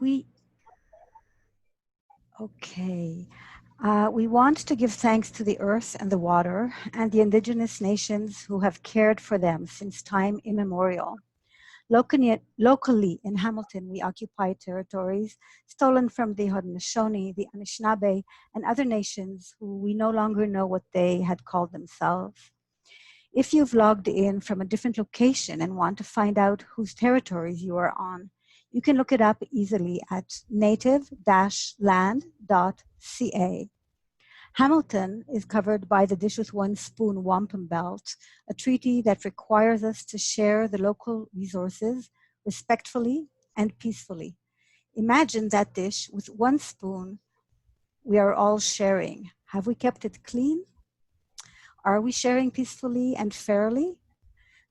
We want to give thanks to the earth and the water and the indigenous nations who have cared for them since time immemorial. Locally in Hamilton, we occupy territories stolen from the Haudenosaunee, the Anishinaabe, and other nations who we no longer know what they had called themselves. If you've logged in from a different location and want to find out whose territories you are on, you can look it up easily at native-land.ca. Hamilton is covered by the Dish with One Spoon Wampum Belt, a treaty that requires us to share the local resources respectfully and peacefully. Imagine that dish with one spoon we are all sharing. Have we kept it clean? Are we sharing peacefully and fairly?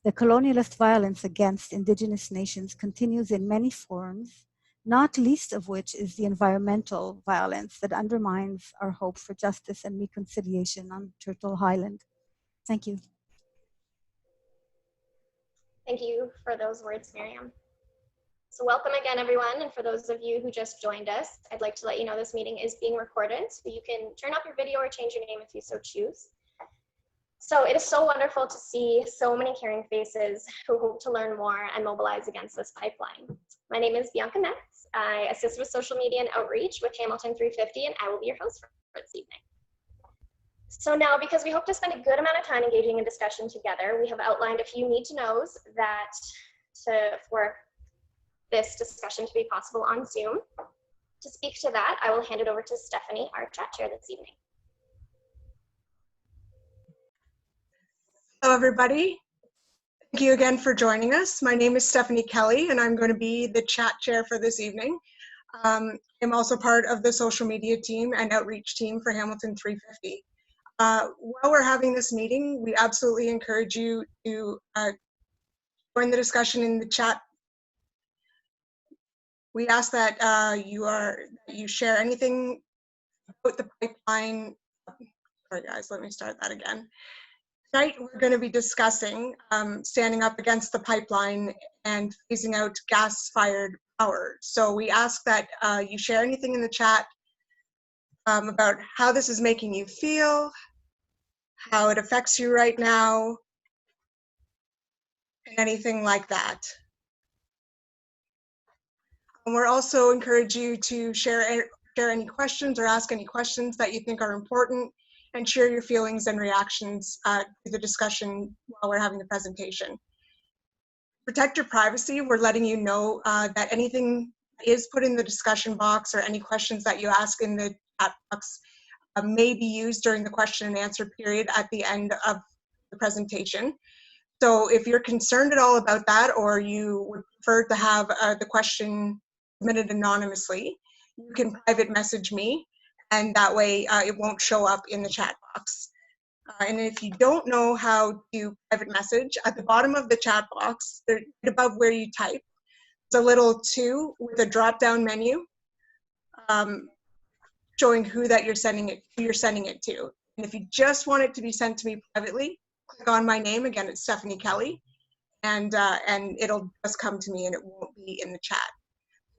The colonialist violence against Indigenous nations continues in many forms, not least of which is the environmental violence that undermines our hope for justice and reconciliation on Turtle Island. Thank you. Thank you for those words, Miriam. So welcome again, everyone. And for those of you who just joined us, I'd like to let you know this meeting is being recorded, so you can turn off your video or change your name if you so choose. So it is so wonderful to see so many caring faces who hope to learn more and mobilize against this pipeline. My name is Bianca Metz. I assist with social media and outreach with Hamilton 350, and I will be your host for this evening. So now, because we hope to spend a good amount of time engaging in discussion together, we have outlined a few need-to-knows for this discussion to be possible on Zoom. To speak to that, I will hand it over to Stephanie, our chat chair this evening. Hello, everybody. Thank you again for joining us. My name is Stephanie Kelly, and I'm going to be the chat chair for this evening. I'm also part of the social media team and outreach team for Hamilton 350. While we're having this meeting, we absolutely encourage you to join the discussion in the chat. We ask that you share anything about the pipeline. Sorry, guys, let me start that again. Tonight, we're going to be discussing standing up against the pipeline and phasing out gas-fired power. So we ask that you share anything in the chat about how this is making you feel, how it affects you right now, and anything like that. And we're also encourage you to share any questions or ask any questions that you think are important, and share your feelings and reactions to the discussion while we're having the presentation. Protect your privacy. We're letting you know that anything is put in the discussion box or any questions that you ask in the chat box may be used during the question and answer period at the end of the presentation. So if you're concerned at all about that, or you would prefer to have the question submitted anonymously, you can private message me, and that way it won't show up in the chat box. And if you don't know how to private message, at the bottom of the chat box, right above where you type, there's a little 2 with a drop-down menu showing who you're sending it to. And if you just want it to be sent to me privately, click on my name. Again, it's Stephanie Kelly, and it'll just come to me, and it won't be in the chat.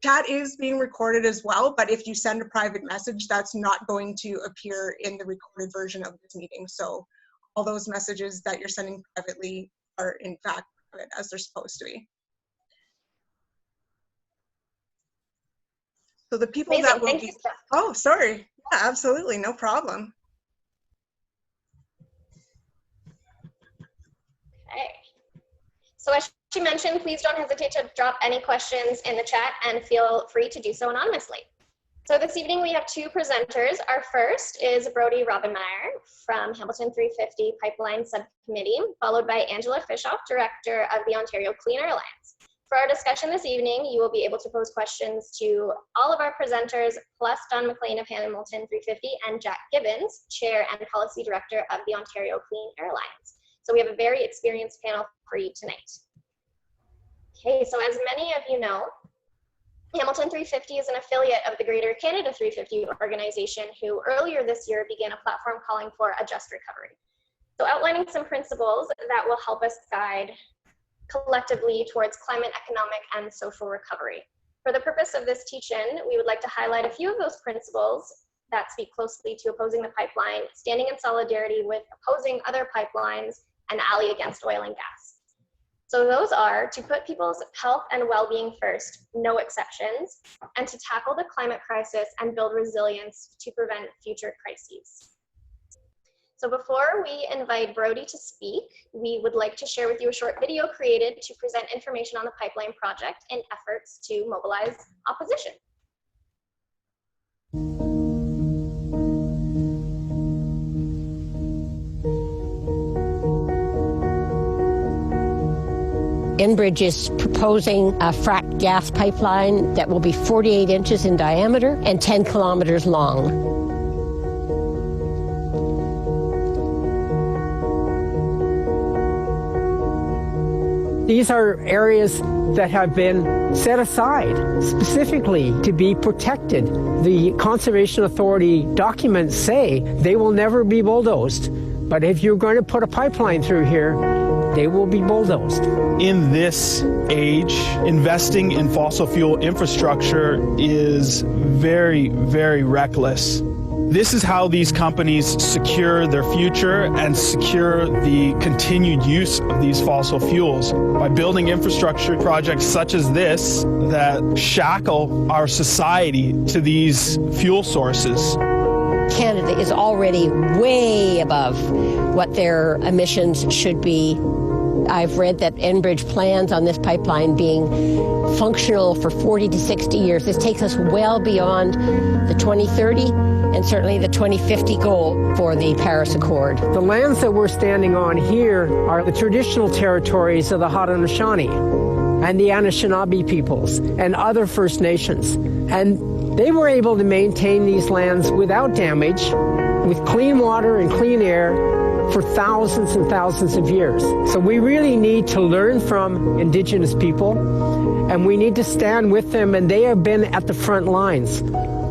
Chat is being recorded as well, but if you send a private message, that's not going to appear in the recorded version of this meeting. So all those messages that you're sending privately are in fact private, as they're supposed to be. So the people Amazing. that will Thank be, you, Steph. oh, sorry. Yeah, absolutely, no problem. Okay. So as she mentioned, please don't hesitate to drop any questions in the chat, and feel free to do so anonymously. So this evening we have 2 presenters. Our first is Brody Robbenmeyer from Hamilton 350 Pipeline Subcommittee, followed by Angela Fishoff, Director of the Ontario Clean Air Alliance. For our discussion this evening, you will be able to pose questions to all of our presenters, plus Don McLean of Hamilton 350 and Jack Gibbons, Chair and Policy Director of the Ontario Clean Air Alliance. So we have a very experienced panel for you tonight. Okay, so as many of you know, Hamilton 350 is an affiliate of the Greater Canada 350 organization, who earlier this year began a platform calling for a just recovery. So outlining some principles that will help us guide collectively towards climate, economic, and social recovery. For the purpose of this teach-in, we would like to highlight a few of those principles that speak closely to opposing the pipeline, standing in solidarity with opposing other pipelines, and ally against oil and gas. So those are to put people's health and well-being first, no exceptions, and to tackle the climate crisis and build resilience to prevent future crises. So before we invite Brody to speak, we would like to share with you a short video created to present information on the pipeline project and efforts to mobilize opposition. Enbridge is proposing a fracked gas pipeline that will be 48 inches in diameter and 10 kilometers long. These are areas that have been set aside specifically to be protected. The Conservation Authority documents say they will never be bulldozed, but if you're going to put a pipeline through here, they will be bulldozed. In this age, investing in fossil fuel infrastructure is very, very reckless. This is how these companies secure their future and secure the continued use of these fossil fuels, by building infrastructure projects such as this that shackle our society to these fuel sources. Canada is already way above what their emissions should be. I've read that Enbridge plans on this pipeline being functional for 40 to 60 years. This takes us well beyond the 2030 and certainly the 2050 goal for the Paris Accord. The lands that we're standing on here are the traditional territories of the Haudenosaunee and the Anishinaabe peoples and other First Nations. And they were able to maintain these lands without damage, with clean water and clean air for thousands and thousands of years. So we really need to learn from Indigenous people, and we need to stand with them, and they have been at the front lines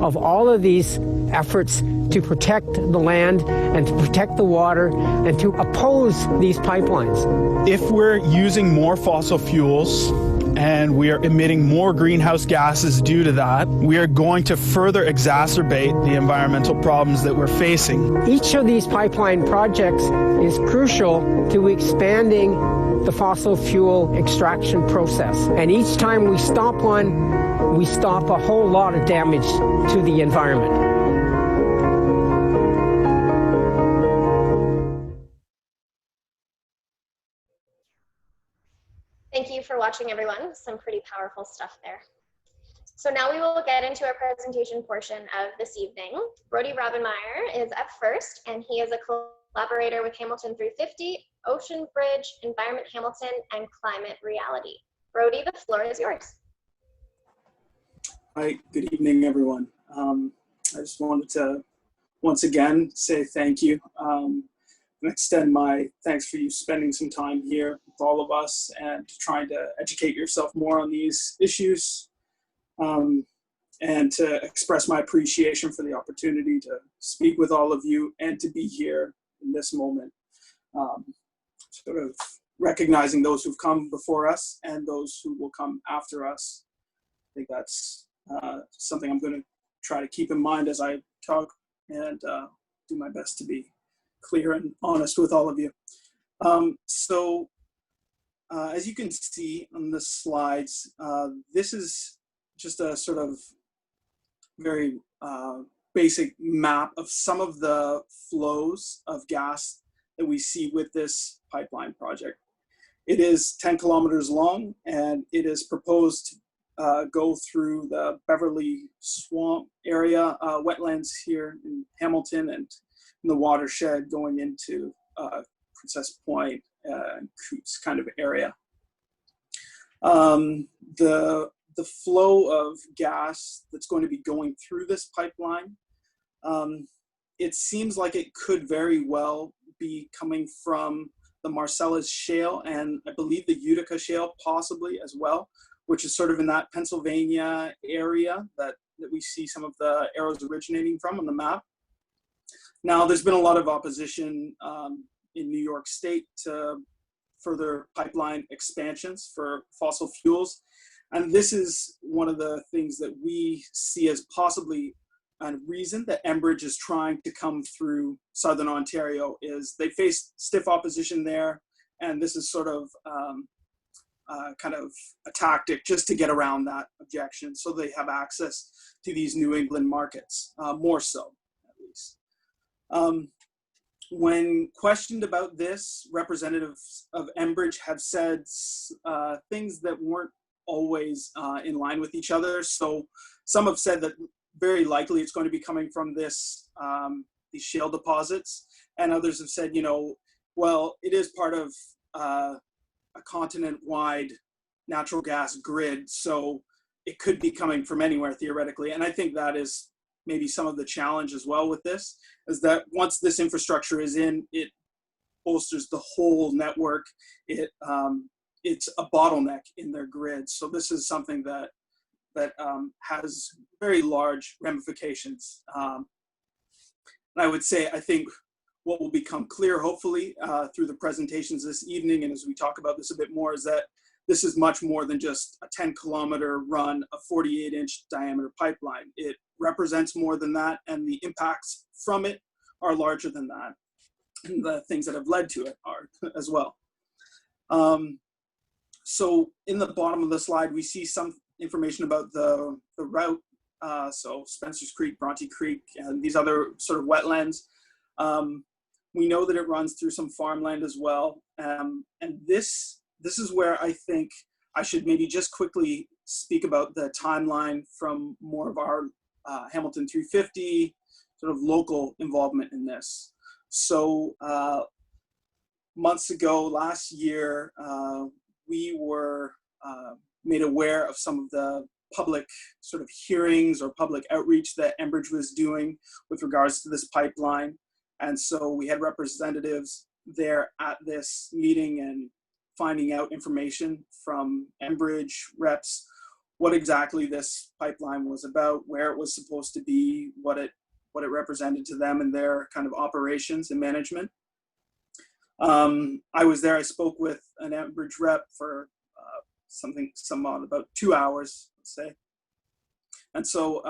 of all of these efforts to protect the land and to protect the water and to oppose these pipelines. If we're using more fossil fuels and we are emitting more greenhouse gases due to that, we are going to further exacerbate the environmental problems that we're facing. Each of these pipeline projects is crucial to expanding the fossil fuel extraction process. And each time we stop one, we stop a whole lot of damage to the environment. Thank you for watching, everyone. Some pretty powerful stuff there. So now we will get into our presentation portion of this evening. Brody Rabenmeyer is up first, and he is a collaborator with Hamilton 350, Ocean Bridge, Environment Hamilton, and Climate Reality. Brody, the floor is yours. Hi, good evening, everyone. I just wanted to once again say thank you and extend my thanks for you spending some time here with all of us and trying to educate yourself more on these issues, and to express my appreciation for the opportunity to speak with all of you and to be here in this moment, sort of recognizing those who've come before us and those who will come after us. I think that's something I'm going to try to keep in mind as I talk, and do my best to be clear and honest with all of you. As you can see on the slides, this is just a sort of very basic map of some of the flows of gas that we see with this pipeline project. It is 10 kilometers long, and it is proposed to go through the Beverly Swamp area, wetlands here in Hamilton, and in the watershed going into Princess Point and Coots kind of area. The flow of gas that's going to be going through this pipeline, it seems like it could very well be coming from the Marcellus Shale, and I believe the Utica Shale possibly as well, which is sort of in that Pennsylvania area that we see some of the arrows originating from on the map. Now, there's been a lot of opposition in New York State to further pipeline expansions for fossil fuels. And this is one of the things that we see as possibly a reason that Enbridge is trying to come through Southern Ontario is they face stiff opposition there. And this is sort of kind of a tactic just to get around that objection. So they have access to these New England markets, more so at least. When questioned about this, representatives of Enbridge have said things that weren't always in line with each other. So some have said that very likely it's going to be coming from this these shale deposits, and others have said, you know, well, it is part of a continent-wide natural gas grid, so it could be coming from anywhere theoretically. And I think that is maybe some of the challenge as well with this, is that once this infrastructure is in, it bolsters the whole network. It's a bottleneck in their grid. So this is something that has very large ramifications. And I would say, I think what will become clear, hopefully, through the presentations this evening, and as we talk about this a bit more, is that this is much more than just a 10-kilometer run, a 48-inch diameter pipeline. It represents more than that, and the impacts from it are larger than that. And the things that have led to it are as well. So in the bottom of the slide, we see some information about the route. So Spencer's Creek, Bronte Creek, and these other sort of wetlands. We know that it runs through some farmland as well. And this is where I think I should maybe just quickly speak about the timeline from more of our Hamilton 350 sort of local involvement in this. So months ago, last year, we were made aware of some of the public sort of hearings or public outreach that Enbridge was doing with regards to this pipeline. And so we had representatives there at this meeting and finding out information from Enbridge reps, what exactly this pipeline was about, where it was supposed to be, what it represented to them and their kind of operations and management. I was there, I spoke with an Enbridge rep for about 2 hours, let's say. And so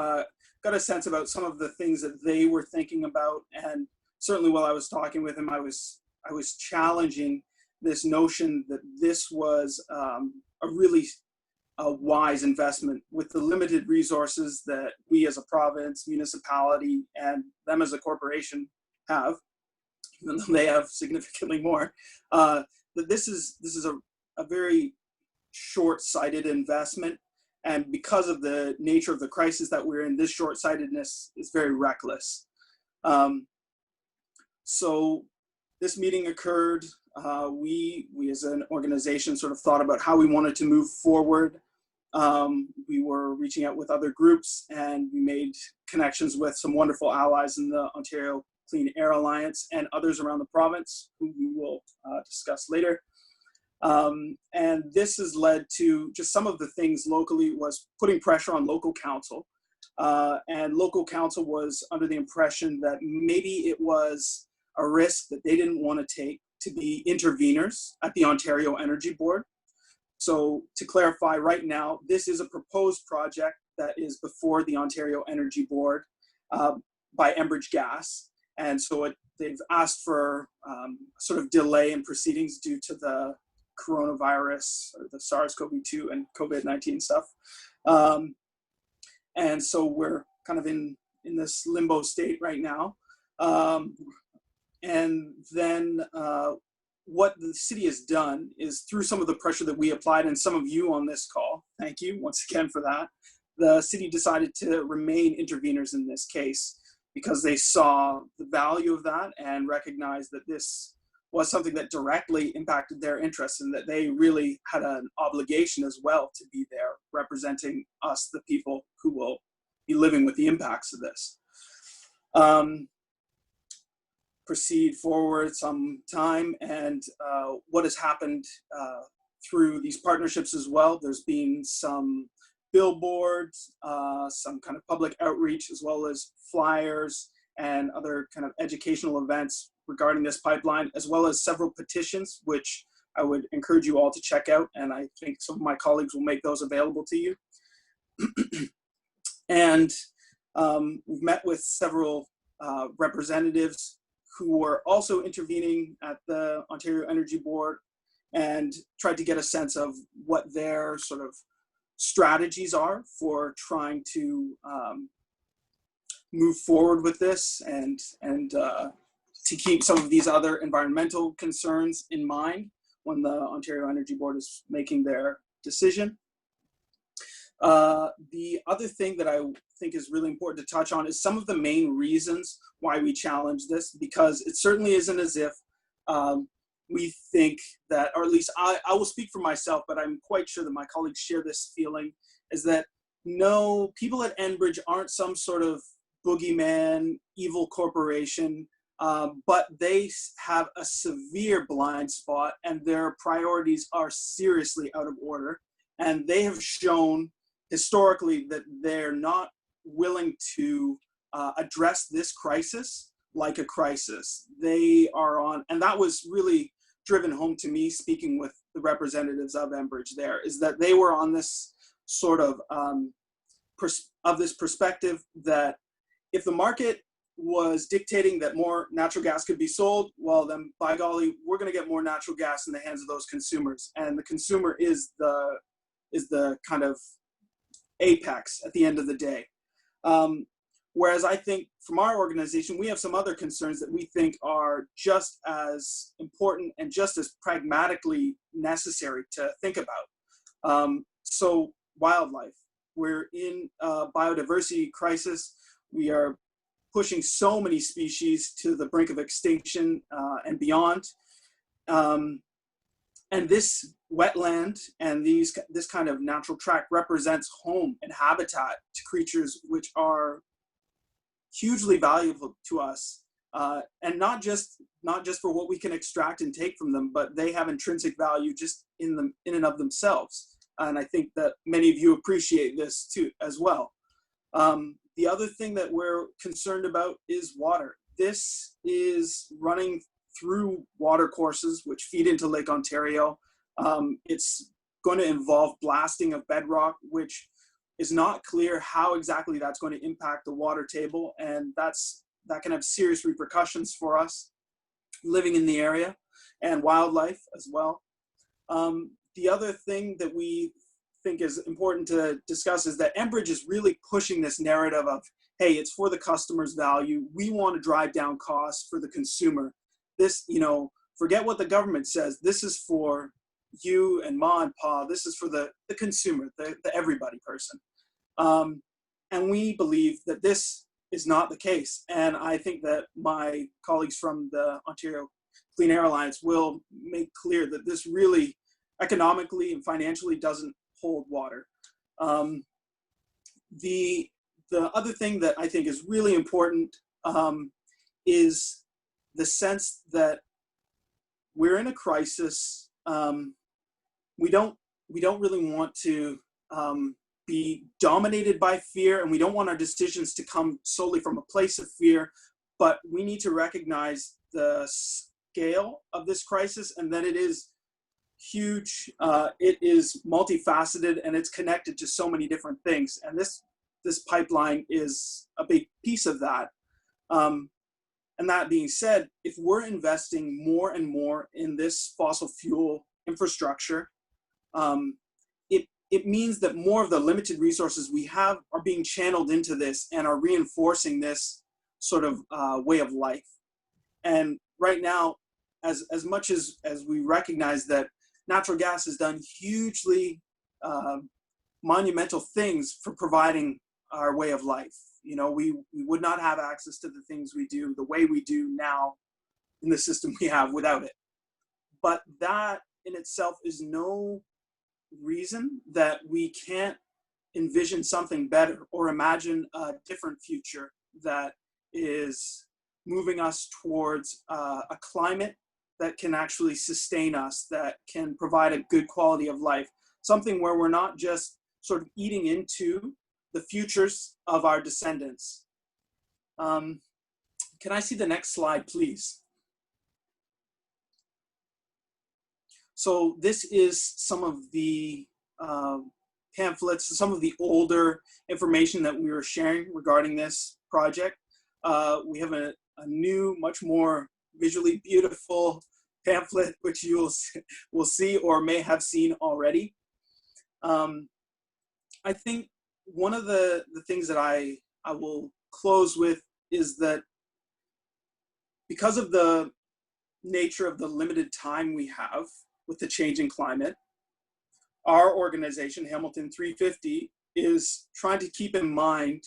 got a sense about some of the things that they were thinking about. And certainly while I was talking with him, I was challenging this notion that this was a really wise investment with the limited resources that we as a province, municipality, and them as a corporation have, even though they have significantly more, that this is a very short-sighted investment. And because of the nature of the crisis that we're in, this short-sightedness is very reckless. So this meeting occurred. We as an organization sort of thought about how we wanted to move forward. We were reaching out with other groups, and we made connections with some wonderful allies in the Ontario Clean Air Alliance and others around the province, who we will discuss later. And this has led to just some of the things locally was putting pressure on local council. And local council was under the impression that maybe it was a risk that they didn't want to take to be interveners at the Ontario Energy Board. So to clarify right now, this is a proposed project that is before the Ontario Energy Board by Enbridge Gas. And so they've asked for sort of delay in proceedings due to the coronavirus or the SARS-CoV-2 and COVID-19 stuff. And so we're kind of in this limbo state right now. And then what the city has done is, through some of the pressure that we applied, and some of you on this call, thank you once again for that, the city decided to remain interveners in this case because they saw the value of that and recognized that this was something that directly impacted their interests and that they really had an obligation as well to be there representing us, the people who will be living with the impacts of this. Proceed forward some time, and what has happened through these partnerships as well. There's been some billboards, some kind of public outreach, as well as flyers and other kind of educational events regarding this pipeline, as well as several petitions, which I would encourage you all to check out, and I think some of my colleagues will make those available to you. And we've met with several representatives who were also intervening at the Ontario Energy Board and tried to get a sense of what their sort of strategies are for trying to move forward with this and to keep some of these other environmental concerns in mind when the Ontario Energy Board is making their decision. The other thing that I think is really important to touch on is some of the main reasons why we challenge this, because it certainly isn't as if we think that, or at least I will speak for myself, but I'm quite sure that my colleagues share this feeling, is that no, people at Enbridge aren't some sort of boogeyman, evil corporation, but they have a severe blind spot and their priorities are seriously out of order. And they have shown historically that they're not willing to address this crisis like a crisis. They are on, and that was really driven home to me speaking with the representatives of Enbridge there, is that they were on this sort of this perspective that if the market was dictating that more natural gas could be sold, well then by golly, we're going to get more natural gas in the hands of those consumers, and the consumer is the kind of apex at the end of the day. Whereas I think from our organization, we have some other concerns that we think are just as important and just as pragmatically necessary to think about. So wildlife, we're in a biodiversity crisis. We are pushing so many species to the brink of extinction and beyond. And this wetland and this kind of natural tract represents home and habitat to creatures which are hugely valuable to us, and not just for what we can extract and take from them, but they have intrinsic value just in and of themselves. And I think that many of you appreciate this too as well. The other thing that we're concerned about is water. This is running through water courses which feed into Lake Ontario. It's going to involve blasting of bedrock, which is not clear how exactly that's going to impact the water table, and that can have serious repercussions for us living in the area and wildlife as well. The other thing that we think is important to discuss is that Enbridge is really pushing this narrative of, hey, it's for the customer's value. We want to drive down costs for the consumer. This, forget what the government says. This is for you and ma and pa. This is for the consumer, the everybody person. And we believe that this is not the case. And I think that my colleagues from the Ontario Clean Air Alliance will make clear that this really economically and financially doesn't hold water. The other thing that I think is really important is the sense that we're in a crisis. We don't really want to be dominated by fear, and we don't want our decisions to come solely from a place of fear, but we need to recognize the scale of this crisis and that it is huge. It is multifaceted and it's connected to so many different things. And this pipeline is a big piece of that. And that being said, if we're investing more and more in this fossil fuel infrastructure, it means that more of the limited resources we have are being channeled into this and are reinforcing this sort of way of life. And right now, as much as we recognize that natural gas has done hugely monumental things for providing our way of life. We would not have access to the things we do the way we do now in the system we have without it. But that in itself is no reason that we can't envision something better or imagine a different future that is moving us towards a climate that can actually sustain us, that can provide a good quality of life, something where we're not just sort of eating into the futures of our descendants. Can I see the next slide, please? So this is some of the pamphlets, some of the older information that we were sharing regarding this project. We have a new, much more visually beautiful pamphlet, which you will see or may have seen already. I think one of the things that I will close with is that because of the nature of the limited time we have with the changing climate, our organization, Hamilton 350, is trying to keep in mind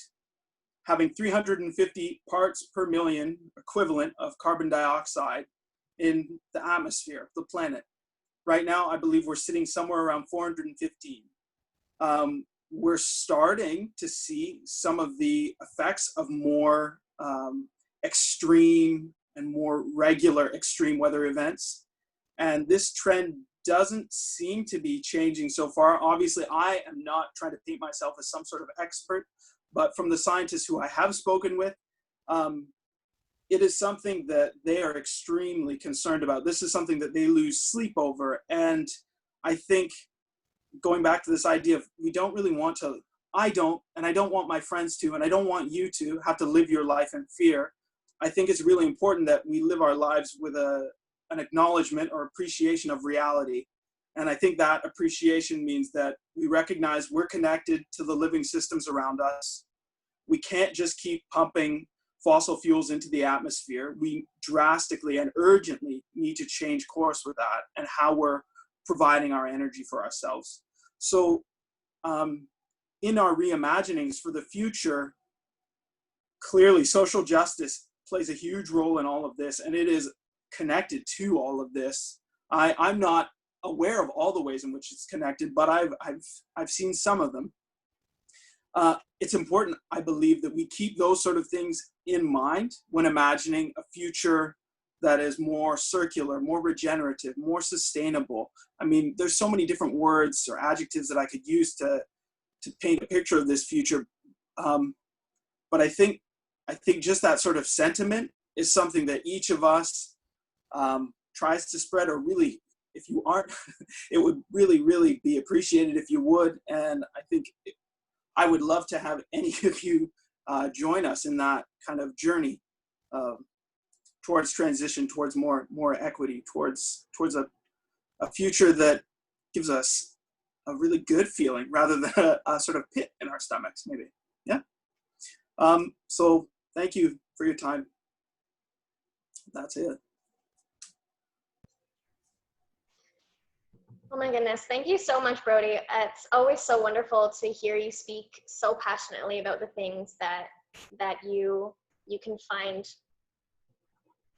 having 350 parts per million equivalent of carbon dioxide in the atmosphere of the planet. Right now, I believe we're sitting somewhere around 415. We're starting to see some of the effects of more extreme and more regular extreme weather events. And this trend doesn't seem to be changing so far. Obviously, I am not trying to paint myself as some sort of expert, but from the scientists who I have spoken with, it is something that they are extremely concerned about. This is something that they lose sleep over. And I think going back to this idea of we don't really want to, I don't want my friends to, and I don't want you to have to live your life in fear. I think it's really important that we live our lives with an acknowledgement or appreciation of reality. And I think that appreciation means that we recognize we're connected to the living systems around us. We can't just keep pumping fossil fuels into the atmosphere. We drastically and urgently need to change course with that and how we're providing our energy for ourselves. So in our reimaginings for the future, clearly social justice plays a huge role in all of this, and it is connected to all of this. I'm not aware of all the ways in which it's connected, but I've seen some of them. It's important, I believe, that we keep those sort of things in mind when imagining a future that is more circular, more regenerative, more sustainable. I mean, there's so many different words or adjectives that I could use to paint a picture of this future. But I think just that sort of sentiment is something that each of us tries to spread, or really, if you aren't, it would really, really be appreciated if you would. And I think I would love to have any of you join us in that kind of journey towards transition, towards more equity, towards a future that gives us a really good feeling rather than a sort of pit in our stomachs, maybe. Yeah. So thank you for your time. That's it. Oh my goodness, thank you so much, Brody. It's always so wonderful to hear you speak so passionately about the things that you can find.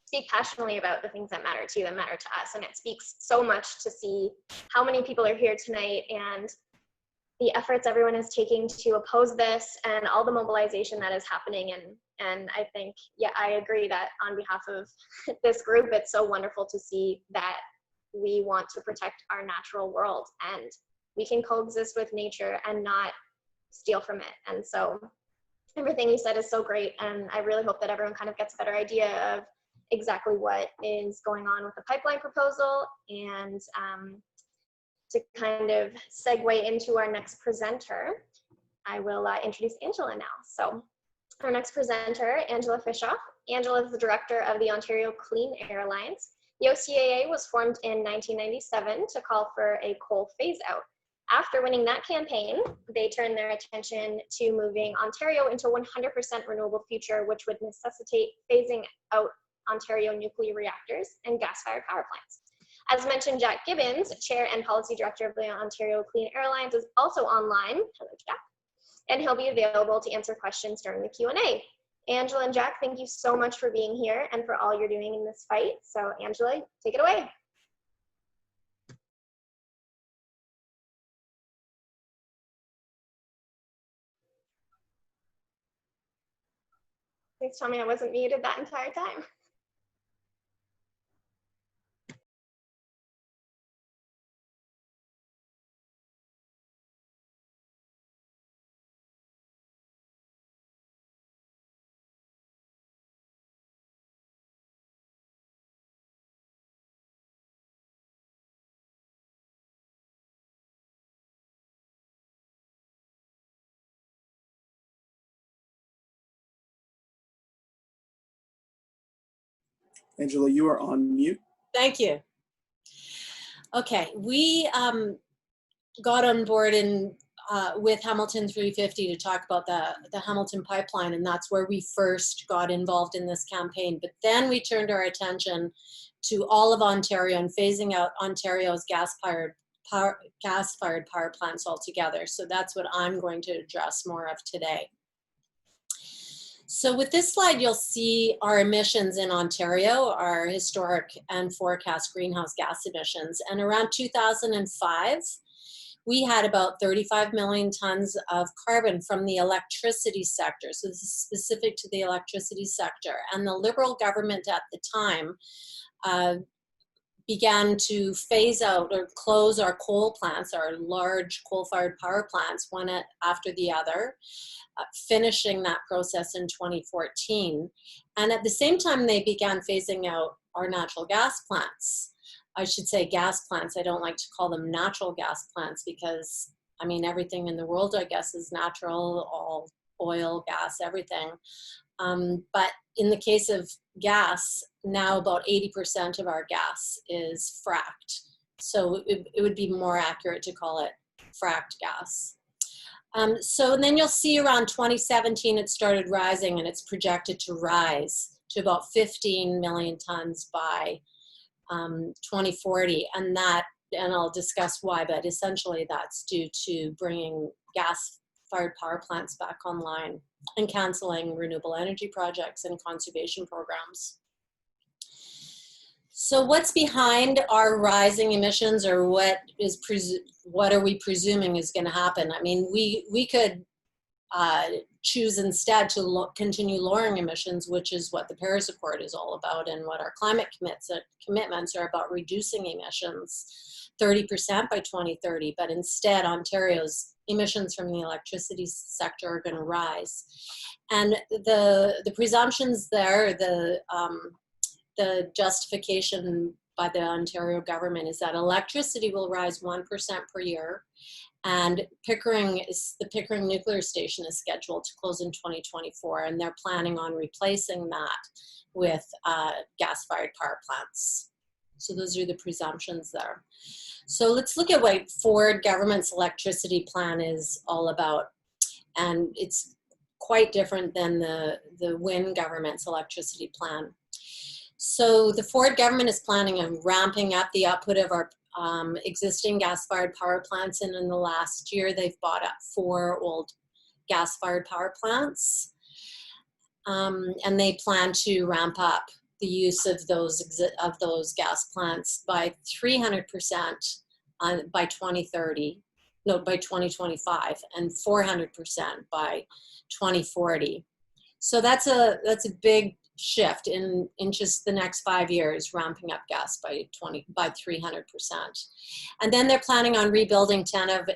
Speak passionately about the things that matter to you, that matter to us, and it speaks so much to see how many people are here tonight and the efforts everyone is taking to oppose this and all the mobilization that is happening. And I think, yeah, I agree that on behalf of this group, it's so wonderful to see that we want to protect our natural world and we can coexist with nature and not steal from it. And so everything you said is so great. And I really hope that everyone kind of gets a better idea of exactly what is going on with the pipeline proposal. And to kind of segue into our next presenter, I will introduce Angela now. So our next presenter, Angela Fishoff. Angela is the director of the Ontario Clean Air Alliance. The OCAA was formed in 1997 to call for a coal phase out. After winning that campaign, they turned their attention to moving Ontario into a 100% renewable future, which would necessitate phasing out Ontario nuclear reactors and gas-fired power plants. As mentioned, Jack Gibbons, Chair and Policy Director of the Ontario Clean Air Alliance, is also online. Hello, Jack. And he'll be available to answer questions during the Q&A. Angela and Jack, thank you so much for being here and for all you're doing in this fight. So Angela, take it away. Please tell me I wasn't muted that entire time. Angela, you are on mute. Thank you. Okay, we got on board with Hamilton 350 to talk about the Hamilton pipeline, and that's where we first got involved in this campaign. But then we turned our attention to all of Ontario and phasing out Ontario's gas-fired power plants altogether. So that's what I'm going to address more of today. So with this slide, you'll see our emissions in Ontario, our historic and forecast greenhouse gas emissions. And around 2005, we had about 35 million tons of carbon from the electricity sector. So this is specific to the electricity sector. And the Liberal government at the time began to phase out or close our coal plants, our large coal-fired power plants, one after the other, finishing that process in 2014. And at the same time, they began phasing out our natural gas plants. I should say gas plants. I don't like to call them natural gas plants because, I mean, everything in the world, I guess, is natural, all oil, gas, everything. But in the case of gas, now about 80% of our gas is fracked. So it would be more accurate to call it fracked gas. So then you'll see around 2017, it started rising, and it's projected to rise to about 15 million tons by 2040. And I'll discuss why, but essentially that's due to bringing gas-fired power plants back online and canceling renewable energy projects and conservation programs. So what's behind our rising emissions, or what are we presuming is going to happen? I mean, we could choose instead to continue lowering emissions, which is what the Paris Accord is all about, and what our climate commitments are about, reducing emissions 30% by 2030. But instead, Ontario's emissions from the electricity sector are going to rise. And the presumptions there, the justification by the Ontario government is that electricity will rise 1% per year, and the Pickering nuclear station is scheduled to close in 2024, and they're planning on replacing that with gas-fired power plants. So those are the presumptions there. So let's look at what Ford government's electricity plan is all about, and it's quite different than the Wynne government's electricity plan. So the Ford government is planning on ramping up the output of our existing gas-fired power plants, and in the last year they've bought up 4 old gas-fired power plants, and they plan to ramp up the use of those gas plants by 300% by 2030, no, by 2025, and 400% by 2040. So that's a big shift in just the next 5 years, ramping up gas by 300%. And then they're planning on rebuilding 10 of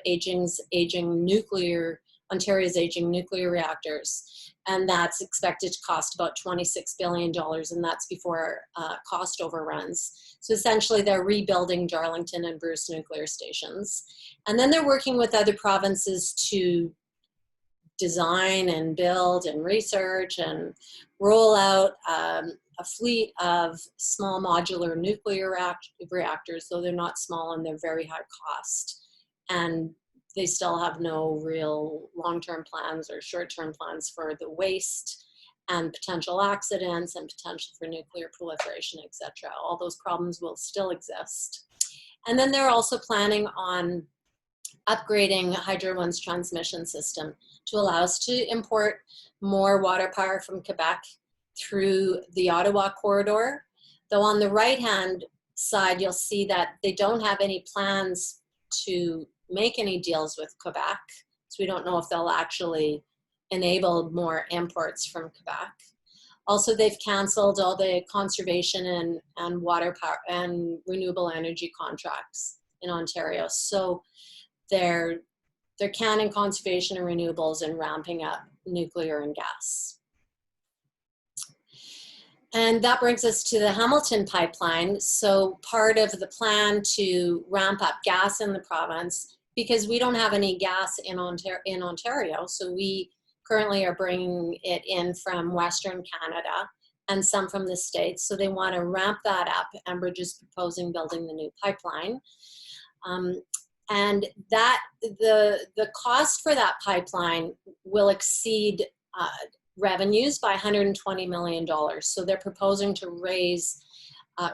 Ontario's aging nuclear reactors. And that's expected to cost about $26 billion, and that's before cost overruns. So essentially they're rebuilding Darlington and Bruce nuclear stations. And then they're working with other provinces to design and build and research and roll out a fleet of small modular nuclear reactors, though they're not small and they're very high cost. And they still have no real long-term plans or short-term plans for the waste and potential accidents and potential for nuclear proliferation, etc. All those problems will still exist. And then they're also planning on upgrading Hydro One's transmission system to allow us to import more water power from Quebec through the Ottawa corridor. Though on the right-hand side, you'll see that they don't have any plans to make any deals with Quebec. So we don't know if they'll actually enable more imports from Quebec. Also, they've canceled all the conservation and water power and renewable energy contracts in Ontario. So they're canning conservation and renewables and ramping up nuclear and gas. And that brings us to the Hamilton pipeline. So part of the plan to ramp up gas in the province, because we don't have any gas in Ontario, so we currently are bringing it in from Western Canada, and some from the States. So they want to ramp that up. Enbridge is proposing building the new pipeline. And that the cost for that pipeline will exceed revenues by $120 million. So they're proposing to raise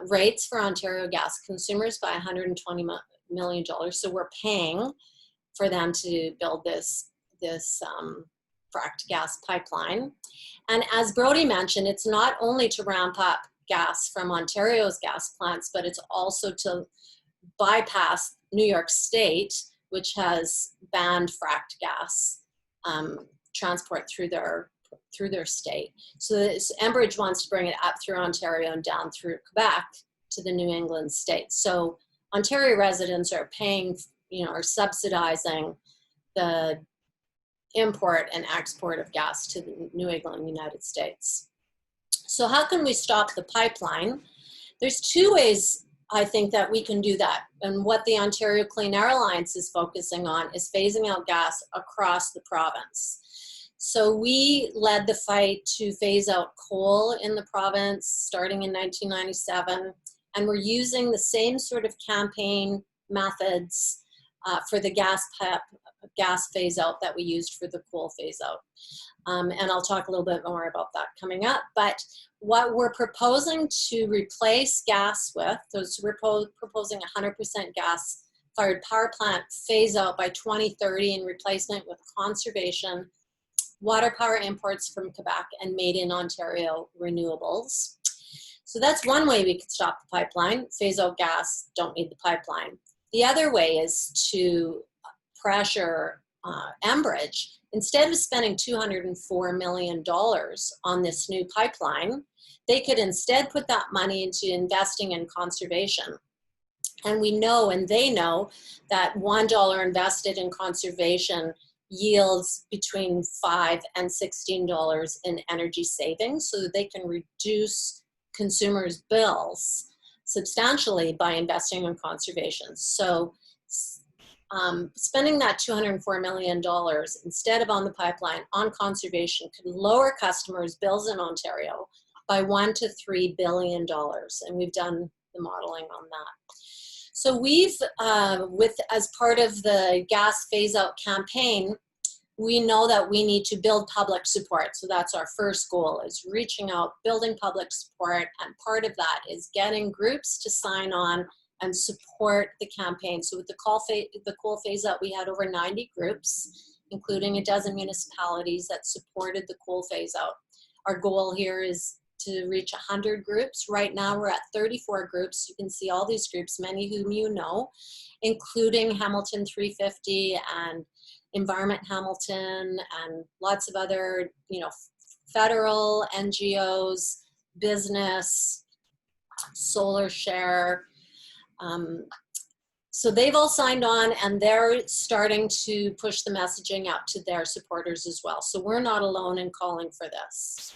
rates for Ontario gas consumers by $120 million. So we're paying for them to build this fracked gas pipeline. And as Brody mentioned, it's not only to ramp up gas from Ontario's gas plants, but it's also to bypass New York State, which has banned fracked gas transport through their state. So Enbridge wants to bring it up through Ontario and down through Quebec to the New England states. So Ontario residents are paying, are subsidizing the import and export of gas to the New England United States. So how can we stop the pipeline? There's two ways I think that we can do that. And what the Ontario Clean Air Alliance is focusing on is phasing out gas across the province. So we led the fight to phase out coal in the province starting in 1997. And we're using the same sort of campaign methods for the gas phase out that we used for the coal phase out. And I'll talk a little bit more about that coming up. But what we're proposing to replace gas with, so we're proposing 100% gas-fired power plant phase out by 2030 in replacement with conservation, water power imports from Quebec, and made in Ontario renewables. So that's one way we could stop the pipeline, phase out gas, don't need the pipeline. The other way is to pressure Enbridge. Instead of spending $204 million on this new pipeline, they could instead put that money into investing in conservation. And we know, and they know, that $1 invested in conservation yields between $5 and $16 in energy savings, so that they can reduce consumers' bills substantially by investing in conservation. So spending that $204 million instead of on the pipeline on conservation could lower customers' bills in Ontario by $1 to $3 billion. And we've done the modeling on that. So we've, as part of the gas phase out campaign, we know that we need to build public support. So that's our first goal, is reaching out, building public support. And part of that is getting groups to sign on and support the campaign. So with the coal phase out, we had over 90 groups, including a dozen municipalities that supported the coal phase out. Our goal here is to reach 100 groups. Right now we're at 34 groups. You can see all these groups, many whom you know, including Hamilton 350 and Environment Hamilton and lots of other, federal NGOs, business, Solar Share. So they've all signed on, and they're starting to push the messaging out to their supporters as well. So we're not alone in calling for this.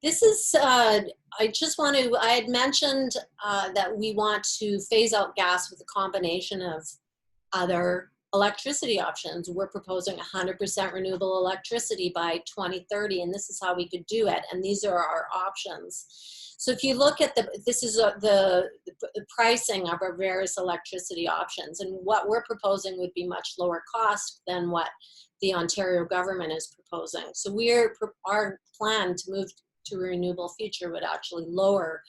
This is, I had mentioned that we want to phase out gas with a combination of other electricity options. We're proposing 100% renewable electricity by 2030, and this is how we could do it. And these are our options. So if you look at this is the pricing of our various electricity options, and what we're proposing would be much lower cost than what the Ontario government is proposing. So our plan to move to a renewable future would actually lower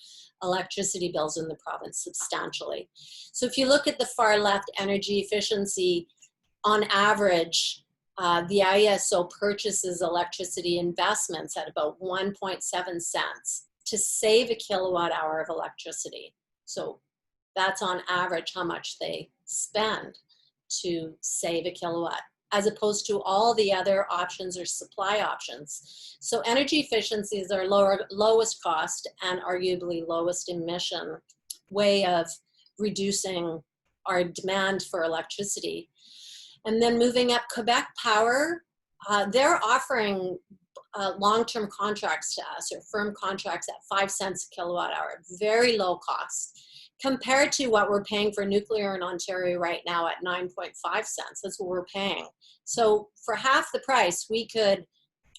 electricity bills in the province substantially. So if you look at the far left, energy efficiency, on average, the IESO purchases electricity investments at about 1.7 cents to save a kilowatt hour of electricity. So that's on average how much they spend to save a kilowatt, as opposed to all the other options or supply options. So energy efficiency is our lowest cost and arguably lowest emission way of reducing our demand for electricity. And then moving up, Quebec Power, they're offering long-term contracts to us, or firm contracts at 5 cents a kilowatt hour, very low cost, compared to what we're paying for nuclear in Ontario right now at 9.5 cents. That's what we're paying. So for half the price, we could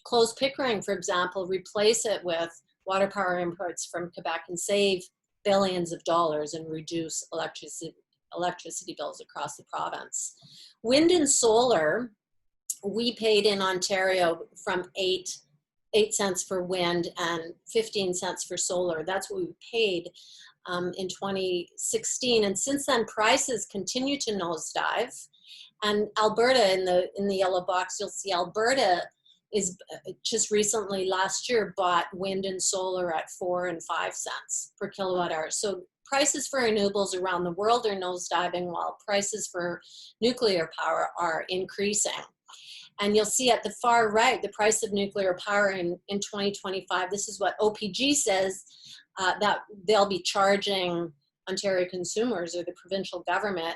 close Pickering, for example, replace it with water power imports from Quebec and save billions of dollars and reduce electricity bills across the province. Wind and solar, we paid in Ontario from 8 cents for wind and 15 cents for solar. That's what we paid in 2016. And since then, prices continue to nosedive. And Alberta, in the yellow box, you'll see Alberta is just recently last year bought wind and solar at 4 and 5 cents per kilowatt hour. So prices for renewables around the world are nosediving while prices for nuclear power are increasing. And you'll see at the far right, the price of nuclear power in 2025, this is what OPG says, that they'll be charging Ontario consumers or the provincial government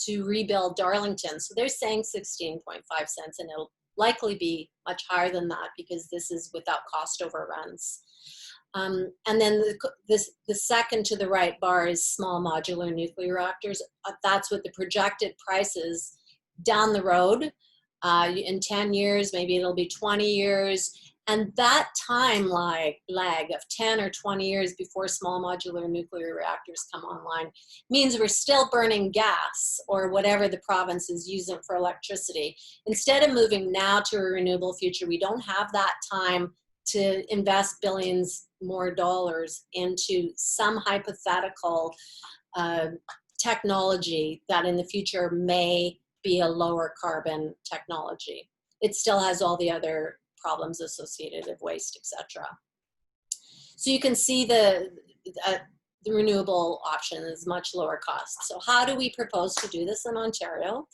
to rebuild Darlington. So they're saying 16.5 cents, and it'll likely be much higher than that because this is without cost overruns. And then the second to the right bar is small modular nuclear reactors. That's what the projected price is down the road. In 10 years, maybe it'll be 20 years. And that time lag of 10 or 20 years before small modular nuclear reactors come online means we're still burning gas or whatever the province is using for electricity. Instead of moving now to a renewable future, we don't have that time to invest billions more dollars into some hypothetical technology that in the future may be a lower carbon technology. It still has all the other problems associated with waste, etc. So you can see the renewable option is much lower cost. So how do we propose to do this in Ontario?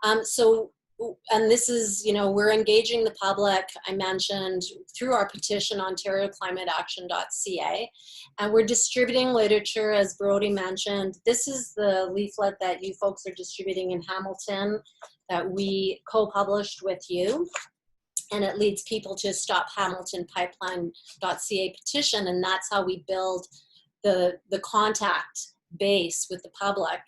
And this is, we're engaging the public, I mentioned, through our petition, OntarioClimateAction.ca, and we're distributing literature, as Brody mentioned. This is the leaflet that you folks are distributing in Hamilton that we co-published with you. And it leads people to StopHamiltonPipeline.ca petition, and that's how we build the contact base with the public.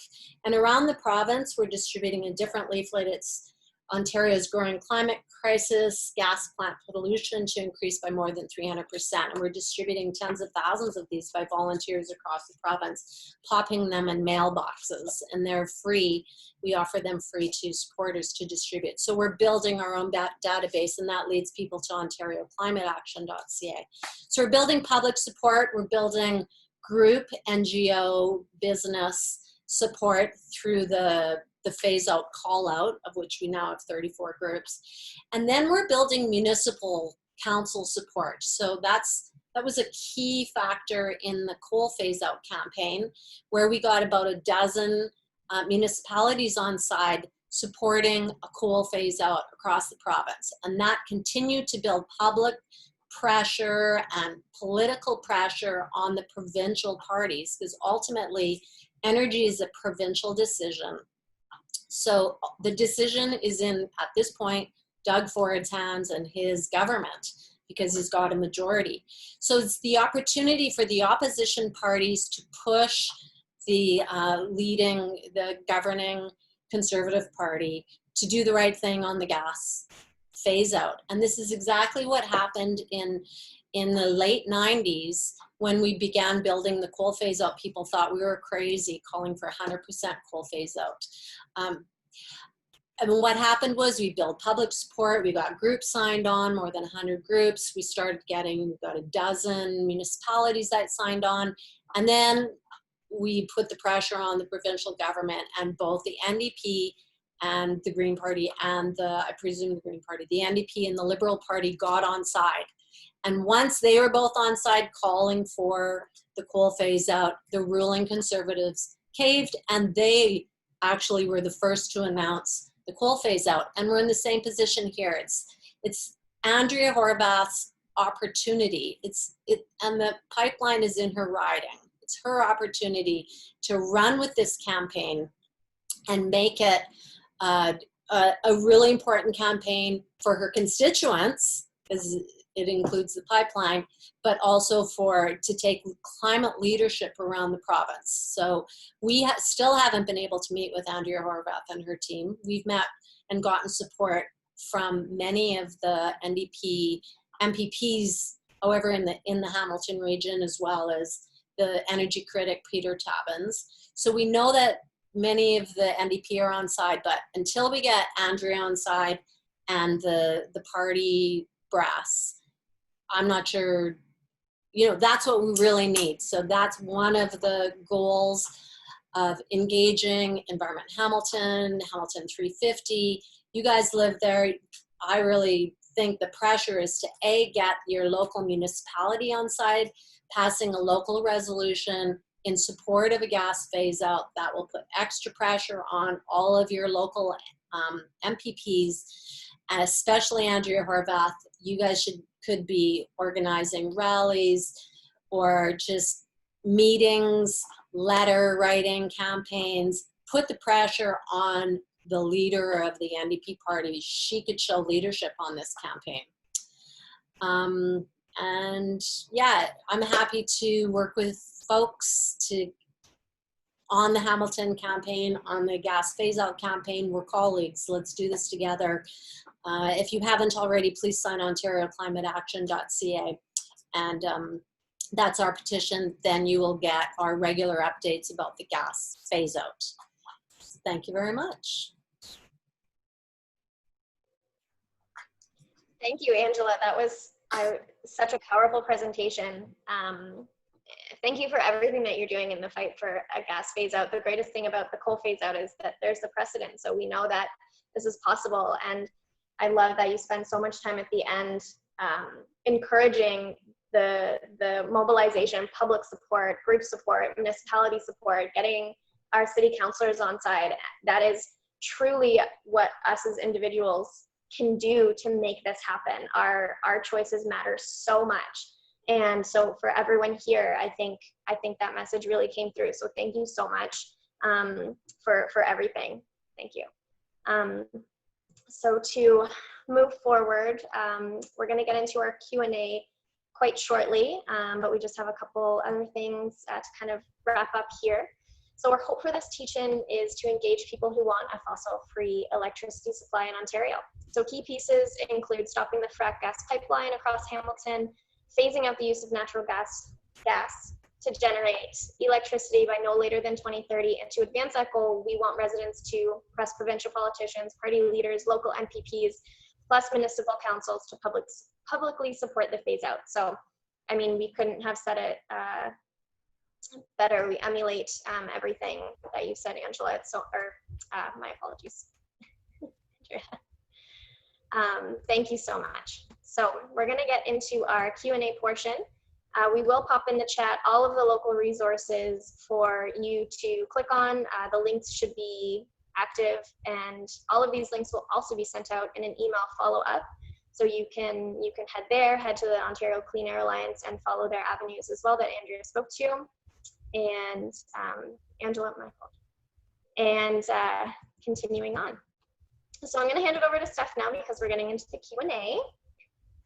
And around the province, we're distributing a different leaflet. It's Ontario's growing climate crisis, gas plant pollution to increase by more than 300%. And we're distributing tens of thousands of these by volunteers across the province, popping them in mailboxes, and they're free. We offer them free to supporters to distribute. So we're building our own database, and that leads people to OntarioClimateAction.ca. So we're building public support. We're building group, NGO, business support through the phase-out call-out, of which we now have 34 groups. And then we're building municipal council support. So that was a key factor in the coal phase-out campaign, where we got about a dozen municipalities on side supporting a coal phase-out across the province. And that continued to build public pressure and political pressure on the provincial parties, because ultimately energy is a provincial decision. So the decision is in, at this point, Doug Ford's hands and his government, because he's got a majority. So it's the opportunity for the opposition parties to push the governing Conservative Party to do the right thing on the gas phase out. And this is exactly what happened in the late 90s when we began building the coal phase out. People thought we were crazy calling for 100% coal phase out. And what happened was we built public support. We got groups signed on, more than 100 groups. We got a dozen municipalities that signed on. And then we put the pressure on the provincial government, and both the NDP and the Green Party and I presume the Green Party, the NDP and the Liberal Party got on side. And once they were both on side calling for the coal phase out, the ruling Conservatives caved, and they actually were the first to announce the coal phase out. And we're in the same position here. It's Andrea Horwath's opportunity. And the pipeline is in her riding. It's her opportunity to run with this campaign and make it a really important campaign for her constituents, because it includes the pipeline, but also to take climate leadership around the province. So we still haven't been able to meet with Andrea Horwath and her team. We've met and gotten support from many of the NDP MPPs however, in the Hamilton region, as well as the energy critic Peter Tabbins. So we know that many of the NDP are on side, but until we get Andrea on side and the party brass, I'm not sure, you know, that's what we really need. So that's one of the goals of engaging Environment Hamilton, Hamilton 350. You guys live there. I really think the pressure is to get your local municipality on side, passing a local resolution in support of a gas phase out that will put extra pressure on all of your local MPPs, and especially Andrea Horvath. You guys could be organizing rallies or just meetings, letter writing campaigns, put the pressure on the leader of the NDP party. She could show leadership on this campaign. And yeah, I'm happy to work with folks on the Hamilton campaign, on the gas phase out campaign. We're colleagues. Let's do this together. If you haven't already, please sign OntarioClimateAction.ca, and that's our petition. Then you will get our regular updates about the gas phase out. Thank you very much. Thank you, Angela. That was such a powerful presentation. Thank you for everything that you're doing in the fight for a gas phase out. The greatest thing about the coal phase out is that there's the precedent. So we know that this is possible. And I love that you spend so much time at the end encouraging the mobilization, public support, group support, municipality support, getting our city councilors on side. That is truly what us as individuals can do to make this happen. Our choices matter so much. And so for everyone here, I think that message really came through. So thank you so much for everything. Thank you. So to move forward, we're going to get into our Q&A quite shortly, but we just have a couple other things to kind of wrap up here. So our hope for this teach-in is to engage people who want a fossil-free electricity supply in Ontario. So key pieces include stopping the Fracked gas pipeline across Hamilton, phasing out the use of natural gas to generate electricity by no later than 2030. And to advance that goal, we want residents to press provincial politicians, party leaders, local MPPs, plus municipal councils to publicly support the phase out. So, I mean, we couldn't have said it better. We emulate everything that you said, Angela. My apologies. Thank you so much. So we're going to get into our Q&A portion. We will pop in the chat all of the local resources for you to click on. The links should be active, and all of these links will also be sent out in an email follow-up. So you can head there, head to the Ontario Clean Air Alliance, and follow their avenues as well that Andrea spoke to. And Angela, my fault. And continuing on. So I'm going to hand it over to Steph now because we're getting into the Q&A.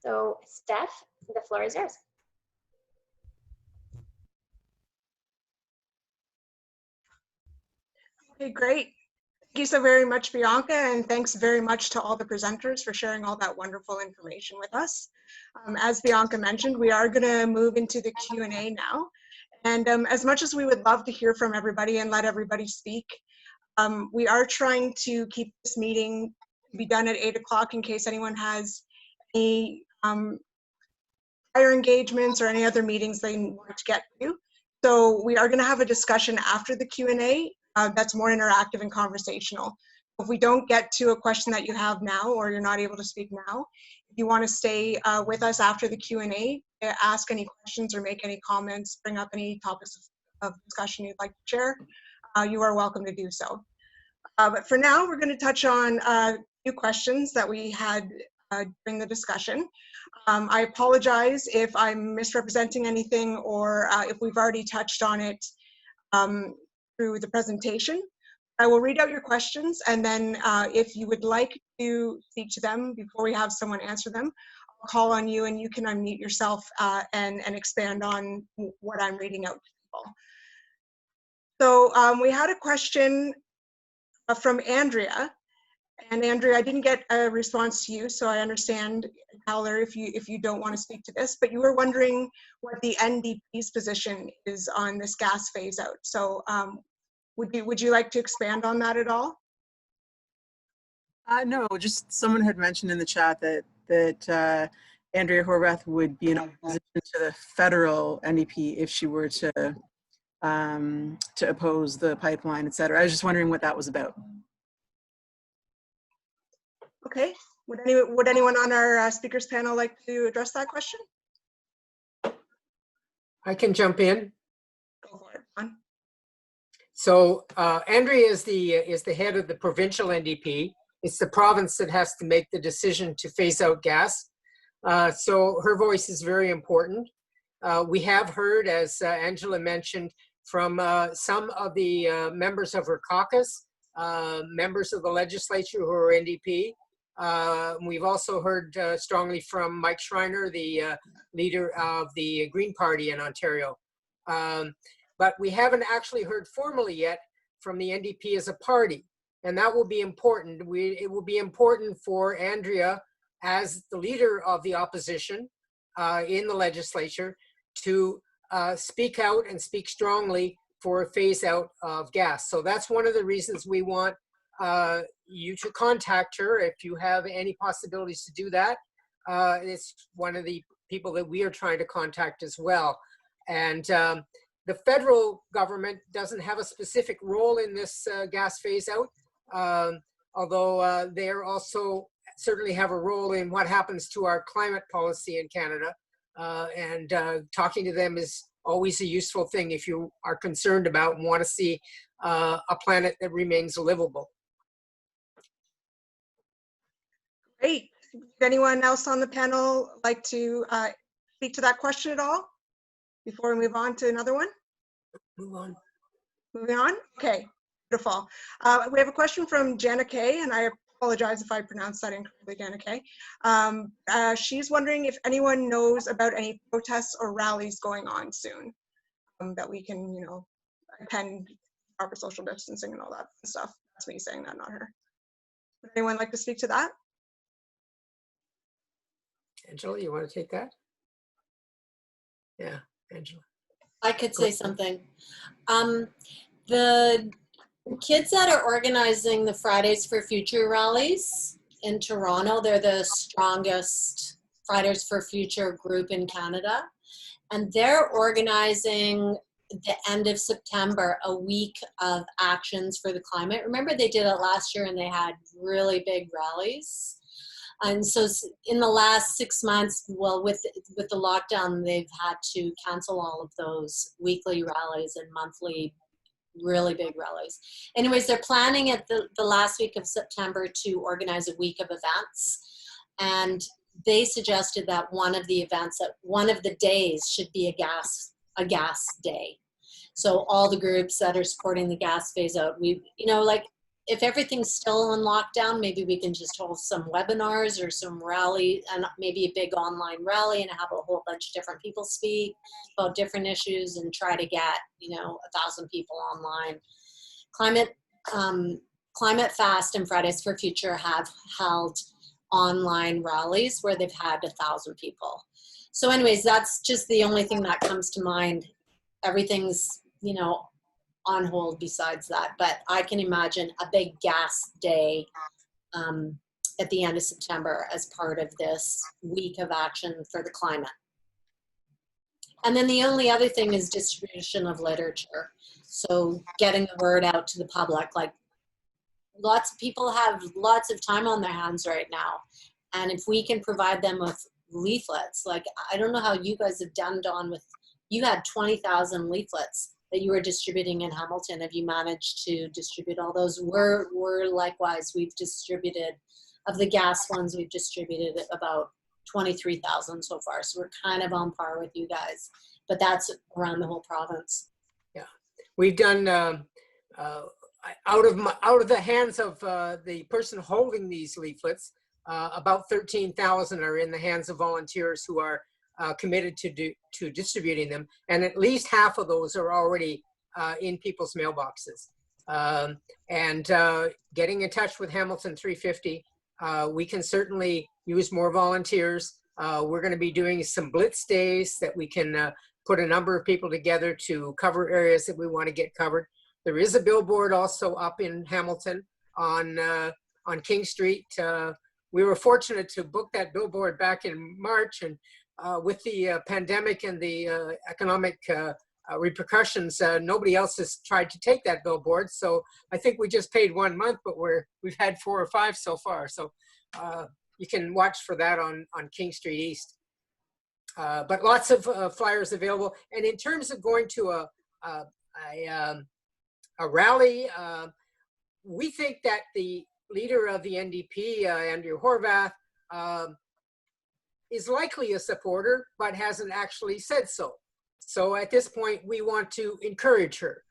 So Steph, the floor is yours. Okay, great. Thank you so very much, Bianca, and thanks very much to all the presenters for sharing all that wonderful information with us. As Bianca mentioned, we are going to move into the Q&A now. And as much as we would love to hear from everybody and let everybody speak, we are trying to keep this meeting to be done at 8 o'clock in case anyone has any prior engagements or any other meetings they want to get to. So we are going to have a discussion after the Q&A that's more interactive and conversational. If we don't get to a question that you have now or you're not able to speak now, if you want to stay with us after the Q&A, ask any questions or make any comments, bring up any topics of discussion you'd like to share, you are welcome to do so. But for now, we're going to touch on a few questions that we had during the discussion. I apologize if I'm misrepresenting anything or if we've already touched on it through the presentation. I will read out your questions, and then if you would like to speak to them before we have someone answer them, I'll call on you and you can unmute yourself and expand on what I'm reading out to people. So we had a question from Andrea, And Andrea, I didn't get a response to you, so I understand, Howler, if you don't want to speak to this, but you were wondering what the NDP's position is on this gas phase out. So would you like to expand on that at all? No, just someone had mentioned in the chat that Andrea Horwath would be in opposition to the federal NDP if she were to oppose the pipeline, et cetera. I was just wondering what that was about. Okay. Would anyone on our speakers panel like to address that question? I can jump in. Go for it, Ron. So Andrea is the head of the provincial NDP. It's the province that has to make the decision to phase out gas. So her voice is very important. We have heard, as Angela mentioned, from some of the members of her caucus, members of the legislature who are NDP. We've also heard strongly from Mike Schreiner, the leader of the Green Party in Ontario. But we haven't actually heard formally yet from the NDP as a party. And that will be important. It will be important for Andrea, as the leader of the opposition in the legislature, to speak out and speak strongly for a phase out of gas. So that's one of the reasons we want you to contact her if you have any possibilities to do that. It's one of the people that we are trying to contact as well. And the federal government doesn't have a specific role in this gas phase out. Although they also certainly have a role in what happens to our climate policy in Canada. And talking to them is always a useful thing if you are concerned about and want to see a planet that remains livable. Great. Would anyone else on the panel like to speak to that question at all before we move on to another one? Move on. Moving on? Okay. Beautiful. We have a question from Jana Kay, and I apologize if I pronounced that incorrectly, Jana Kay. She's wondering if anyone knows about any protests or rallies going on soon that we can, attend, proper social distancing and all that stuff. That's me saying that, not her. Would anyone like to speak to that? Angela, you want to take that? Yeah, Angela. I could say something. The kids that are organizing the Fridays for Future rallies in Toronto, they're the strongest Fridays for Future group in Canada. And they're organizing the end of September, a week of actions for the climate. Remember they did it last year and they had really big rallies. And so in the last 6 months, well, with the lockdown, they've had to cancel all of those weekly rallies and monthly really big rallies. Anyways, they're planning at the last week of September to organize a week of events. And they suggested that one of the events, that one of the days should be a gas day. So all the groups that are supporting the gas phase out, if everything's still on lockdown, maybe we can just hold some webinars or some rally and maybe a big online rally and have a whole bunch of different people speak about different issues and try to get, 1,000 people online. Climate Fast and Fridays for Future have held online rallies where they've had 1,000 people. So anyways, that's just the only thing that comes to mind. Everything's, on hold besides that, but I can imagine a big gas day at the end of September as part of this week of action for the climate. And then the only other thing is distribution of literature. So getting the word out to the public, like lots of people have lots of time on their hands right now. And if we can provide them with leaflets, like I don't know how you guys have done, Dawn, you had 20,000 leaflets that you were distributing in Hamilton. Have you managed to distribute all those? We're likewise, we've distributed, of the gas ones, we've distributed about 23,000 so far. So we're kind of on par with you guys, but that's around the whole province. Yeah, we've done, out of the hands of the person holding these leaflets, about 13,000 are in the hands of volunteers who are committed to distributing them, and at least half of those are already in people's mailboxes. and getting in touch with Hamilton 350. We can certainly use more volunteers. We're going to be doing some blitz days that we can put a number of people together to cover areas that we want to get covered. There is a billboard also up in Hamilton on King Street. We were fortunate to book that billboard back in March, and with the pandemic and the economic repercussions, nobody else has tried to take that billboard. So I think we just paid 1 month, but we've had 4 or 5 so far. So you can watch for that on King Street East. But lots of flyers available. And in terms of going to a rally, we think that the leader of the NDP, Andrea Horwath, is likely a supporter, but hasn't actually said so. So at this point, we want to encourage her.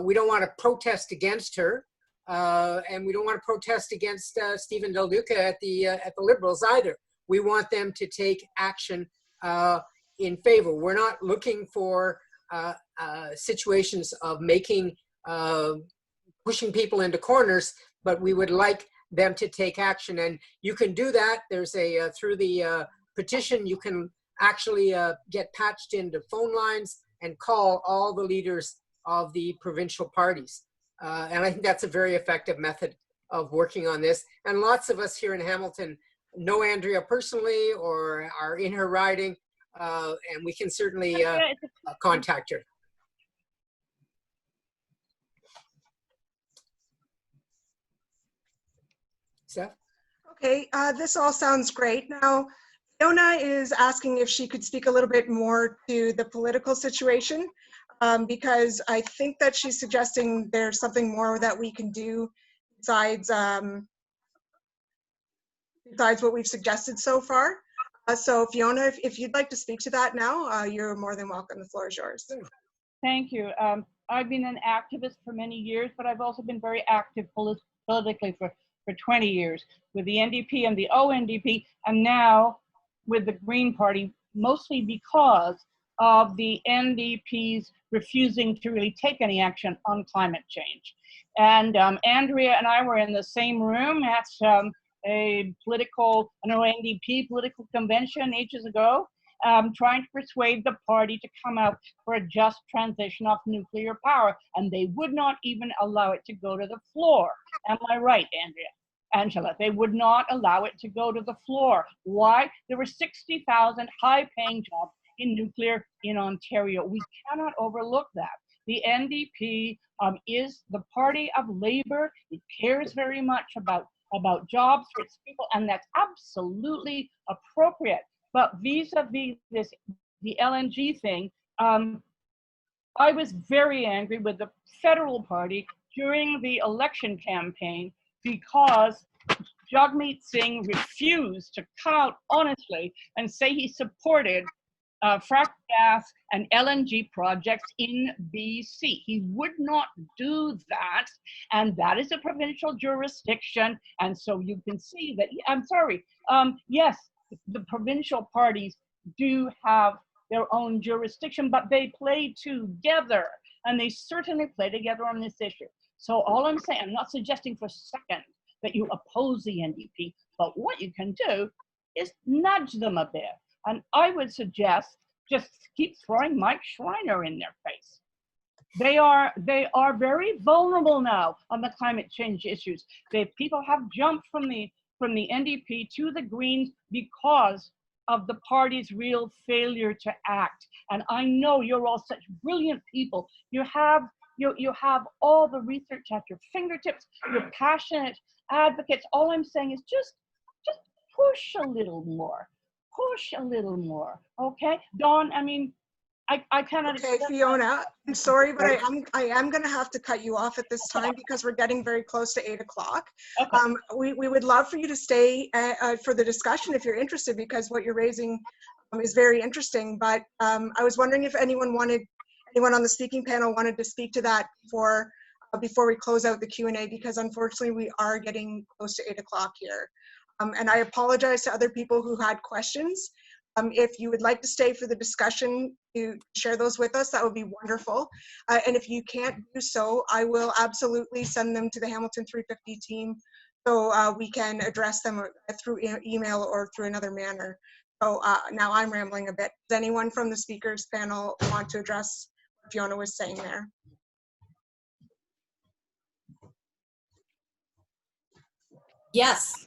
We don't want to protest against her, and we don't want to protest against Stephen Del Duca at the Liberals either. We want them to take action in favor. We're not looking for situations of pushing people into corners, but we would like them to take action. And you can do that. There's through the petition, you can actually get patched into phone lines and call all the leaders of the provincial parties. And I think that's a very effective method of working on this. And lots of us here in Hamilton know Andrea personally or are in her riding, and we can certainly contact her. Seth? Okay, this all sounds great. Now, Fiona is asking if she could speak a little bit more to the political situation, because I think that she's suggesting there's something more that we can do besides what we've suggested so far. So Fiona, if you'd like to speak to that now, you're more than welcome. The floor is yours. Thank you. I've been an activist for many years, but I've also been very active politically for 20 years with the NDP and the ONDP, and now with the Green Party, mostly because of the NDP's refusing to really take any action on climate change. And Andrea and I were in the same room at a NDP political convention ages ago, trying to persuade the party to come out for a just transition off nuclear power, and they would not even allow it to go to the floor. Am I right, Angela? They would not allow it to go to the floor. Why? There were 60,000 high-paying jobs in nuclear in Ontario. We cannot overlook that. The NDP is the party of labor. It cares very much about jobs for its people, and that's absolutely appropriate. But vis-a-vis the LNG thing, I was very angry with the federal party during the election campaign because Jagmeet Singh refused to come out honestly and say he supported fracked gas and LNG projects in BC. He would not do that, and that is a provincial jurisdiction, and so you can see that, I'm sorry, yes, the provincial parties do have their own jurisdiction, but they play together, and they certainly play together on this issue. So all I'm saying, I'm not suggesting for a second that you oppose the NDP, but what you can do is nudge them a bit. And I would suggest just keep throwing Mike Schreiner in their face. They are very vulnerable now on the climate change issues. People have jumped from the NDP to the Greens because of the party's real failure to act. And I know you're all such brilliant people. You have all the research at your fingertips. You're passionate advocates. All I'm saying is just push a little more. Push a little more, okay? Dawn, I mean, I cannot. Okay, Fiona, I'm sorry, but I am going to have to cut you off at this time because we're getting very close to 8 o'clock. Okay. We would love for you to stay for the discussion if you're interested, because what you're raising is very interesting. But I was wondering if anyone on the speaking panel wanted to speak to that before we close out the Q&A, because unfortunately we are getting close to 8 o'clock here. And I apologize to other people who had questions. If you would like to stay for the discussion to share those with us, that would be wonderful. And if you can't do so, I will absolutely send them to the Hamilton 350 team so we can address them through email or through another manner. So now I'm rambling a bit. Does anyone from the speakers panel want to address what Fiona was saying there? Yes.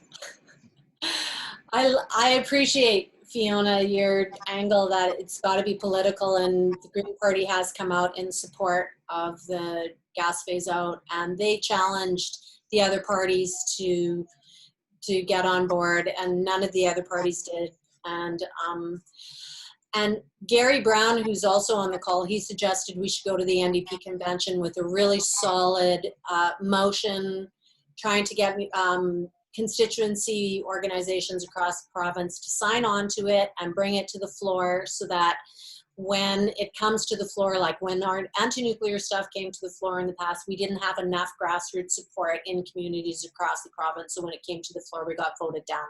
I appreciate, Fiona, your angle that it's got to be political, and the Green Party has come out in support of the gas phase out, and they challenged the other parties to get on board, and none of the other parties did. And Gary Brown, who's also on the call, he suggested we should go to the NDP convention with a really solid motion, trying to get constituency organizations across the province to sign on to it and bring it to the floor, so that when it comes to the floor, like when our anti-nuclear stuff came to the floor in the past, we didn't have enough grassroots support in communities across the province. So when it came to the floor, we got voted down.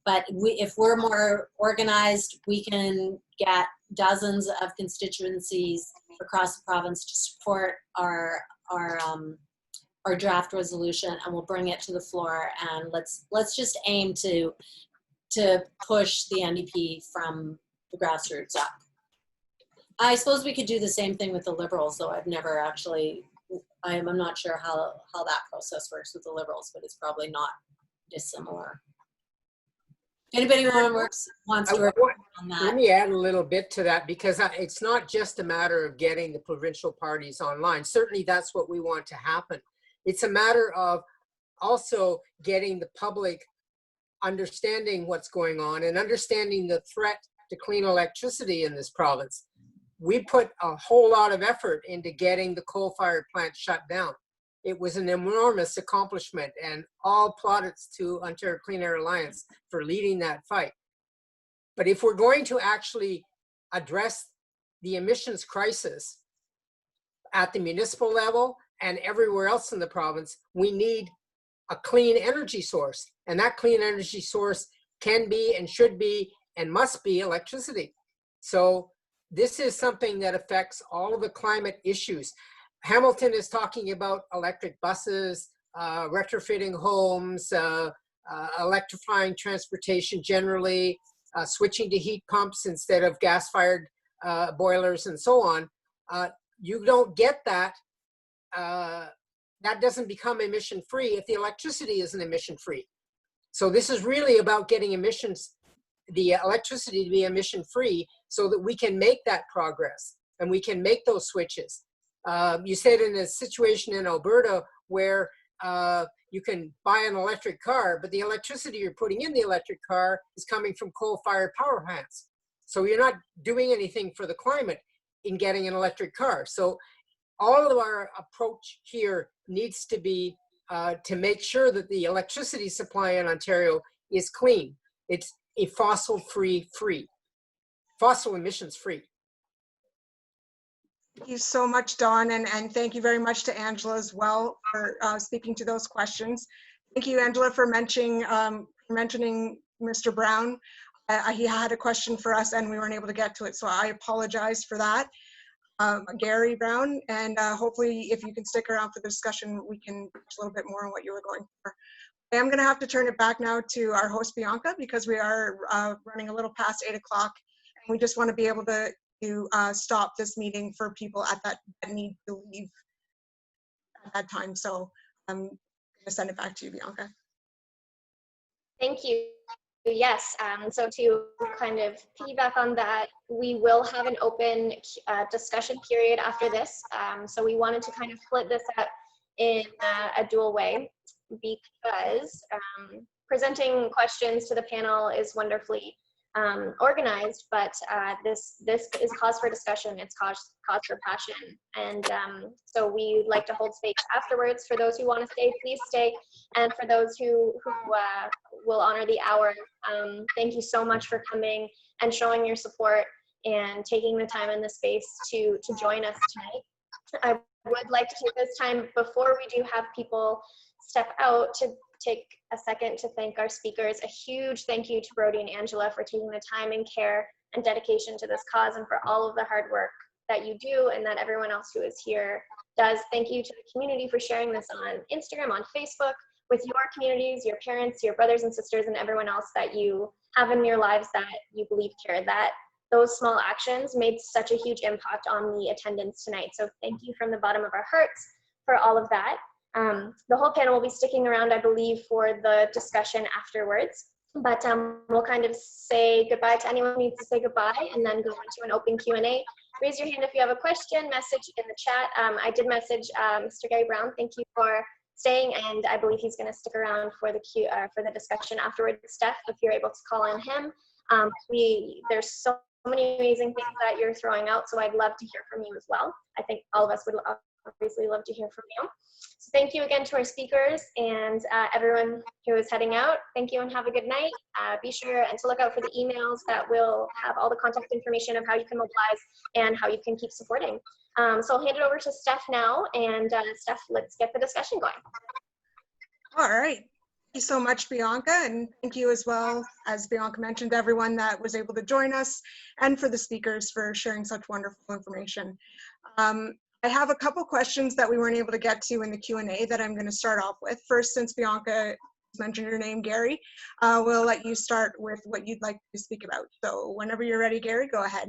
But if we're more organized, we can get dozens of constituencies across the province to support our draft resolution, and we'll bring it to the floor, and let's just aim to push the NDP from the grassroots up. I suppose we could do the same thing with the Liberals, though I've never actually, I'm not sure how that process works with the Liberals, but it's probably not dissimilar. Anybody wants to work on that? Let me add a little bit to that, because it's not just a matter of getting the provincial parties online. Certainly that's what we want to happen. It's a matter of also getting the public understanding what's going on and understanding the threat to clean electricity in this province. We put a whole lot of effort into getting the coal-fired plant shut down. It was an enormous accomplishment, and all plaudits to Ontario Clean Air Alliance for leading that fight. But if we're going to actually address the emissions crisis at the municipal level and everywhere else in the province, we need a clean energy source. And that clean energy source can be and should be and must be electricity. So this is something that affects all of the climate issues. Hamilton is talking about electric buses, retrofitting homes, electrifying transportation generally, switching to heat pumps instead of gas-fired boilers and so on. You don't get that. That doesn't become emission-free if the electricity isn't emission-free. So this is really about getting the electricity to be emission-free so that we can make that progress and we can make those switches. You said in a situation in Alberta where you can buy an electric car, but the electricity you're putting in the electric car is coming from coal-fired power plants. So you're not doing anything for the climate in getting an electric car. So all of our approach here needs to be to make sure that the electricity supply in Ontario is clean. It's a fossil emissions free. Thank you so much, Dawn, and thank you very much to Angela as well for speaking to those questions. Thank you, Angela, for mentioning Mr. Brown. He had a question for us and we weren't able to get to it, so I apologize for that. Gary Brown, and hopefully if you can stick around for the discussion, we can touch a little bit more on what you were going for. I am going to have to turn it back now to our host, Bianca, because we are running a little past 8 o'clock, and we just want to be able to stop this meeting for people that need to leave at that time. So I'm going to send it back to you, Bianca. Thank you. Yes, so to kind of piggyback on that, we will have an open discussion period after this. So we wanted to kind of split this up in a dual way, because presenting questions to the panel is wonderfully organized, but this is cause for discussion. It's cause for passion, and so we'd like to hold space afterwards. For those who want to stay, please stay, and for those who will honor the hour, thank you so much for coming and showing your support and taking the time and the space to join us tonight. I would like to take this time before we do have people step out to take a second to thank our speakers. A huge thank you to Brody and Angela for taking the time and care and dedication to this cause, and for all of the hard work that you do and that everyone else who is here does. Thank you to the community for sharing this on Instagram, on Facebook, with your communities, your parents, your brothers and sisters, and everyone else that you have in your lives that you believe care. That those small actions made such a huge impact on the attendance tonight. So thank you from the bottom of our hearts for all of that. The whole panel will be sticking around, I believe, for the discussion afterwards. But we'll kind of say goodbye to anyone who needs to say goodbye, and then go into an open Q&A. Raise your hand if you have a question, message in the chat. I did message Mr. Gary Brown. Thank you for staying, and I believe he's going to stick around for the discussion afterwards. Steph, if you're able to call on him. There's so many amazing things that you're throwing out, so I'd love to hear from you as well. I think all of us would obviously love to hear from you. So thank you again to our speakers and everyone who is heading out. Thank you and have a good night. Be sure and to look out for the emails that will have all the contact information of how you can mobilize and how you can keep supporting. So I'll hand it over to Steph now, and Steph, let's get the discussion going. All right. Thank you so much, Bianca, and thank you as well, as Bianca mentioned, to everyone that was able to join us, and for the speakers for sharing such wonderful information. I have a couple questions that we weren't able to get to in the Q&A that I'm going to start off with. First, since Bianca mentioned your name, Gary, we'll let you start with what you'd like to speak about. So whenever you're ready, Gary, go ahead.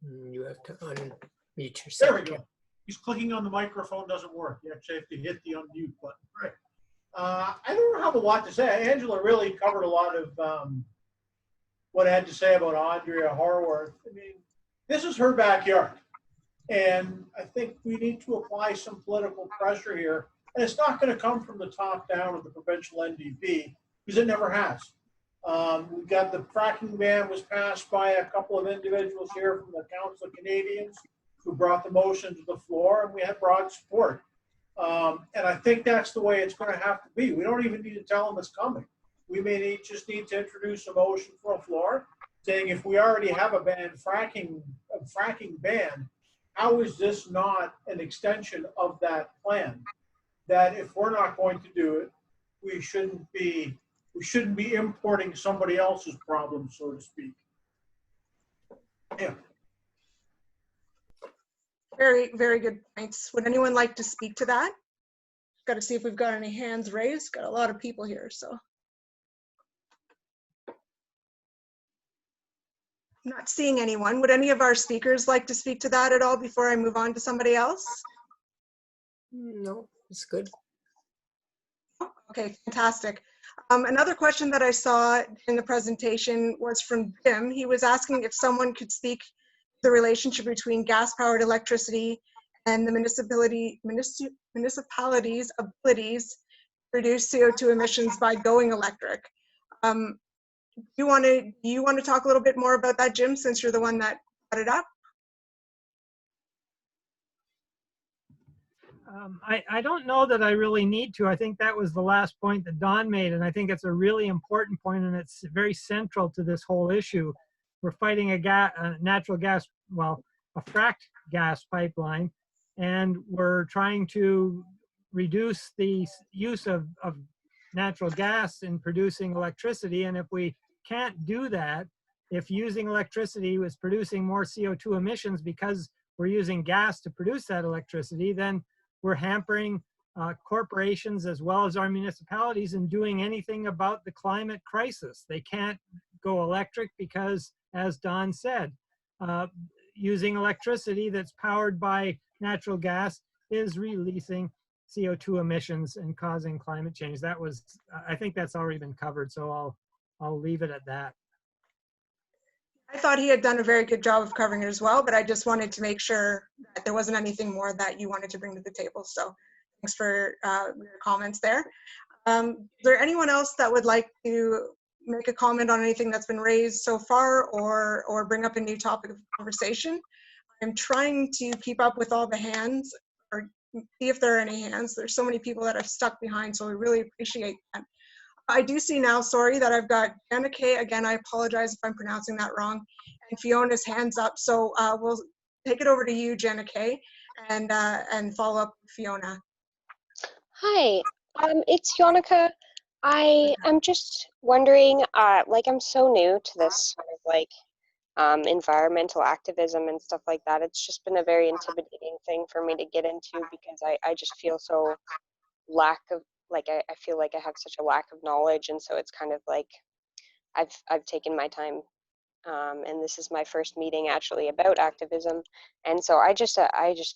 You have to unmute yourself. There we go. He's clicking on the microphone doesn't work. You actually have to hit the unmute button. Right. I don't have a lot to say. Angela really covered a lot of what I had to say about Andrea Horwath. I mean, this is her backyard. And I think we need to apply some political pressure here. And it's not going to come from the top down of the provincial NDP, because it never has. We got the fracking ban was passed by a couple of individuals here from the Council of Canadians who brought the motion to the floor, and we had broad support. And I think that's the way it's going to have to be. We don't even need to tell them it's coming. We may just need to introduce a motion for a floor saying, if we already have a fracking ban, how is this not an extension of that plan? That if we're not going to do it, we shouldn't be importing somebody else's problem, so to speak. Yeah. Very, very good points. Would anyone like to speak to that? Got to see if we've got any hands raised. Got a lot of people here, so. I'm not seeing anyone. Would any of our speakers like to speak to that at all before I move on to somebody else? No, it's good. Okay, fantastic. Another question that I saw in the presentation was from Jim. He was asking if someone could speak to the relationship between gas-powered electricity and the municipalities' abilities to reduce CO2 emissions by going electric. Do you want to talk a little bit more about that, Jim, since you're the one that brought it up? I don't know that I really need to. I think that was the last point that Don made, and I think it's a really important point, and it's very central to this whole issue. We're fighting a natural gas, well, a fracked gas pipeline, and we're trying to reduce the use of natural gas in producing electricity. And if we can't do that, if using electricity was producing more CO2 emissions because we're using gas to produce that electricity, then we're hampering corporations as well as our municipalities in doing anything about the climate crisis. They can't go electric because, as Don said, using electricity that's powered by natural gas is releasing CO2 emissions and causing climate change. That was, I think that's already been covered, so I'll leave it at that. I thought he had done a very good job of covering it as well, but I just wanted to make sure that there wasn't anything more that you wanted to bring to the table. So thanks for your comments there. Is there anyone else that would like to make a comment on anything that's been raised so far, or bring up a new topic of conversation? I'm trying to keep up with all the hands, or see if there are any hands. There's so many people that have stuck behind, so we really appreciate that. I do see now, sorry, that I've got Jenna K. Again, I apologize if I'm pronouncing that wrong. And Fiona's hands up. So we'll take it over to you, Jenna K. and follow up with Fiona. Hi, it's Yonica. I am just wondering, like I'm so new to this sort of like environmental activism and stuff like that. It's just been a very intimidating thing for me to get into because I just feel so lack of, like I feel like I have such a lack of knowledge, and so it's kind of like I've taken my time, and this is my first meeting actually about activism, and so I just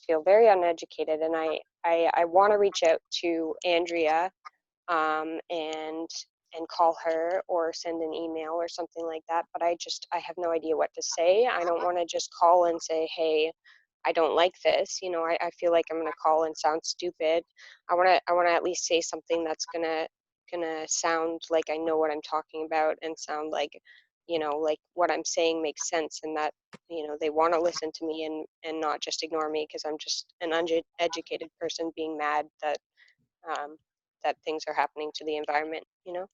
feel very uneducated, and I want to reach out to Andrea, and call her or send an email or something like that, but I have no idea what to say. I don't want to just call and say, hey, I don't like this. You know, I feel like I'm gonna call and sound stupid. I wanna at least say something that's gonna sound like I know what I'm talking about, and sound like, you know, like what I'm saying makes sense, and that, you know, they want to listen to me and not just ignore me because I'm just an uneducated person being mad that that things are happening to the environment, you know?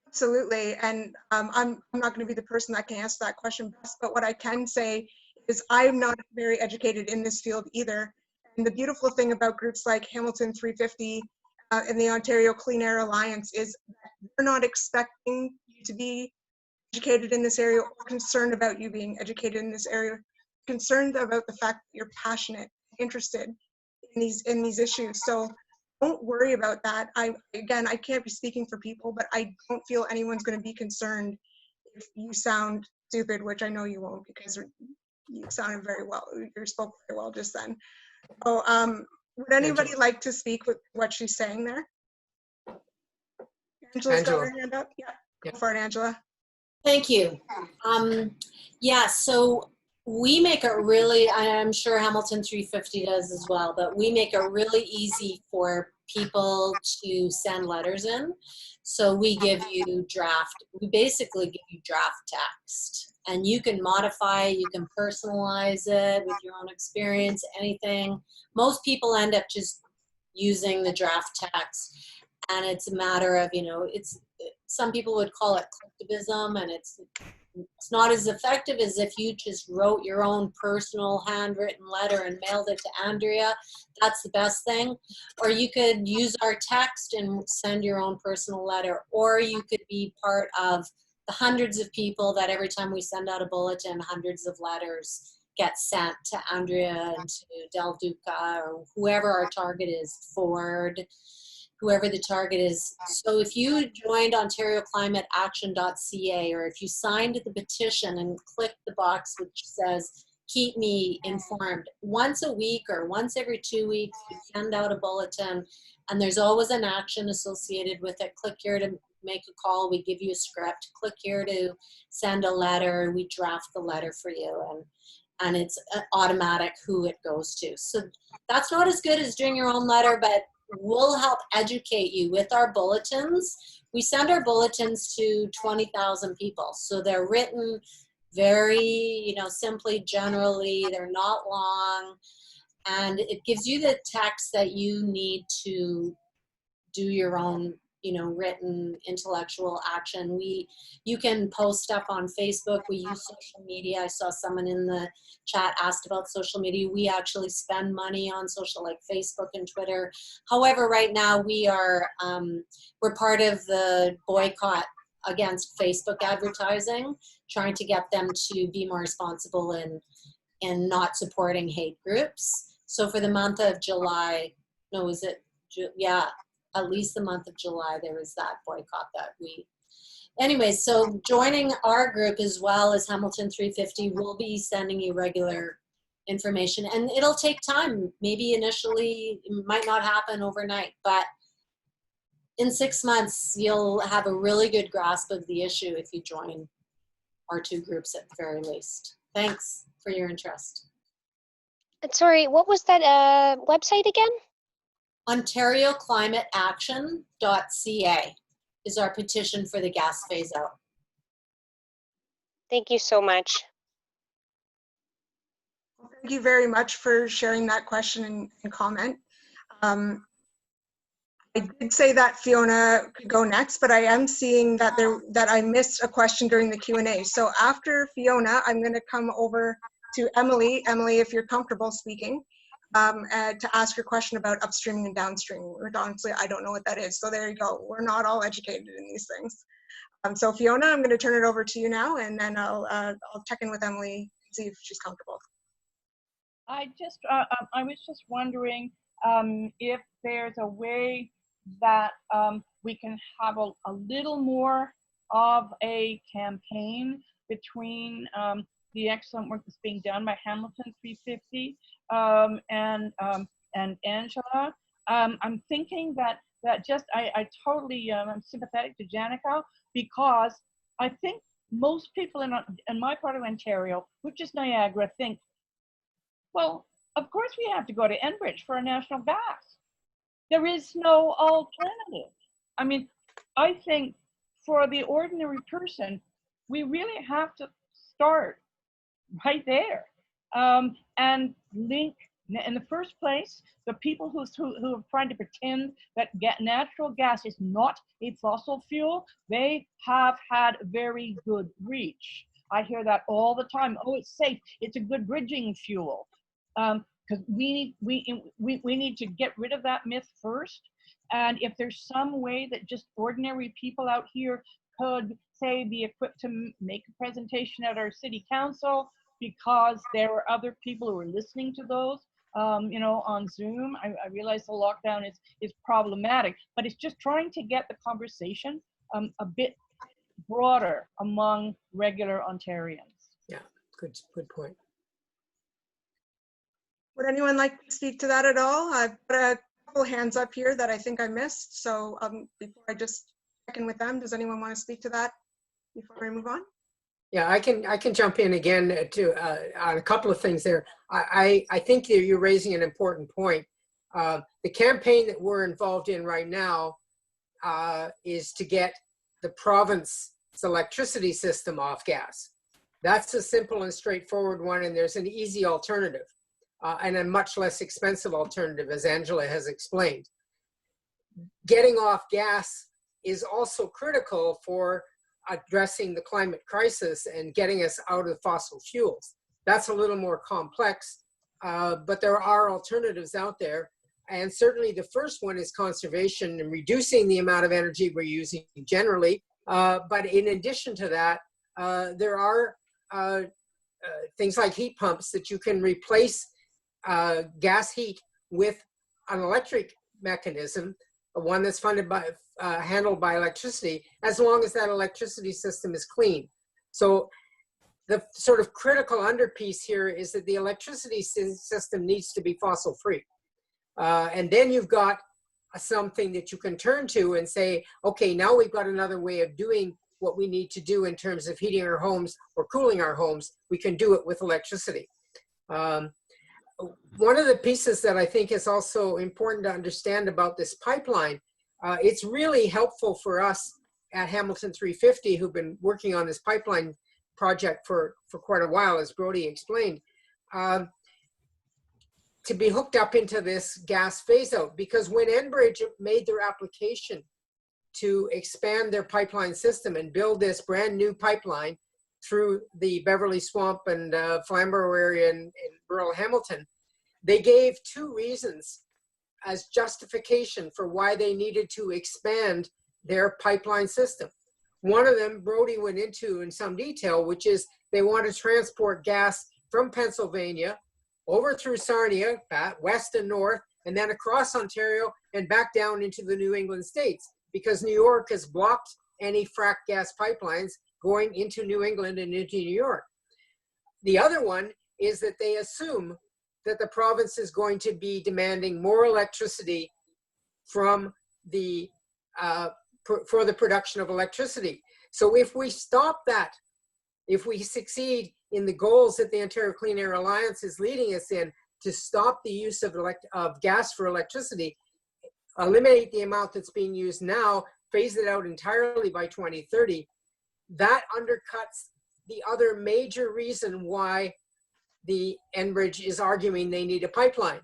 Absolutely, and I'm not going to be the person that can answer that question best, but what I can say is I'm not very educated in this field either. And the beautiful thing about groups like Hamilton 350 and the Ontario Clean Air Alliance is that they're not expecting you to be educated in this area or concerned about you being educated in this area, concerned about the fact that you're passionate, interested in these issues. So don't worry about that. Again, I can't be speaking for people, but I don't feel anyone's going to be concerned if you sound stupid, which I know you won't because you sounded very well. You spoke very well just then. So, would anybody like to speak with what she's saying there? Angela's got her hand up. Yeah, go for it, Angela. Thank you. Yeah, so we make it really, I'm sure Hamilton 350 does as well, but we make it really easy for people to send letters in. So we give you we basically give you draft text, and you can modify, you can personalize it with your own experience, anything. Most people end up just using the draft text, and it's a matter of, you know, some people would call it collectivism, and it's not as effective as if you just wrote your own personal handwritten letter and mailed it to Andrea. That's the best thing. Or you could use our text and send your own personal letter, or you could be part of the hundreds of people that every time we send out a bulletin, hundreds of letters get sent to Andrea and to Del Duca or whoever our target is, Ford, whoever the target is. So if you joined OntarioClimateAction.ca, or if you signed the petition and clicked the box which says, keep me informed, once a week or once every 2 weeks, we send out a bulletin, and there's always an action associated with it. Click here to make a call, we give you a script. Click here to send a letter, we draft the letter for you, and it's automatic who it goes to. So that's not as good as doing your own letter, but we'll help educate you with our bulletins. We send our bulletins to 20,000 people. So they're written very, you know, simply, generally, they're not long, and it gives you the text that you need to do your own, you know, written intellectual action. You can post stuff on Facebook. We use social media. I saw someone in the chat asked about social media. We actually spend money on social, like Facebook and Twitter. However, right now we're part of the boycott against Facebook advertising, trying to get them to be more responsible in not supporting hate groups. So for the month of July, at least the month of July, there was that boycott that we, anyway, so joining our group as well as Hamilton 350, we'll be sending you regular information, and it'll take time. Maybe initially, it might not happen overnight, but in 6 months, you'll have a really good grasp of the issue if you join our two groups at the very least. Thanks for your interest. And sorry, what was that website again? OntarioClimateAction.ca is our petition for the gas phase out. Thank you so much. Well, thank you very much for sharing that question and comment. I did say that Fiona could go next, but I am seeing that I missed a question during the Q&A. So after Fiona, I'm going to come over to Emily. Emily, if you're comfortable speaking. to ask your question about upstreaming and downstreaming. Which honestly, I don't know what that is. So there you go. We're not all educated in these things. So Fiona, I'm going to turn it over to you now, and then I'll check in with Emily, see if she's comfortable. I was just wondering if there's a way that we can have a little more of a campaign between the excellent work that's being done by Hamilton 350 and Angela. I'm thinking that I totally am sympathetic to Janica, because I think most people in my part of Ontario, which is Niagara, think, well, of course we have to go to Enbridge for a national gas. There is no alternative. I mean, I think for the ordinary person, we really have to start right there and link, in the first place, the people who are trying to pretend that natural gas is not a fossil fuel, they have had very good reach. I hear that all the time. Oh, it's safe. It's a good bridging fuel. Because we need to get rid of that myth first. And if there's some way that just ordinary people out here could, say, be equipped to make a presentation at our city council, because there are other people who are listening to those, on Zoom. I realize the lockdown is problematic, but it's just trying to get the conversation a bit broader among regular Ontarians. Yeah, good point. Would anyone like to speak to that at all? I've got a couple hands up here that I think I missed. So before I just check in with them, does anyone want to speak to that before we move on? Yeah, I can jump in again to on a couple of things there. I think that you're raising an important point. The campaign that we're involved in right now is to get the province's electricity system off gas. That's a simple and straightforward one, and there's an easy alternative and a much less expensive alternative, as Angela has explained. Getting off gas is also critical for addressing the climate crisis and getting us out of fossil fuels. That's a little more complex, but there are alternatives out there. And certainly the first one is conservation and reducing the amount of energy we're using generally. But in addition to that, there are things like heat pumps that you can replace gas heat with an electric mechanism, one that's handled by electricity, as long as that electricity system is clean. So the sort of critical underpiece here is that the electricity system needs to be fossil free. And then you've got something that you can turn to and say, okay, now we've got another way of doing what we need to do in terms of heating our homes or cooling our homes. We can do it with electricity. One of the pieces that I think is also important to understand about this pipeline, it's really helpful for us at Hamilton 350, who've been working on this pipeline project for quite a while, as Brody explained, to be hooked up into this gas phase out. Because when Enbridge made their application to expand their pipeline system and build this brand new pipeline through the Beverly Swamp and Flamborough area in rural Hamilton, they gave two reasons as justification for why they needed to expand their pipeline system. One of them, Brody went into in some detail, which is they want to transport gas from Pennsylvania over through Sarnia, west and north, and then across Ontario and back down into the New England states, because New York has blocked any fracked gas pipelines going into New England and into New York. The other one is that they assume that the province is going to be demanding more electricity from the for the production of electricity. So if we stop that, if we succeed in the goals that the Ontario Clean Air Alliance is leading us in, to stop the use of gas for electricity, eliminate the amount that's being used now, phase it out entirely by 2030, that undercuts the other major reason why the Enbridge is arguing they need a pipeline.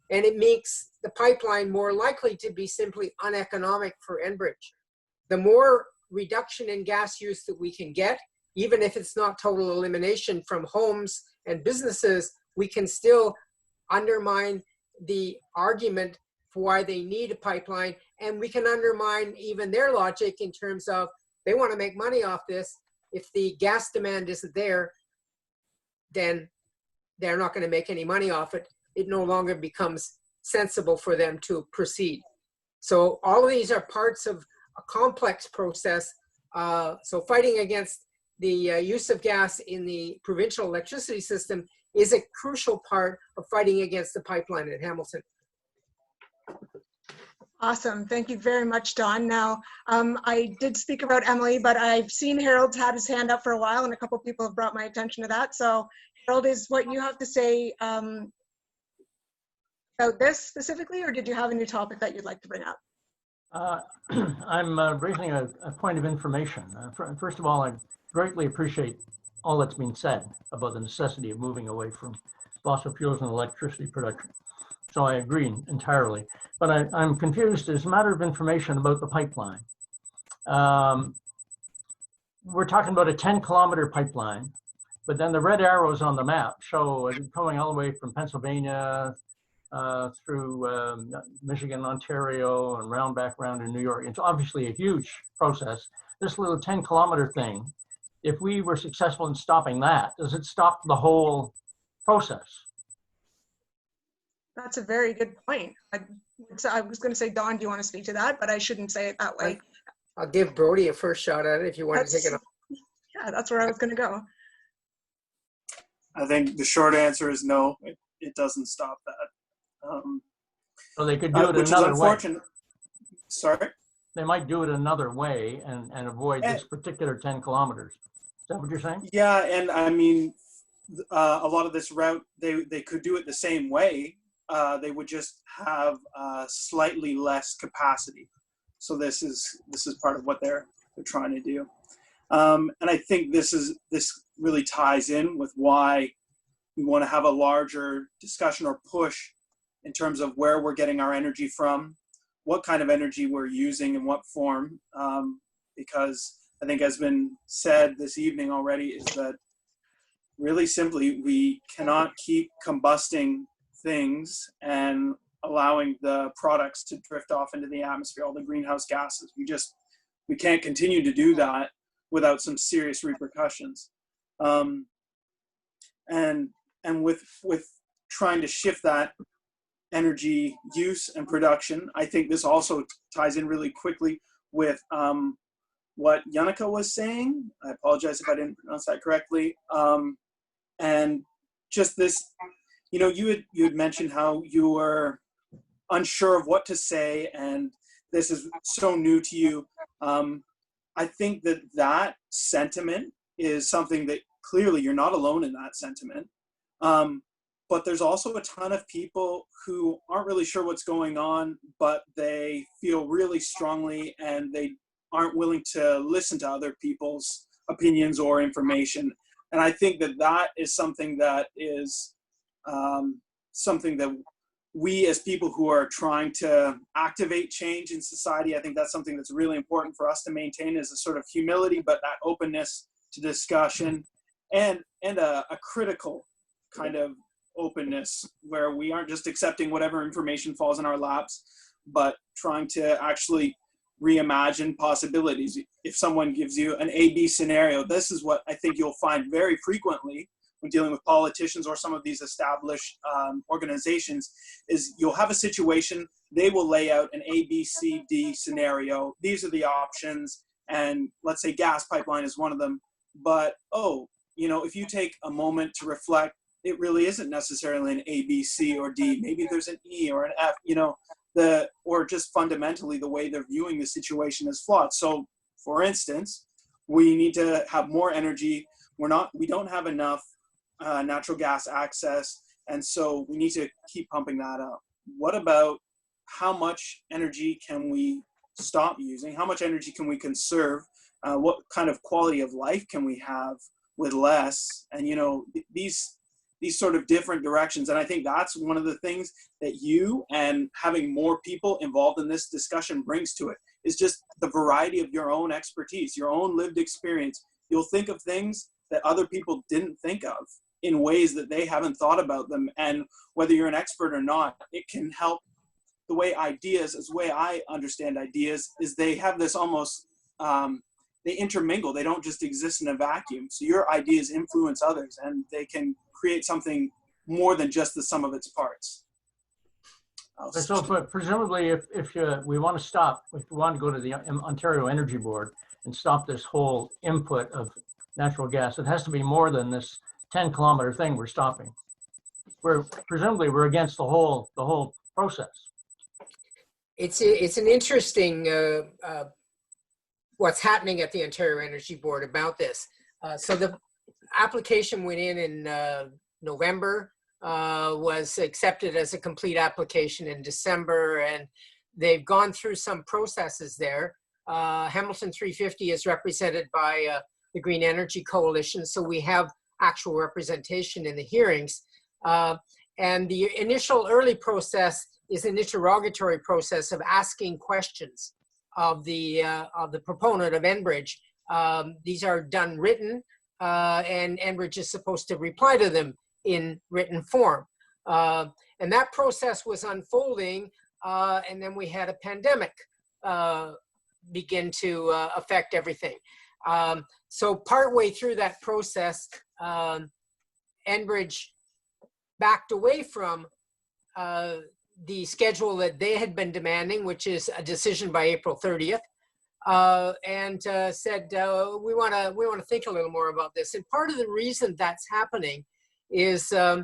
And it makes the pipeline more likely to be simply uneconomic for Enbridge. The more reduction in gas use that we can get, even if it's not total elimination from homes and businesses, we can still undermine the argument for why they need a pipeline, and we can undermine even their logic in terms of they want to make money off this. If the gas demand isn't there, then they're not going to make any money off it. It no longer becomes sensible for them to proceed. So all of these are parts of a complex process. So fighting against the use of gas in the provincial electricity system is a crucial part of fighting against the pipeline at Hamilton. Awesome. Thank you very much, Don. Now, I did speak about Emily, but I've seen Harold's had his hand up for a while, and a couple of people have brought my attention to that. So, Harold, is what you have to say about this specifically, or did you have a new topic that you'd like to bring up? I'm raising a point of information. First of all, I greatly appreciate all that's been said about the necessity of moving away from fossil fuels and electricity production. So I agree entirely, but I'm confused as a matter of information about the pipeline. We're talking about a 10-kilometer pipeline, but then the red arrows on the map show it going all the way from Pennsylvania through Michigan, Ontario, and round back around in New York. It's obviously a huge process. This little 10-kilometer thing, if we were successful in stopping that, does it stop the whole process? That's a very good point. I was going to say, Don, do you want to speak to that? But I shouldn't say it that way. I'll give Brody a first shot at it if you want to take it. Yeah, that's where I was going to go. I think the short answer is no, it doesn't stop that. So they could do it another way. Sorry? They might do it another way and avoid this particular 10 kilometers. Is that what you're saying? Yeah, and I mean, a lot of this route, they could do it the same way. They would just have slightly less capacity. So this is part of what they're trying to do. And I think this really ties in with why we want to have a larger discussion or push in terms of where we're getting our energy from, what kind of energy we're using in what form, because I think has been said this evening already is that really simply we cannot keep combusting things and allowing the products to drift off into the atmosphere, all the greenhouse gases. We can't continue to do that without some serious repercussions. And with trying to shift that energy use and production, I think this also ties in really quickly with what Yannicka was saying. I apologize if I didn't pronounce that correctly. And just this, you know, you had mentioned how you were unsure of what to say, and this is so new to you. I think that sentiment is something that clearly you're not alone in that sentiment. But there's also a ton of people who aren't really sure what's going on, but they feel really strongly and they aren't willing to listen to other people's opinions or information. And I think that is something that is something that we as people who are trying to activate change in society, I think that's something that's really important for us to maintain, is a sort of humility, but that openness to discussion and a critical kind of openness where we aren't just accepting whatever information falls in our laps, but trying to actually reimagine possibilities. If someone gives you an A-B scenario, this is what I think you'll find very frequently when dealing with politicians or some of these established organizations, is you'll have a situation, they will lay out an A, B, C, D scenario. These are the options, and let's say gas pipeline is one of them. But, if you take a moment to reflect, it really isn't necessarily an A, B, C, or D. Maybe there's an E or an F, or just fundamentally the way they're viewing the situation is flawed. So, for instance, we need to have more energy. We don't have enough natural gas access, and so we need to keep pumping that up. What about how much energy can we stop using? How much energy can we conserve? What kind of quality of life can we have with less? And these sort of different directions. And I think that's one of the things that you and having more people involved in this discussion brings to it, is just the variety of your own expertise, your own lived experience. You'll think of things that other people didn't think of. in ways that they haven't thought about them. And whether you're an expert or not, it can help. The way I understand ideas is they have this almost, they intermingle. They don't just exist in a vacuum. So your ideas influence others, and they can create something more than just the sum of its parts. So but presumably if we want to stop, if we want to go to the Ontario Energy Board and stop this whole input of natural gas, it has to be more than this 10-kilometer thing we're stopping. Presumably we're against the whole process. It's an interesting what's happening at the Ontario Energy Board about this. So the application went in November, was accepted as a complete application in December, and they've gone through some processes there. Hamilton 350 is represented by the Green Energy Coalition, so we have actual representation in the hearings. And the initial early process is an interrogatory process of asking questions of the proponent of Enbridge. These are done written, and Enbridge is supposed to reply to them in written form. And that process was unfolding, and then we had a pandemic begin to affect everything. So partway through that process, Enbridge backed away from the schedule that they had been demanding, which is a decision by April 30th, and said, we want to think a little more about this. And part of the reason that's happening is, I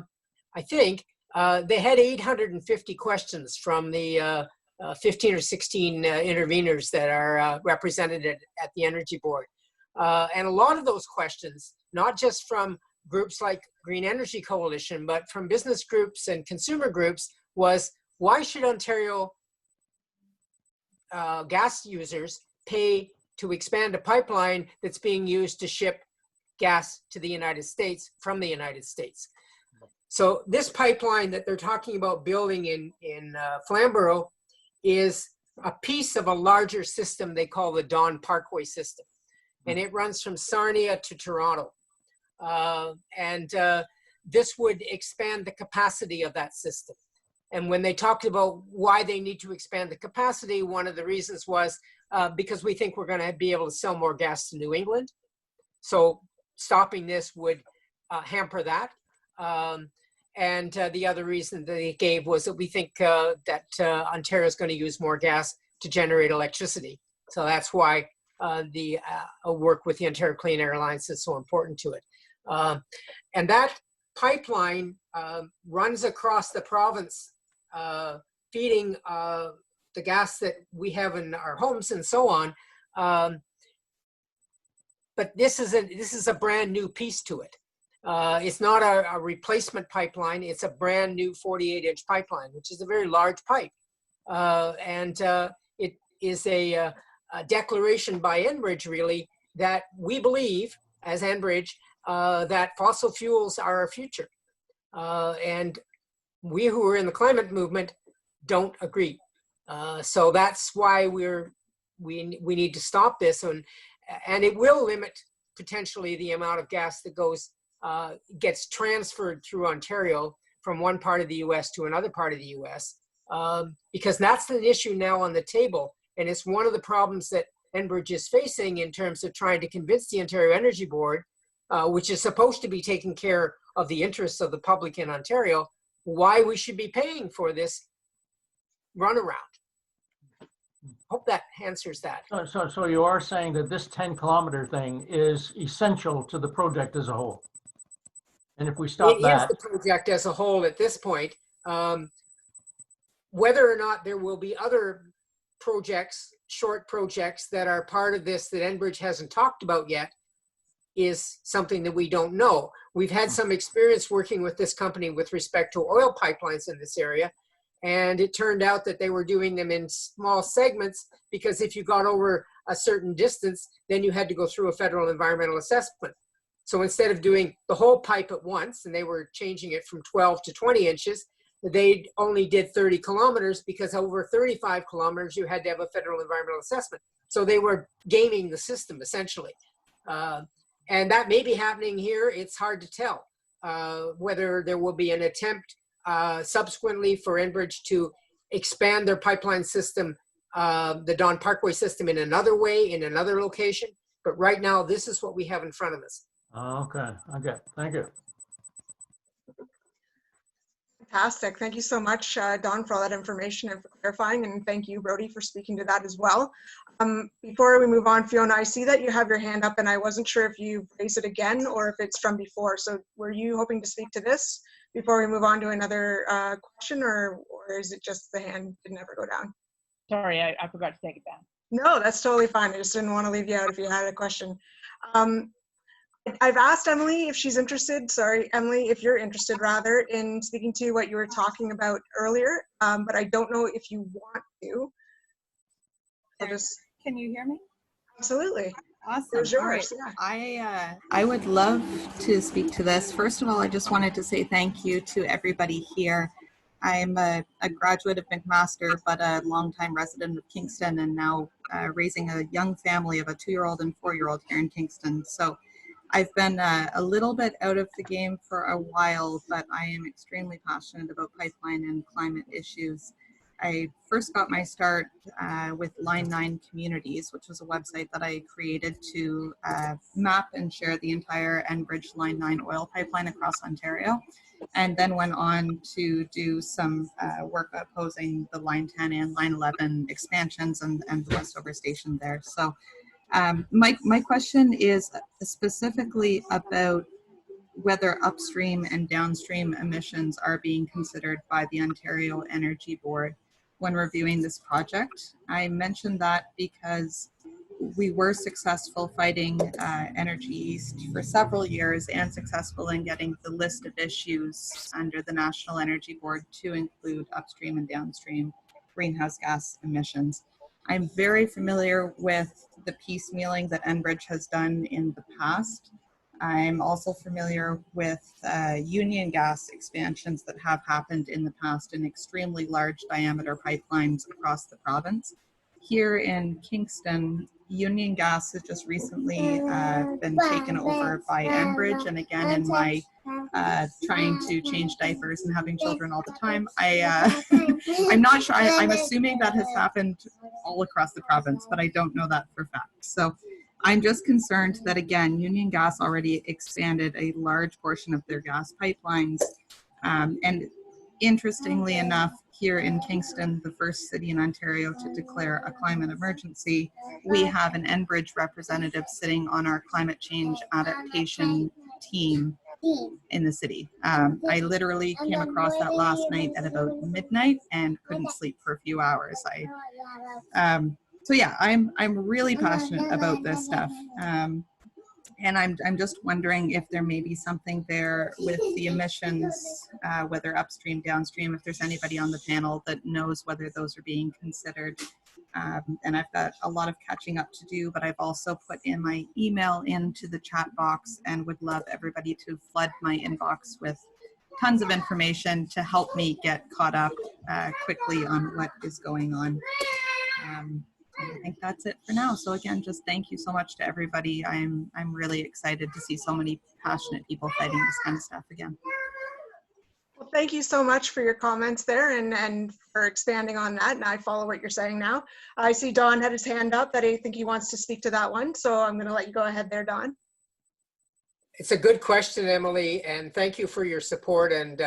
think, they had 850 questions from the 15 or 16 interveners that are represented at the Energy Board. And a lot of those questions, not just from groups like Green Energy Coalition, but from business groups and consumer groups, was why should Ontario gas users pay to expand a pipeline that's being used to ship gas to the United States from the United States? So this pipeline that they're talking about building in Flamborough is a piece of a larger system they call the Dawn Parkway system. And it runs from Sarnia to Toronto. This would expand the capacity of that system. And when they talked about why they need to expand the capacity, one of the reasons was because we think we're going to be able to sell more gas to New England. So stopping this would hamper that. The other reason that they gave was that we think that Ontario is going to use more gas to generate electricity. So that's why the work with the Ontario Clean Air Alliance is so important to it. And that pipeline runs across the province, feeding the gas that we have in our homes and so on. But this is a brand new piece to it. It's not a replacement pipeline. It's a brand new 48-inch pipeline, which is a very large pipe. It is a declaration by Enbridge, really, that we believe, as Enbridge, that fossil fuels are our future. And we who are in the climate movement don't agree. So that's why we need to stop this. And it will limit potentially the amount of gas that gets transferred through Ontario from one part of the US to another part of the US, because that's an issue now on the table. And it's one of the problems that Enbridge is facing in terms of trying to convince the Ontario Energy Board, which is supposed to be taking care of the interests of the public in Ontario, why we should be paying for this runaround. Hope that answers that. So you are saying that this 10-kilometer thing is essential to the project as a whole? And if we stop that... It is the project as a whole at this point. Whether or not there will be other projects, short projects that are part of this that Enbridge hasn't talked about yet is something that we don't know. We've had some experience working with this company with respect to oil pipelines in this area. And it turned out that they were doing them in small segments because if you got over a certain distance, then you had to go through a federal environmental assessment. So instead of doing the whole pipe at once, and they were changing it from 12 to 20 inches, they only did 30 kilometers because over 35 kilometers, you had to have a federal environmental assessment. So they were gaming the system essentially. And that may be happening here. It's hard to tell. whether there will be an attempt subsequently for Enbridge to expand their pipeline system, the Don Parkway system, in another way, in another location. But right now, this is what we have in front of us. Okay, thank you. Fantastic. Thank you so much, Don, for all that information and for clarifying. And thank you, Brody, for speaking to that as well. Before we move on, Fiona, I see that you have your hand up and I wasn't sure if you raised it again or if it's from before. So were you hoping to speak to this before we move on to another question, or is it just the hand didn't ever go down? Sorry, I forgot to take it down. No, that's totally fine. I just didn't want to leave you out if you had a question. I've asked Emily if she's interested, sorry, Emily, if you're interested rather in speaking to what you were talking about earlier, but I don't know if you want to. Can you hear me? Absolutely. Awesome. Yours, All right. yeah. I would love to speak to this. First of all, I just wanted to say thank you to everybody here. I'm a graduate of McMaster, but a longtime resident of Kingston, and now raising a young family of a 2-year-old and 4-year-old here in Kingston. So I've been a little bit out of the game for a while, but I am extremely passionate about pipeline and climate issues. I first got my start with Line 9 Communities, which was a website that I created to map and share the entire Enbridge Line 9 oil pipeline across Ontario, and then went on to do some work opposing the Line 10 and Line 11 expansions and the Westover station there. So my question is specifically about whether upstream and downstream emissions are being considered by the Ontario Energy Board when reviewing this project. I mentioned that because we were successful fighting Energy East for several years and successful in getting the list of issues under the National Energy Board to include upstream and downstream greenhouse gas emissions. I'm very familiar with the piecemealing that Enbridge has done in the past. I'm also familiar with union gas expansions that have happened in the past in extremely large diameter pipelines across the province. Here in Kingston, union gas has just recently been taken over by Enbridge. And again, in my trying to change diapers and having children all the time, I'm not sure, I'm assuming that has happened all across the province, but I don't know that for fact. So I'm just concerned that, again, Union Gas already expanded a large portion of their gas pipelines. And interestingly enough, here in Kingston, the first city in Ontario to declare a climate emergency, we have an Enbridge representative sitting on our climate change adaptation team in the city. I literally came across that last night at about midnight and couldn't sleep for a few hours. So yeah, I'm really passionate about this stuff. And I'm just wondering if there may be something there with the emissions, whether upstream, downstream, if there's anybody on the panel that knows whether those are being considered. And I've got a lot of catching up to do, but I've also put in my email into the chat box and would love everybody to flood my inbox with tons of information to help me get caught up quickly on what is going on. I think that's it for now. So again, just thank you so much to everybody. I'm really excited to see so many passionate people fighting this kind of stuff again. Well, thank you so much for your comments there and for expanding on that. And I follow what you're saying now. I see Don had his hand up that I think he wants to speak to that one. So I'm going to let you go ahead there, Don. It's a good question, Emily, and thank you for your support. And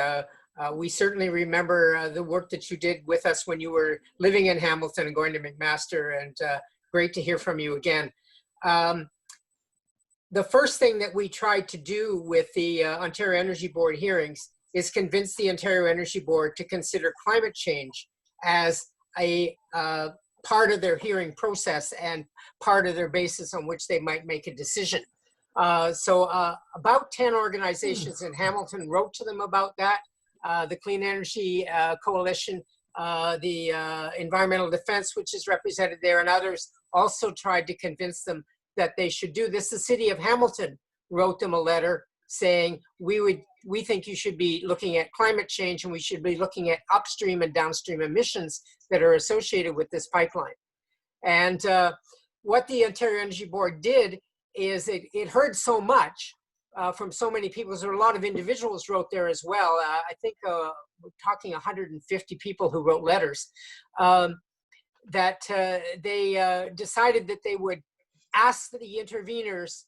we certainly remember the work that you did with us when you were living in Hamilton and going to McMaster, and great to hear from you again. The first thing that we tried to do with the Ontario Energy Board hearings is convince the Ontario Energy Board to consider climate change as a part of their hearing process and part of their basis on which they might make a decision. So about 10 organizations in Hamilton wrote to them about that. The Clean Energy Coalition, the Environmental Defense, which is represented there, and others also tried to convince them that they should do this. The city of Hamilton wrote them a letter saying, we think you should be looking at climate change and we should be looking at upstream and downstream emissions that are associated with this pipeline. And what the Ontario Energy Board did is it heard so much from so many people. There were a lot of individuals wrote there as well. I think we're talking 150 people who wrote letters, that they decided that they would ask the interveners,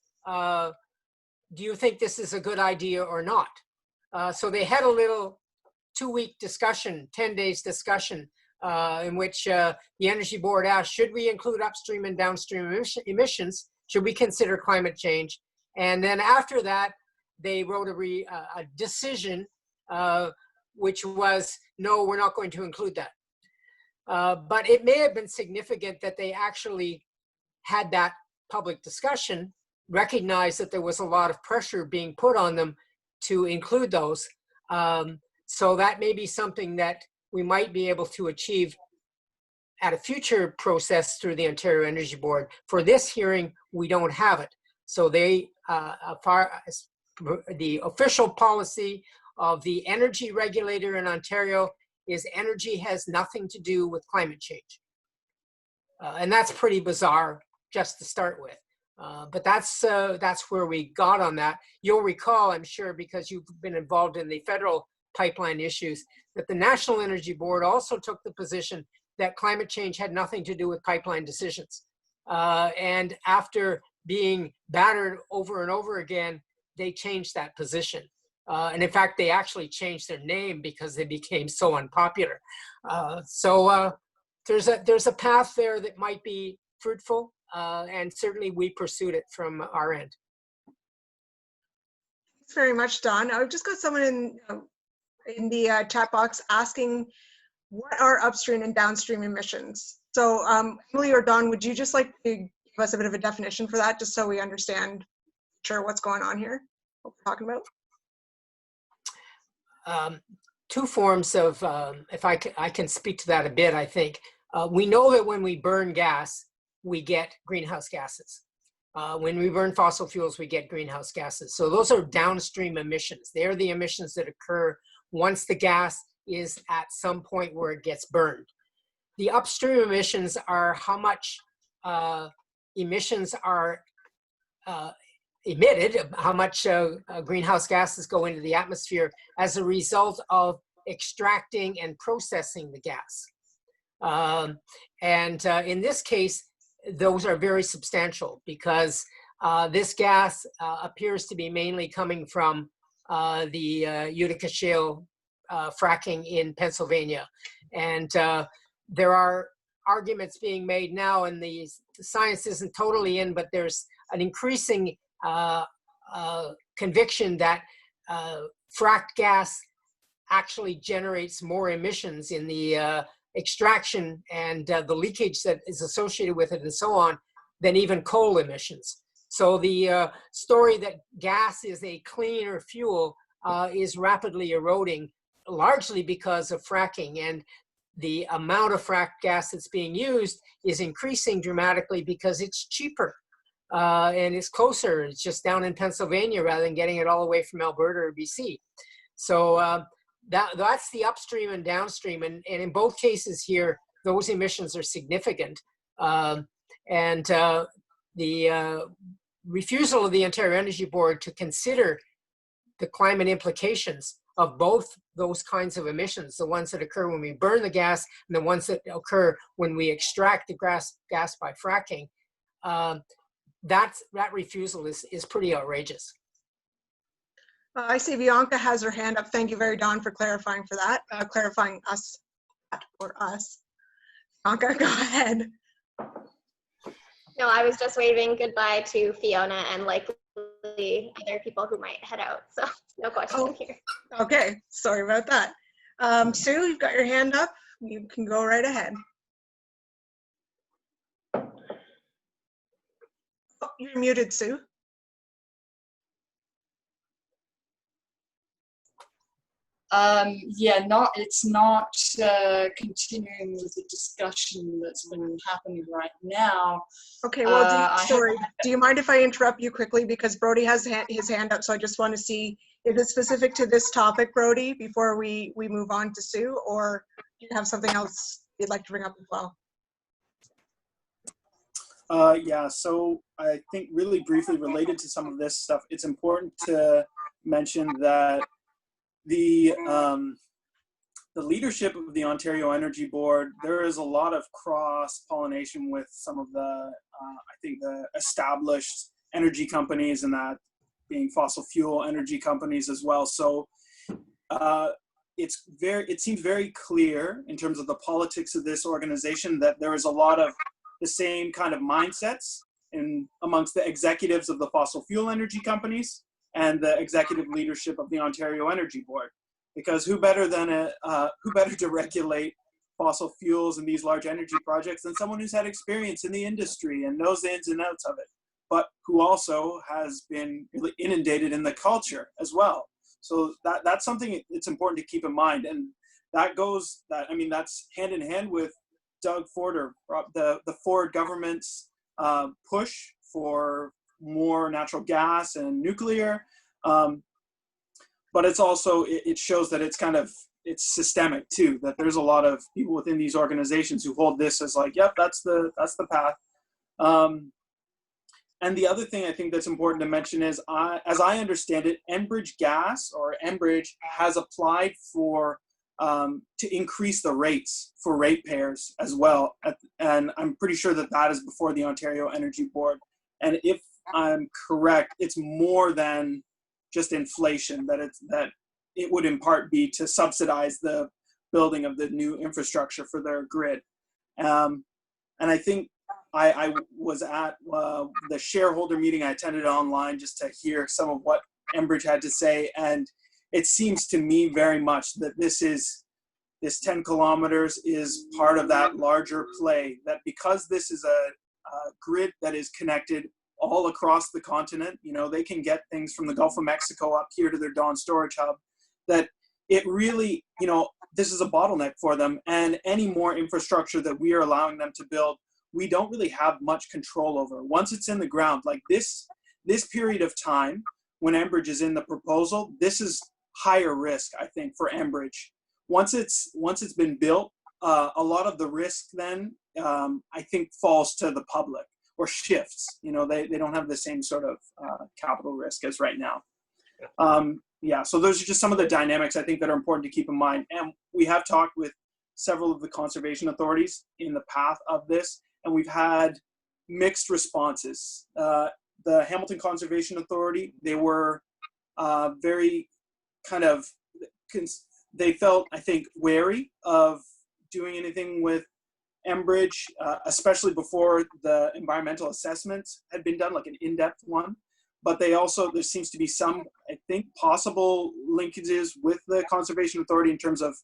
do you think this is a good idea or not? So they had a little 2-week discussion, 10 days discussion, in which the Energy Board asked, should we include upstream and downstream emissions? Should we consider climate change? And then after that, they wrote a decision, which was, no, we're not going to include that. But it may have been significant that they actually had that public discussion, recognized that there was a lot of pressure being put on them to include those. So that may be something that we might be able to achieve at a future process through the Ontario Energy Board. For this hearing, we don't have it. So they, the official policy of the energy regulator in Ontario is energy has nothing to do with climate change. And that's pretty bizarre just to start with. But that's where we got on that. You'll recall, I'm sure, because you've been involved in the federal pipeline issues, that the National Energy Board also took the position that climate change had nothing to do with pipeline decisions. And after being battered over and over again, they changed that position. And in fact, they actually changed their name because they became so unpopular. So there's a path there that might be fruitful, and certainly we pursued it from our end. Thanks very much, Don. I've just got someone in the chat box asking, what are upstream and downstream emissions? So Emily or Don, would you just like to give us a bit of a definition for that, just so we understand sure what's going on here, what we're talking about? Two forms of, if I can speak to that a bit, I think. We know that when we burn gas, we get greenhouse gases. When we burn fossil fuels, we get greenhouse gases. So those are downstream emissions. They're the emissions that occur once the gas is at some point where it gets burned. The upstream emissions are how much emissions are emitted, how much greenhouse gases go into the atmosphere as a result of extracting and processing the gas. In this case, those are very substantial because this gas appears to be mainly coming from the Utica Shale fracking in Pennsylvania. And there are arguments being made now, and the science isn't totally in, but there's an increasing conviction that fracked gas actually generates more emissions in the extraction and the leakage that is associated with it and so on than even coal emissions. So the story that gas is a cleaner fuel is rapidly eroding, largely because of fracking, and the amount of fracked gas that's being used is increasing dramatically because it's cheaper and it's closer. It's just down in Pennsylvania rather than getting it all the way from Alberta or BC. So that's the upstream and downstream, and in both cases here, those emissions are significant. The refusal of the Ontario Energy Board to consider the climate implications of both those kinds of emissions, the ones that occur when we burn the gas and the ones that occur when we extract the gas by fracking, that refusal is pretty outrageous. I see Bianca has her hand up. Thank you very, Don, for clarifying for that, clarifying us for us. Bianca, go ahead. No, I was just waving goodbye to Fiona and likely other people who might head out. So no question here. Okay, sorry about that. Sue, you've got your hand up. You can go right ahead. Oh, you're muted, Sue. Yeah, it's not continuing with the discussion that's been happening right now. Okay, well, sorry, do you mind if I interrupt you quickly, because Brody has his hand up, so I just want to see if it's specific to this topic, Brody, before we move on to Sue, or do you have something else you'd like to bring up as well? Yeah, so I think really briefly related to some of this stuff, it's important to mention that the leadership of the Ontario Energy Board, there is a lot of cross-pollination with some of the, I think, the established energy companies, and that being fossil fuel energy companies as well. So it seems very clear in terms of the politics of this organization that there is a lot of the same kind of mindsets amongst the executives of the fossil fuel energy companies and the executive leadership of the Ontario Energy Board. Because who better to regulate fossil fuels and these large energy projects than someone who's had experience in the industry and knows the ins and outs of it, but who also has been really inundated in the culture as well. So that's something it's important to keep in mind, and that's hand in hand with Doug Ford, or the Ford government's push for more natural gas and nuclear. But it's also, it shows that it's systemic too, that there's a lot of people within these organizations who hold this as like, yep, that's the path. And the other thing I think that's important to mention is, as I understand it, Enbridge Gas, or Enbridge, has applied for to increase the rates for ratepayers as well. And I'm pretty sure that is before the Ontario Energy Board. And if I'm correct, it's more than just inflation, that it would in part be to subsidize the building of the new infrastructure for their grid. And I think I was at the shareholder meeting. I attended online just to hear some of what Enbridge had to say. And it seems to me very much that this 10 kilometers is part of that larger play, that because this is a grid that is connected all across the continent, they can get things from the Gulf of Mexico up here to their Dawn storage hub, that it really, this is a bottleneck for them. And any more infrastructure that we are allowing them to build, we don't really have much control over. Once it's in the ground, like this period of time when Enbridge is in the proposal, this is higher risk, I think, for Enbridge. Once it's been built, a lot of the risk then, I think, falls to the public, or shifts. They don't have the same sort of capital risk as right now. Yeah, so those are just some of the dynamics I think that are important to keep in mind. And we have talked with several of the conservation authorities in the path of this, and we've had mixed responses. The Hamilton Conservation Authority, they were very they felt, I think, wary of doing anything with Enbridge, especially before the environmental assessments had been done, like an in-depth one. But there seems to be some, I think, possible linkages with the Conservation Authority in terms of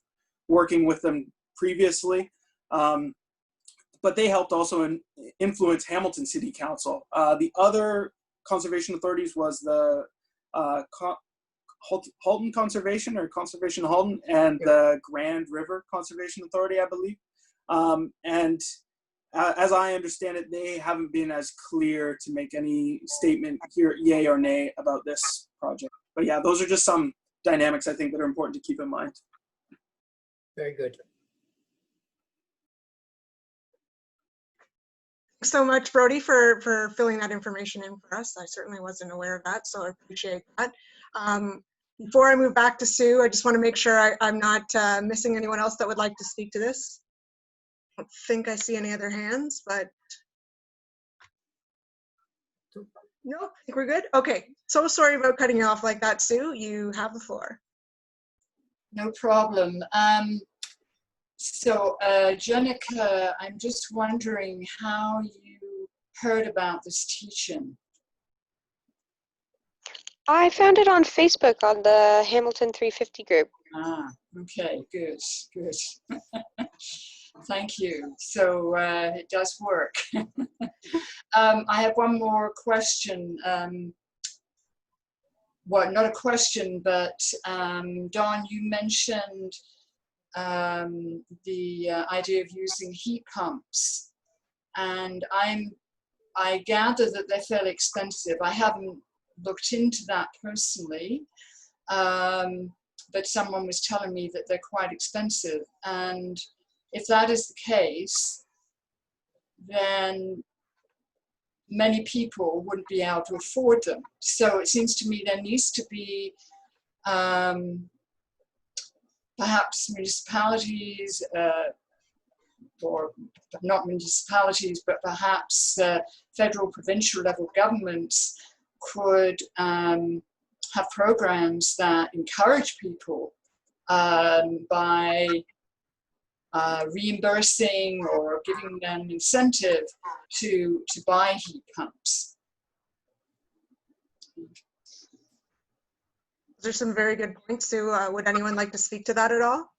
working with them previously. But they helped also influence Hamilton City Council. The other conservation authorities was the Halton Conservation, or Conservation Halton, and the Grand River Conservation Authority, I believe. And as I understand it, they haven't been as clear to make any statement here, yay or nay, about this project. But yeah, those are just some dynamics I think that are important to keep in mind. Very good. Thanks so much, Brody, for filling that information in for us. I certainly wasn't aware of that, so I appreciate that. Before I move back to Sue, I just want to make sure I'm not missing anyone else that would like to speak to this. I don't think I see any other hands, but no, I think we're good. Okay, so sorry about cutting you off like that, Sue. You have the floor. No problem. So, Jenica, I'm just wondering how you heard about this teach-in. I found it on Facebook on the Hamilton 350 group. Ah, okay, good, good. Thank you. So it does work. I have one more question. Well, not a question, but Dawn, you mentioned the idea of using heat pumps, and I gather that they're fairly expensive. I haven't looked into that personally, but someone was telling me that they're quite expensive. And if that is the case, then many people wouldn't be able to afford them. So it seems to me there needs to be perhaps municipalities, or not municipalities, but perhaps federal, provincial level governments could have programs that encourage people by reimbursing or giving them incentive to buy heat pumps. Those are some very good points, Sue. Would anyone like to speak to that at all?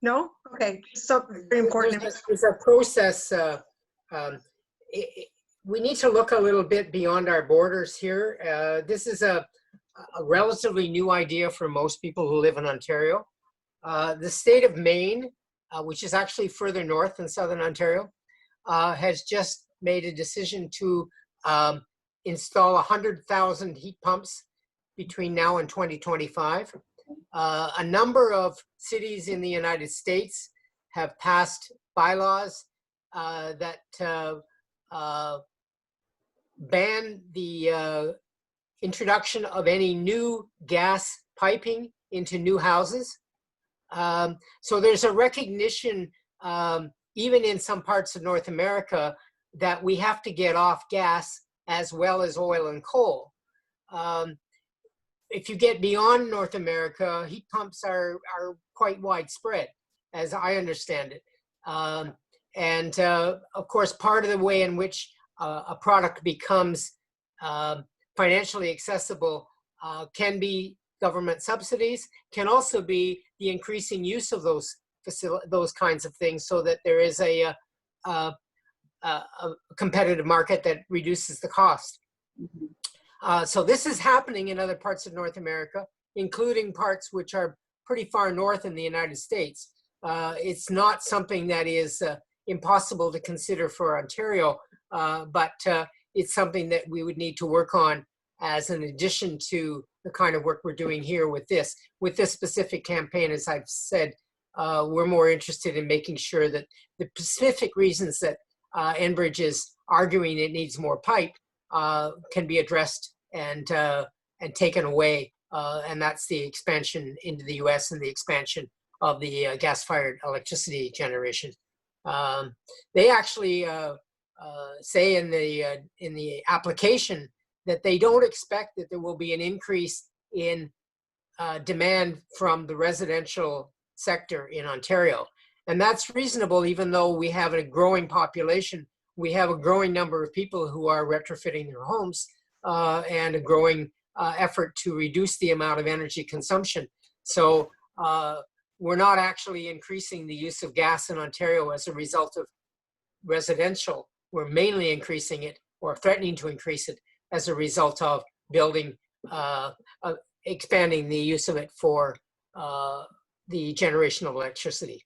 No? Okay, so very important. There's a process. We need to look a little bit beyond our borders here. This is a relatively new idea for most people who live in Ontario. The state of Maine, which is actually further north than Southern Ontario, has just made a decision to install 100,000 heat pumps between now and 2025. A number of cities in the United States have passed bylaws that ban the introduction of any new gas piping into new houses. So there's a recognition, even in some parts of North America, that we have to get off gas as well as oil and coal. If you get beyond North America, heat pumps are quite widespread, as I understand it. And of course, part of the way in which a product becomes financially accessible can be government subsidies, can also be the increasing use of those kinds of things, so that there is a competitive market that reduces the cost. So this is happening in other parts of North America, including parts which are pretty far north in the United States. It's not something that is impossible to consider for Ontario, but it's something that we would need to work on as an addition to the kind of work we're doing here with this. With this specific campaign, as I've said, we're more interested in making sure that the specific reasons that Enbridge is arguing it needs more pipe can be addressed and taken away. And that's the expansion into the US and the expansion of the gas-fired electricity generation. They actually say in the application that they don't expect that there will be an increase in demand from the residential sector in Ontario. And that's reasonable, even though we have a growing population. We have a growing number of people who are retrofitting their homes and a growing effort to reduce the amount of energy consumption. So we're not actually increasing the use of gas in Ontario as a result of residential. We're mainly increasing it, or threatening to increase it, as a result of building, expanding the use of it for the generation of electricity.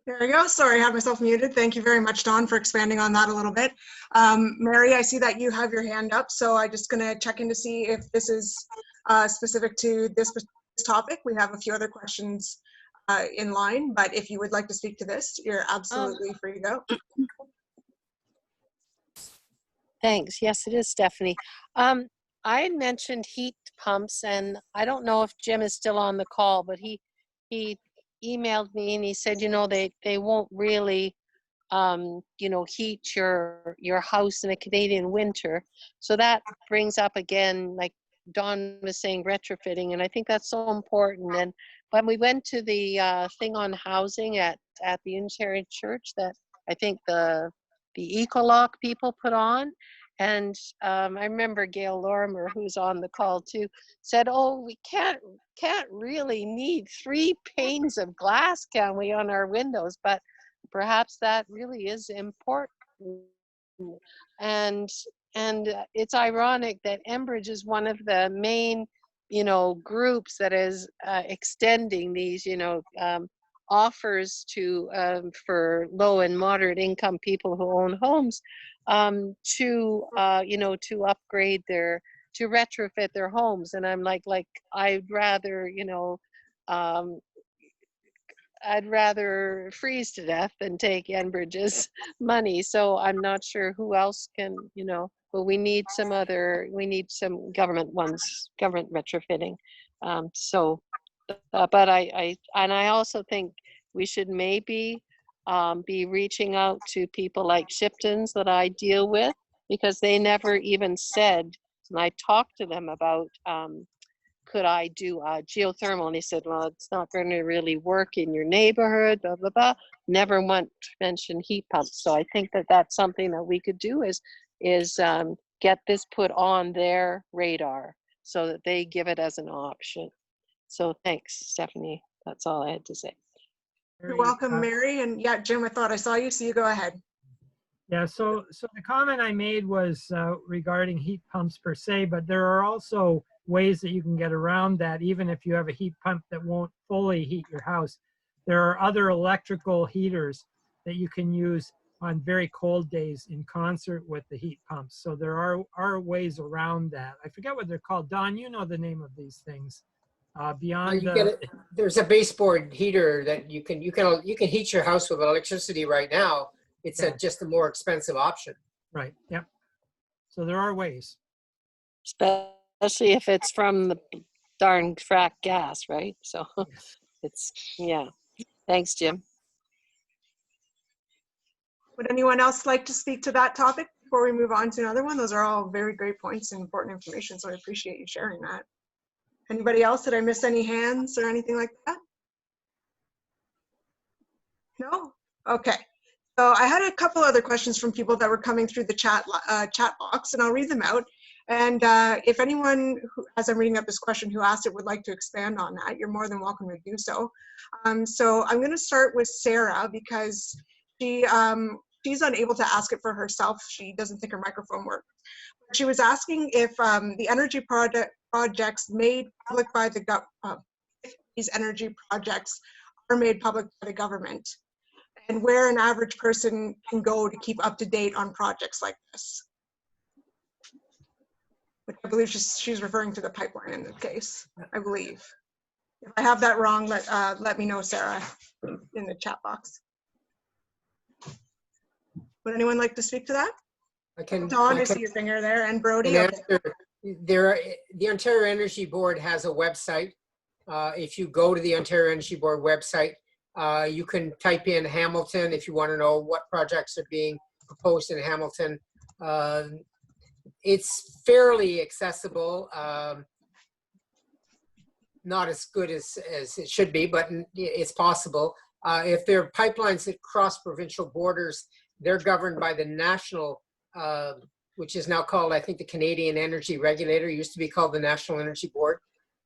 There we go. Sorry, I had myself muted. Thank you very much, Dawn, for expanding on that a little bit. Mary, I see that you have your hand up, so I'm just going to check in to see if this is specific to this topic. We have a few other questions in line, but if you would like to speak to this, you're absolutely free to go. Thanks. Yes, it is, Stephanie. I had mentioned heat pumps, and I don't know if Jim is still on the call, but he emailed me and he said, you know, they won't really, you know, heat your house in a Canadian winter. So that brings up again, like Dawn was saying, retrofitting, and I think that's so important. And when we went to the thing on housing at the Unitarian Church that I think the Ecolock people put on, and I remember Gail Lorimer, who's on the call too, said, "Oh, we can't really need 3 panes of glass, can we, on our windows?" But perhaps that really is important. And it's ironic that Enbridge is one of the main, you know, groups that is extending these, you know, offers to for low and moderate income people who own homes to you know, to upgrade their to retrofit their homes. And I'm like, I'd rather, you know, I'd rather freeze to death than take Enbridge's money. So I'm not sure who else can, you know, but we need some government ones, government retrofitting. But I also think we should maybe be reaching out to people like Shipton's that I deal with, because they never even said, and I talked to them about, could I do geothermal? And he said, well, it's not going to really work in your neighborhood, blah, blah, blah. Never once mentioned heat pumps. So I think that that's something that we could do is get this put on their radar so that they give it as an option. So thanks, Stephanie. That's all I had to say. You're welcome, Mary. And yeah, Jim, I thought I saw you, so you go ahead. Yeah, so the comment I made was regarding heat pumps per se, but there are also ways that you can get around that, even if you have a heat pump that won't fully heat your house. There are other electrical heaters that you can use on very cold days in concert with the heat pumps. So there are ways around that. I forget what they're called. Don, you know the name of these things. Beyond there's a baseboard heater that you can heat your house with electricity right now. It's just a more expensive option. Right. Yep. So there are ways. Especially if it's from the darn fracked gas, right? So it's, yeah. Thanks, Jim. Would anyone else like to speak to that topic before we move on to another one? Those are all very great points and important information, so I appreciate you sharing that. Anybody else? Did I miss any hands or anything like that? No? Okay. So I had a couple other questions from people that were coming through the chat box, and I'll read them out. And if anyone, as I'm reading up this question, who asked it would like to expand on that, you're more than welcome to do so. So I'm going to start with Sarah, because she's unable to ask it for herself. She doesn't think her microphone works. She was asking if the energy projects made public by the these energy projects are made public by the government, and where an average person can go to keep up to date on projects like this. Which I believe she's referring to the pipeline in this case, I believe. If I have that wrong, let me know, Sarah, in the chat box. Would anyone like to speak to that? Don, I see your finger there, and Brody. Okay. The Ontario Energy Board has a website. If you go to the Ontario Energy Board website, you can type in Hamilton if you want to know what projects are being proposed in Hamilton. It's fairly accessible, not as good as it should be, but it's possible. If there are pipelines that cross provincial borders, they're governed by the national, which is now called, I think, the Canadian Energy Regulator. It used to be called the National Energy Board.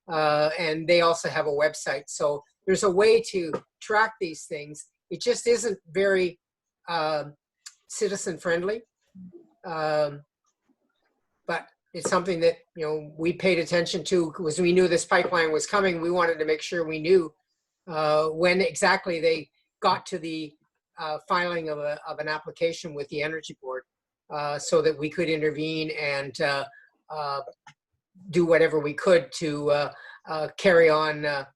And they also have a website. So there's a way to track these things. It just isn't very citizen friendly. But it's something that, you know, we paid attention to because we knew this pipeline was coming. We wanted to make sure we knew when exactly they got to the filing of an application with the Energy Board, so that we could intervene and do whatever we could to carry on,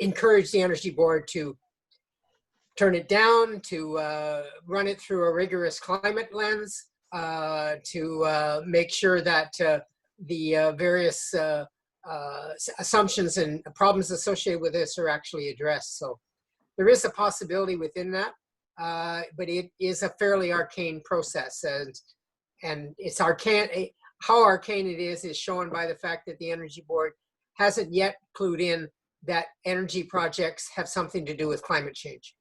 encourage the Energy Board to turn it down, to run it through a rigorous climate lens, to make sure that the various assumptions and problems associated with this are actually addressed. So there is a possibility within that, but it is a fairly arcane process, and it's arcane. How arcane it is shown by the fact that the Energy Board hasn't yet clued in that energy projects have something to do with climate change.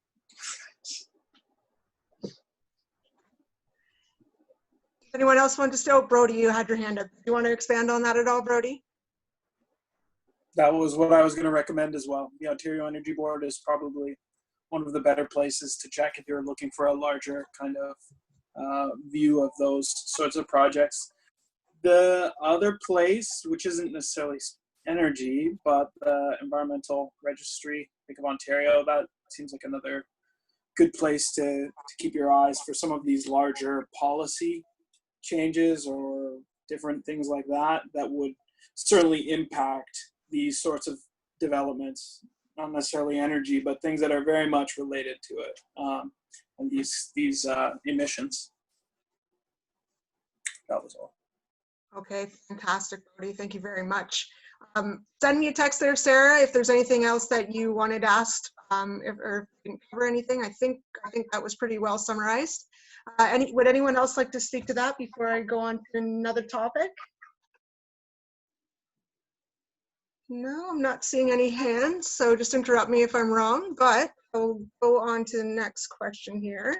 Anyone else want to say? Oh, Brody, you had your hand up. Do you want to expand on that at all, Brody? That was what I was going to recommend as well. The Ontario Energy Board is probably one of the better places to check if you're looking for a larger kind of view of those sorts of projects. The other place, which isn't necessarily energy, but the Environmental Registry, Bank of Ontario, that seems like another good place to keep your eyes for some of these larger policy changes or different things like that that would certainly impact these sorts of developments, not necessarily energy, but things that are very much related to it, and these emissions. That was all. Okay, fantastic, Brody. Thank you very much. Send me a text there, Sarah, if there's anything else that you wanted asked, or didn't cover anything. I think that was pretty well summarized. Would anyone else like to speak to that before I go on to another topic? No, I'm not seeing any hands, so just interrupt me if I'm wrong, but I'll go on to the next question here.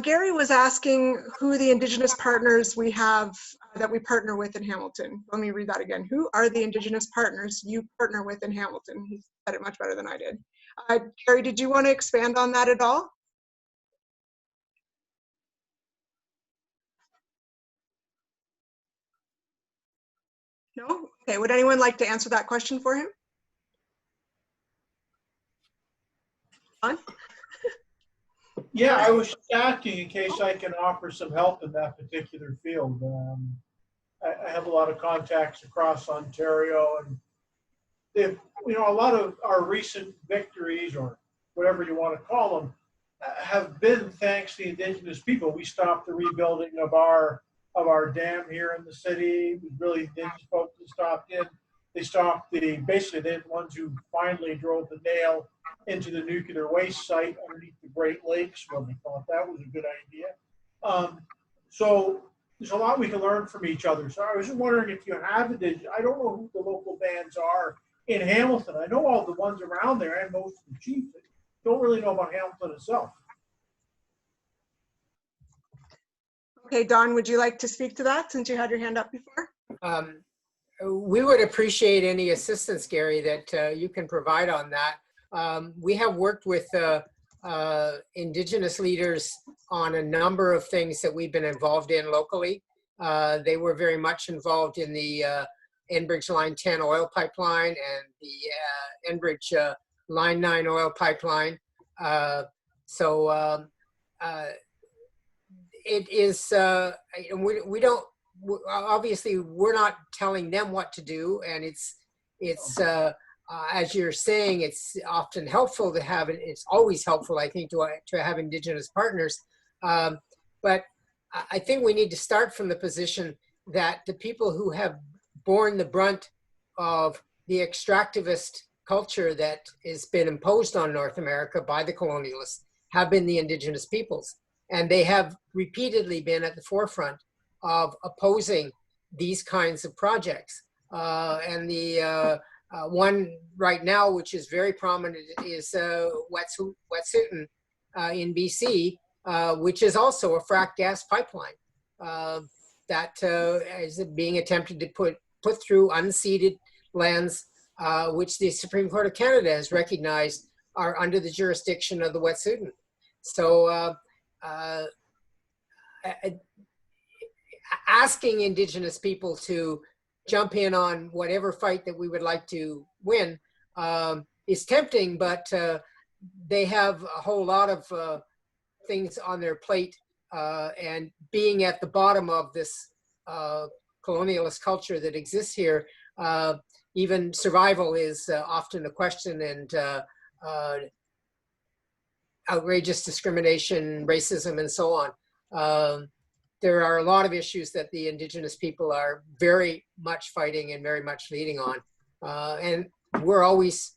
Gary was asking who the Indigenous partners we have that we partner with in Hamilton. Let me read that again. Who are the Indigenous partners you partner with in Hamilton? He said it much better than I did. Gary, did you want to expand on that at all? No? Okay, would anyone like to answer that question for him? On? Yeah, I was asking in case I can offer some help in that particular field. I have a lot of contacts across Ontario, and if a lot of our recent victories, or whatever you want to call them, have been thanks to the Indigenous people. We stopped the rebuilding of our dam here in the city. It was really Indigenous folks that stopped in. They stopped basically they're the ones who finally drove the nail into the nuclear waste site underneath the Great Lakes when they thought that was a good idea. So there's a lot we can learn from each other. So I was just wondering if you have I don't know who the local bands are in Hamilton. I know all the ones around there and most of the chiefs. I don't really know about Hamilton itself. Okay, Don, would you like to speak to that since you had your hand up before? We would appreciate any assistance, Gary, that you can provide on that. We have worked with Indigenous leaders on a number of things that we've been involved in locally. They were very much involved in the Enbridge Line 10 oil pipeline and the Enbridge Line 9 oil pipeline. It is, we don't, obviously we're not telling them what to do, and it's as you're saying, it's often helpful to have it. It's always helpful, I think, to have Indigenous partners. But I think we need to start from the position that the people who have borne the brunt of the extractivist culture that has been imposed on North America by the colonialists have been the Indigenous peoples. And they have repeatedly been at the forefront of opposing these kinds of projects. And the one right now, which is very prominent, is Wet'suwet'en in BC, which is also a fracked gas pipeline that is being attempted to put through unceded lands, which the Supreme Court of Canada has recognized are under the jurisdiction of the Wet'suwet'en. So asking Indigenous people to jump in on whatever fight that we would like to win is tempting, but they have a whole lot of things on their plate, and being at the bottom of this colonialist culture that exists here, even survival is often a question, and outrageous discrimination, racism, and so on. There are a lot of issues that the Indigenous people are very much fighting and very much leading on. And we're always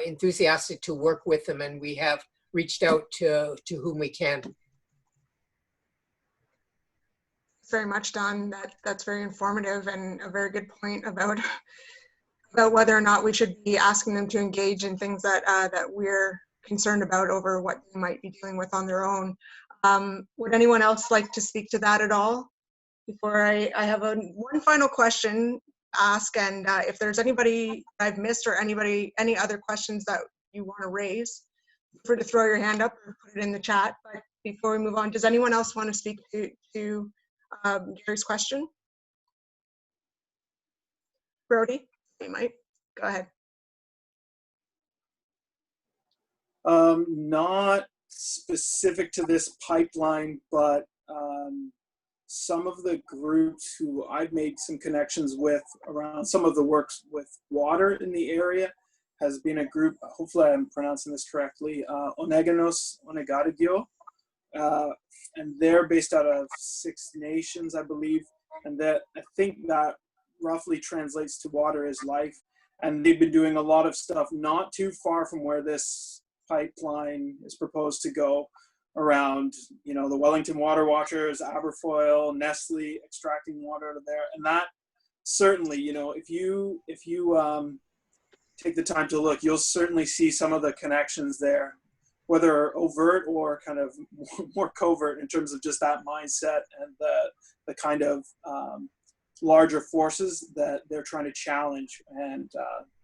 enthusiastic to work with them, and we have reached out to whom we can. Very much, Don. That's very informative and a very good point about whether or not we should be asking them to engage in things that that we're concerned about over what they might be dealing with on their own. Would anyone else like to speak to that at all? Before I have one final question to ask, and if there's anybody I've missed or any other questions that you want to raise, feel free to throw your hand up or put it in the chat. But before we move on, does anyone else want to speak to Gary's question? Brody, you might. Go ahead. Not specific to this pipeline, but some of the groups who I've made some connections with around some of the works with water in the area has been a group, hopefully I'm pronouncing this correctly, Onegadigyo. And they're based out of 6 Nations, I believe. And that I think that roughly translates to water is life. And they've been doing a lot of stuff not too far from where this pipeline is proposed to go, around, you know, the Wellington Water Watchers, Aberfoyle, Nestle, extracting water out of there. And that certainly, you know, if you take the time to look, you'll certainly see some of the connections there, whether overt or kind of more covert in terms of just that mindset and the kind of larger forces that they're trying to challenge and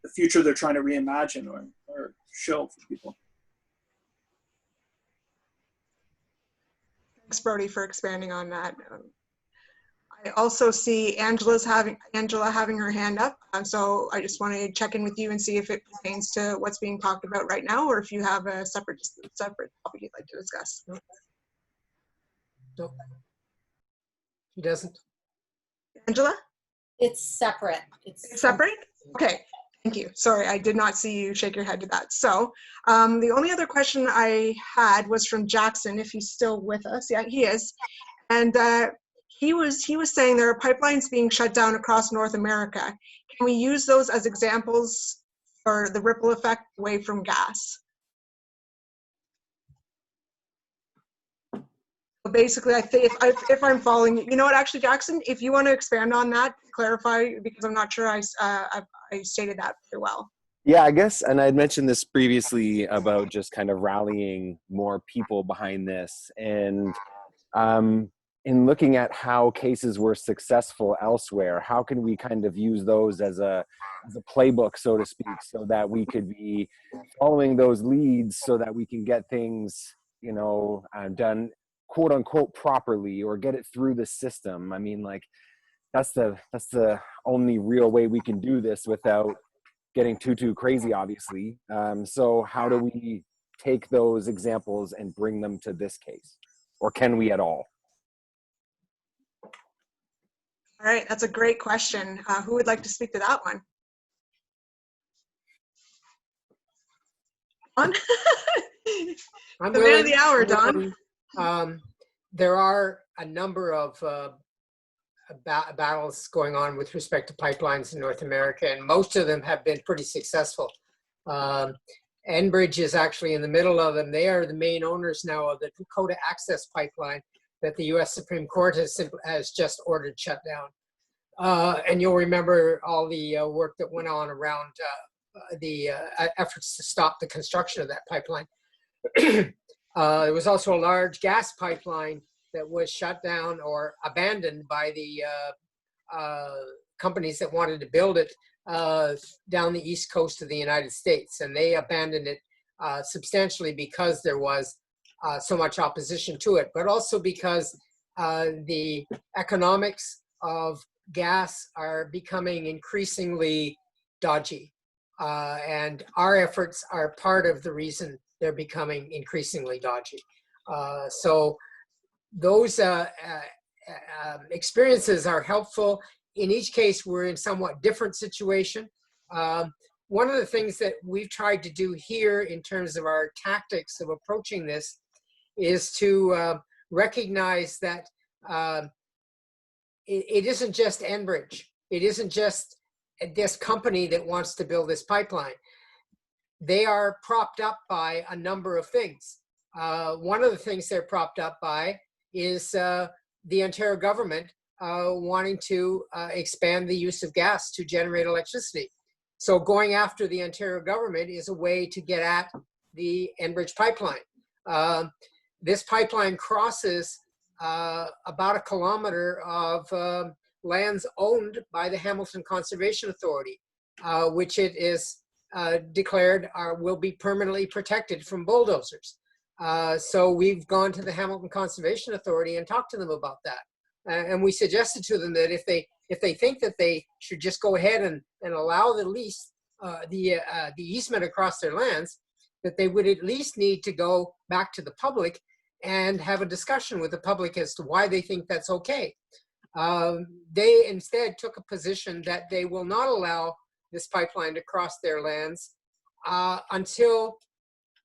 the future they're trying to reimagine or show for people. Thanks, Brody, for expanding on that. I also see Angela having her hand up, so I just want to check in with you and see if it pertains to what's being talked about right now, or if you have a separate topic you'd like to discuss. Nope. He doesn't. Angela? It's separate. It's separate? Okay. Thank you. Sorry, I did not see you shake your head to that. So the only other question I had was from Jackson, if he's still with us. Yeah, he is. And he was saying there are pipelines being shut down across North America. Can we use those as examples for the ripple effect away from gas? Basically, I think if I'm following you know what, actually, Jackson, if you want to expand on that, clarify, because I'm not sure I stated that very well. Yeah, I guess, and I had mentioned this previously about just kind of rallying more people behind this, and in looking at how cases were successful elsewhere, how can we kind of use those as a playbook, so to speak, so that we could be following those leads, so that we can get things, you know, done quote unquote properly, or get it through the system. I mean, like, that's the only real way we can do this without getting too crazy, obviously. So how do we take those examples and bring them to this case, or can we at all? All right, that's a great question. Who would like to speak to that one? Don? I'm the man of the hour, Don. There are a number of battles going on with respect to pipelines in North America, and most of them have been pretty successful. Enbridge is actually in the middle of them. They are the main owners now of the Dakota Access Pipeline that the U.S. Supreme Court has just ordered shut down. And you'll remember all the work that went on around the efforts to stop the construction of that pipeline. There was also a large gas pipeline that was shut down or abandoned by the companies that wanted to build it down the east coast of the United States. And they abandoned it substantially because there was so much opposition to it, but also because the economics of gas are becoming increasingly dodgy. And our efforts are part of the reason they're becoming increasingly dodgy. So those experiences are helpful. In each case, we're in somewhat different situation. One of the things that we've tried to do here in terms of our tactics of approaching this is to recognize that it isn't just Enbridge. It isn't just this company that wants to build this pipeline. They are propped up by a number of things. One of the things they're propped up by is the Ontario government wanting to expand the use of gas to generate electricity. So going after the Ontario government is a way to get at the Enbridge pipeline. This pipeline crosses about a kilometer of lands owned by the Hamilton Conservation Authority, which it is declared will be permanently protected from bulldozers. So we've gone to the Hamilton Conservation Authority and talked to them about that. And we suggested to them that if they think that they should just go ahead and allow the lease, the easement across their lands, that they would at least need to go back to the public and have a discussion with the public as to why they think that's okay. They instead took a position that they will not allow this pipeline to cross their lands until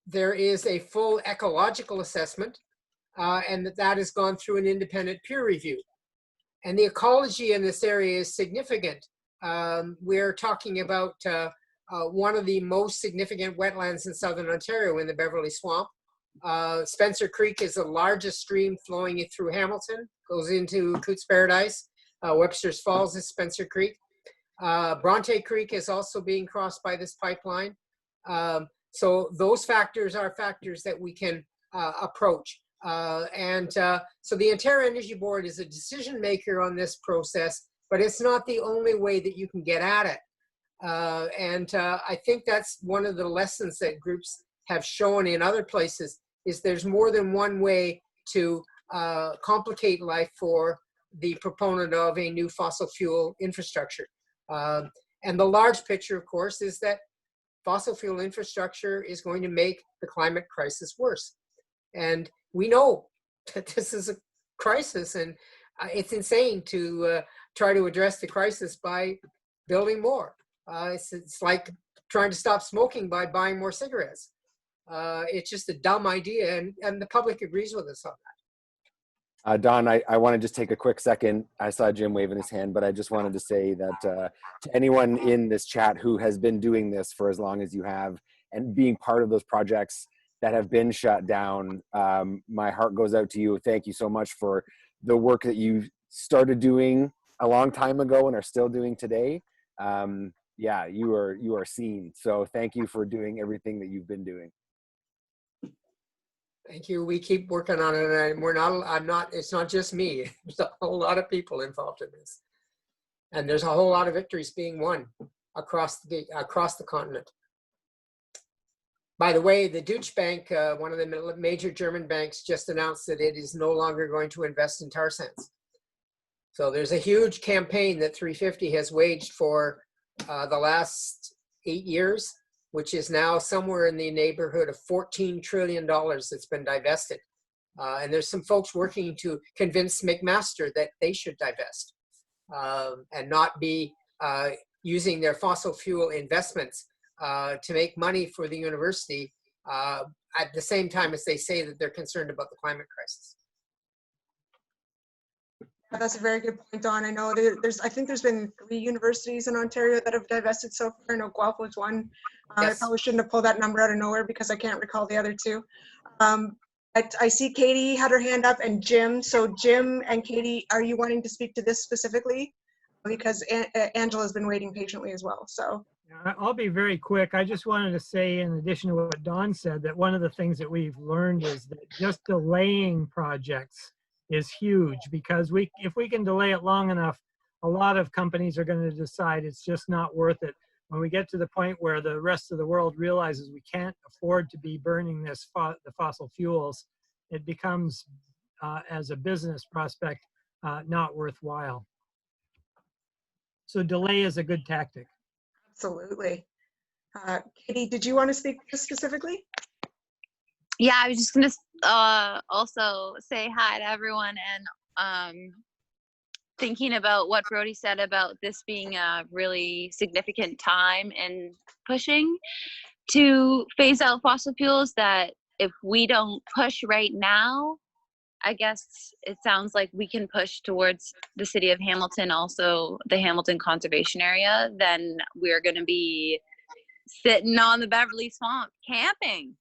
there is a full ecological assessment and that has gone through an independent peer review. And the ecology in this area is significant. We're talking about one of the most significant wetlands in southern Ontario in the Beverly Swamp. Spencer Creek is the largest stream flowing through Hamilton, goes into Coots Paradise. Webster's Falls is Spencer Creek. Bronte Creek is also being crossed by this pipeline. So those factors are factors that we can approach. So the Ontario Energy Board is a decision maker on this process, but it's not the only way that you can get at it. I think that's one of the lessons that groups have shown in other places, is there's more than one way to complicate life for the proponent of a new fossil fuel infrastructure. And the large picture, of course, is that fossil fuel infrastructure is going to make the climate crisis worse. And we know that this is a crisis, and it's insane to try to address the crisis by building more. It's like trying to stop smoking by buying more cigarettes. It's just a dumb idea, and the public agrees with us on that. Don, I want to just take a quick second. I saw Jim waving his hand, but I just wanted to say that to anyone in this chat who has been doing this for as long as you have and being part of those projects that have been shut down, my heart goes out to you. Thank you so much for the work that you started doing a long time ago and are still doing today. Yeah, you are seen. So thank you for doing everything that you've been doing. Thank you. We keep working on it, and it's not just me. There's a whole lot of people involved in this. And there's a whole lot of victories being won across the continent. By the way, the Deutsche Bank, one of the major German banks, just announced that it is no longer going to invest in tar sands. So there's a huge campaign that 350 has waged for the last 8 years, which is now somewhere in the neighborhood of $14 trillion that's been divested. And there's some folks working to convince McMaster that they should divest and not be using their fossil fuel investments to make money for the university at the same time as they say that they're concerned about the climate crisis. That's a very good point, Don. I know I think there's been 3 universities in Ontario that have divested so far. I know Guelph was one. Yes. I probably shouldn't have pulled that number out of nowhere because I can't recall the other 2. I see Katie had her hand up and Jim. So Jim and Katie, are you wanting to speak to this specifically? Because Angela's been waiting patiently as well. So I'll be very quick. I just wanted to say, in addition to what Don said, that one of the things that we've learned is that just delaying projects is huge, because if we can delay it long enough, a lot of companies are going to decide it's just not worth it. When we get to the point where the rest of the world realizes we can't afford to be burning the fossil fuels, it becomes, as a business prospect, not worthwhile. So delay is a good tactic. absolutely. Katie, did you want to speak specifically? Yeah, I was just going to also say hi to everyone, and thinking about what Brody said about this being a really significant time and pushing to phase out fossil fuels, that if we don't push right now, I guess it sounds like we can push towards the city of Hamilton, also the Hamilton Conservation Area, then we're going to be sitting on the Beverly Swamp camping.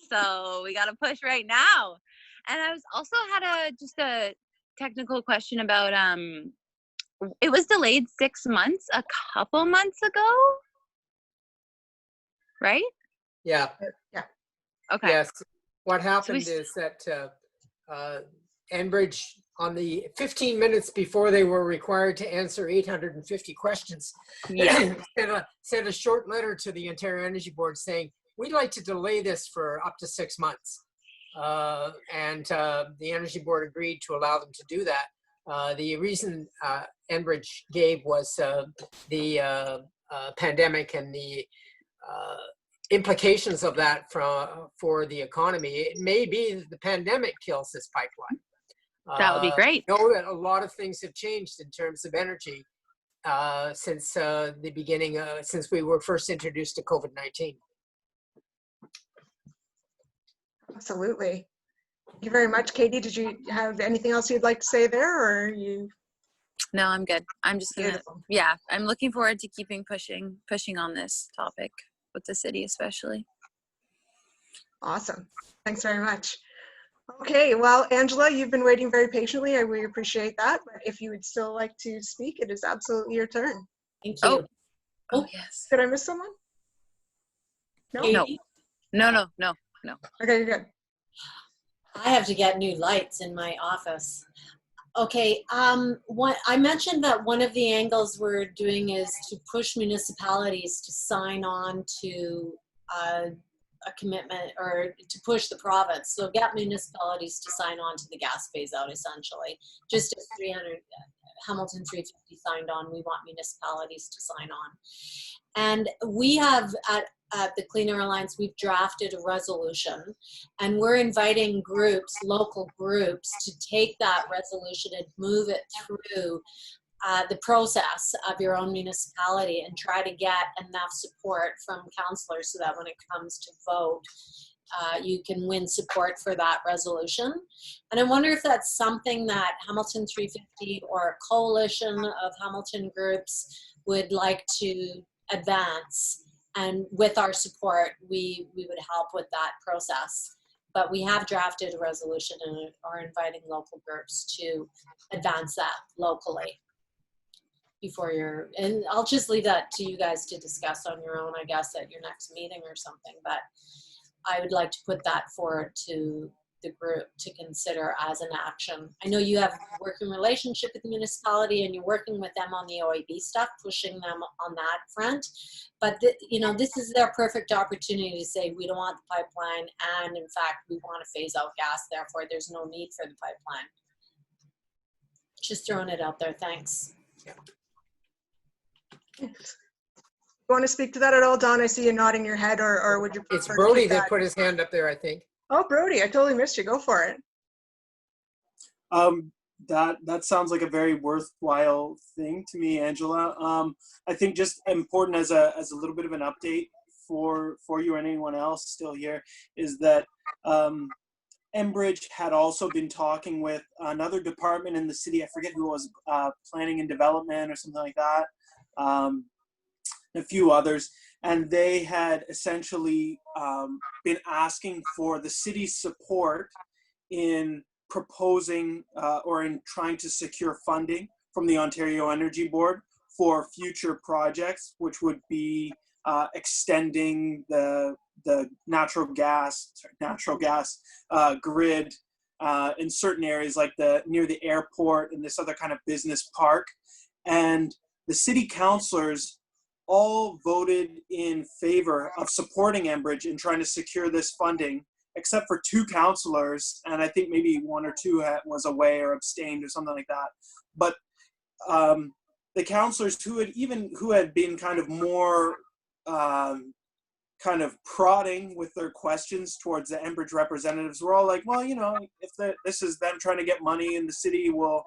So we got to push right now. And I was also had just a technical question about it was delayed 6 months a couple months ago, right? Yeah. Okay. Yes. What happened is that Enbridge, on the 15 minutes before they were required to answer 850 questions, sent a short letter to the Ontario Energy Board saying, we'd like to delay this for up to 6 months. And the Energy Board agreed to allow them to do that. The reason Enbridge gave was the pandemic and the implications of that for the economy. It may be that the pandemic kills this pipeline. That would be great. I know that a lot of things have changed in terms of energy since the beginning, since we were first introduced to COVID-19. Absolutely. Thank you very much, Katie. Did you have anything else you'd like to say there, or are you? No, I'm good. I'm just gonna, yeah, I'm looking forward to keeping pushing on this topic with the city especially. Awesome. Thanks very much. Okay, well, Angela, you've been waiting very patiently. We appreciate that. But if you would still like to speak, it is absolutely your turn. Thank you. Oh yes. Did I miss someone? No? No. Okay, you're good. I have to get new lights in my office. Okay, what I mentioned that one of the angles we're doing is to push municipalities to sign on to a commitment, or to push the province. So get municipalities to sign on to the gas phase out, essentially. Just as 300, Hamilton 350 signed on, we want municipalities to sign on. And we have, at the Clean Air Alliance, we've drafted a resolution, and we're inviting groups, local groups, to take that resolution and move it through the process of your own municipality and try to get enough support from councillors so that when it comes to vote, you can win support for that resolution. And I wonder if that's something that Hamilton 350 or a coalition of Hamilton groups would like to advance. And with our support, we would help with that process. But we have drafted a resolution and are inviting local groups to advance that locally. Before and I'll just leave that to you guys to discuss on your own, I guess, at your next meeting or something. But I would like to put that forward to the group to consider as an action. I know you have a working relationship with the municipality and you're working with them on the OAB stuff, pushing them on that front. But this is their perfect opportunity to say, we don't want the pipeline, and in fact, we want to phase out gas, therefore there's no need for the pipeline. Just throwing it out there, thanks. You want to speak to that at all, Don? I see you nodding your head, or would you prefer? It's Brody that put his hand up there, I think. Oh, Brody, I totally missed you. Go for it. That sounds like a very worthwhile thing to me, Angela. I think just important as a little bit of an update for you and anyone else still here is that Enbridge had also been talking with another department in the city. I forget who it was, planning and development or something like that. A few others, and they had essentially been asking for the city's support in proposing or in trying to secure funding from the Ontario Energy Board for future projects, which would be extending the natural gas grid in certain areas like near the airport and this other kind of business park. And the city councillors all voted in favor of supporting Enbridge in trying to secure this funding, except for 2 councillors, and I think maybe 1 or 2 was away or abstained or something like that. But the councillors who had been kind of more kind of prodding with their questions towards the Enbridge representatives were all like, well, if this is them trying to get money, and the city will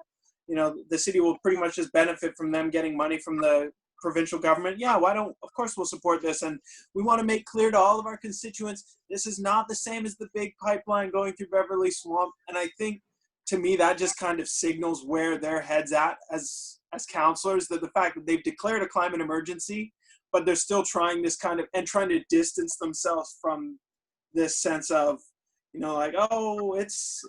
pretty much just benefit from them getting money from the provincial government. Yeah, of course we'll support this. And we want to make clear to all of our constituents, this is not the same as the big pipeline going through Beverly Swamp. And I think, to me, that just kind of signals where their head's at as councillors, that the fact that they've declared a climate emergency, but they're still trying to distance themselves from this sense of, like, oh, it's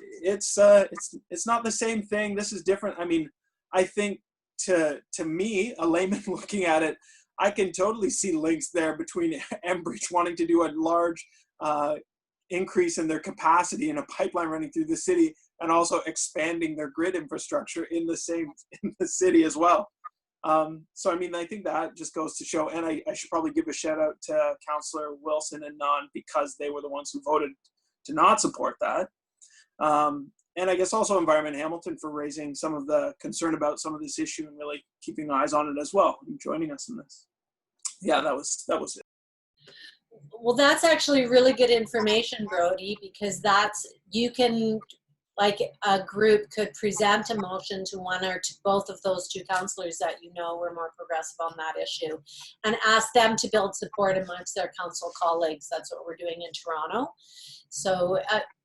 not the same thing. This is different. I mean, I think to me, a layman looking at it, I can totally see links there between Enbridge wanting to do a large increase in their capacity in a pipeline running through the city, and also expanding their grid infrastructure in the city as well. So I mean, I think that just goes to show, and I should probably give a shout out to Councillor Wilson and Nunn, because they were the ones who voted to not support that. And I guess also Environment Hamilton for raising some of the concern about some of this issue and really keeping eyes on it as well and joining us in this. Yeah, that was it. Well, that's actually really good information, Brody, because you can, like, a group could present a motion to one or to both of those two councillors that you know were more progressive on that issue and ask them to build support amongst their council colleagues. That's what we're doing in Toronto. So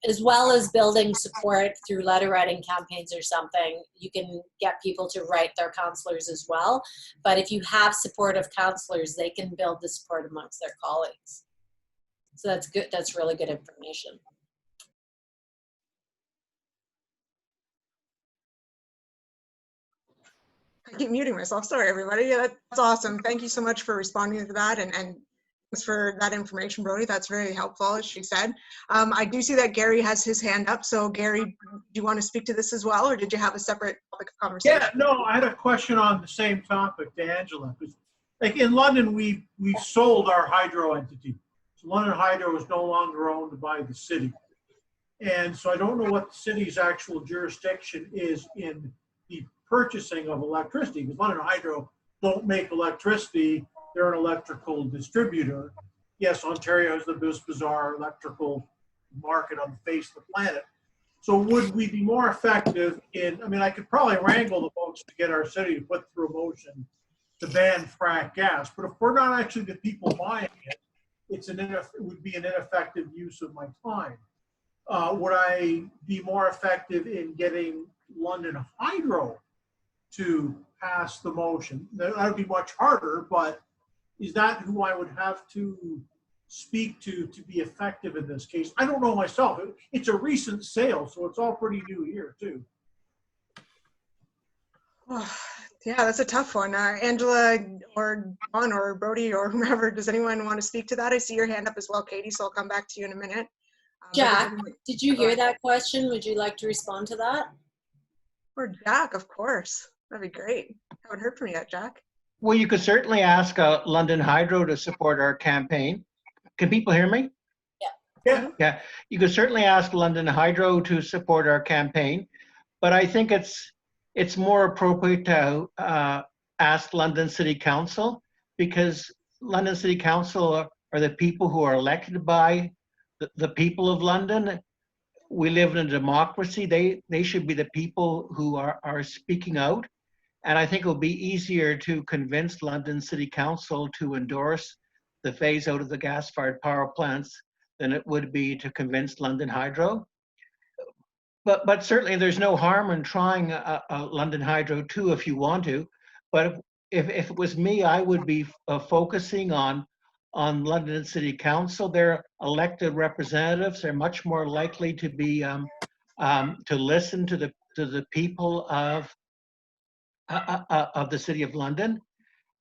as well as building support through letter writing campaigns or something, you can get people to write their councillors as well. But if you have supportive councillors, they can build the support amongst their colleagues. So that's good. That's really good information. I keep muting myself. Sorry, everybody. Yeah, that's awesome. Thank you so much for responding to that, and thanks for that information, Brody. That's very helpful, as she said. I do see that Gary has his hand up. So Gary, do you want to speak to this as well, or did you have a separate topic of conversation? Yeah, no, I had a question on the same topic to Angela. Like in London, we've sold our hydro entity. So London Hydro is no longer owned by the city. And so I don't know what the city's actual jurisdiction is in the purchasing of electricity, because London Hydro don't make electricity. They're an electrical distributor. Yes, Ontario has the most bizarre electrical market on the face of the planet. So would we be more effective in, I mean, I could probably wrangle the folks to get our city to put through a motion to ban fracked gas, but if we're not actually the people buying it, it would be an ineffective use of my time. Would I be more effective in getting London Hydro to pass the motion? That would be much harder, but is that who I would have to speak to be effective in this case? I don't know myself. It's a recent sale, so it's all pretty new here too. Oh, yeah, that's a tough one. Angela or Don or Brody or whomever, does anyone want to speak to that? I see your hand up as well, Katie, so I'll come back to you in a minute. Jack, did you hear that question? Would you like to respond to that? Or Jack, of course. That'd be great. Haven't heard from you yet, Jack. Well, you could certainly ask London Hydro to support our campaign. Can people hear me? Yeah. Yeah. You could certainly ask London Hydro to support our campaign, but I think it's more appropriate to ask London City Council, because London City Council are the people who are elected by the people of London. We live in a democracy. They should be the people who are speaking out. And I think it will be easier to convince London City Council to endorse the phase out of the gas-fired power plants than it would be to convince London Hydro. But certainly there's no harm in trying London Hydro too if you want to. But if it was me, I would be focusing on London City Council. They're elected representatives. They're much more likely to be to listen to the people of the City of London.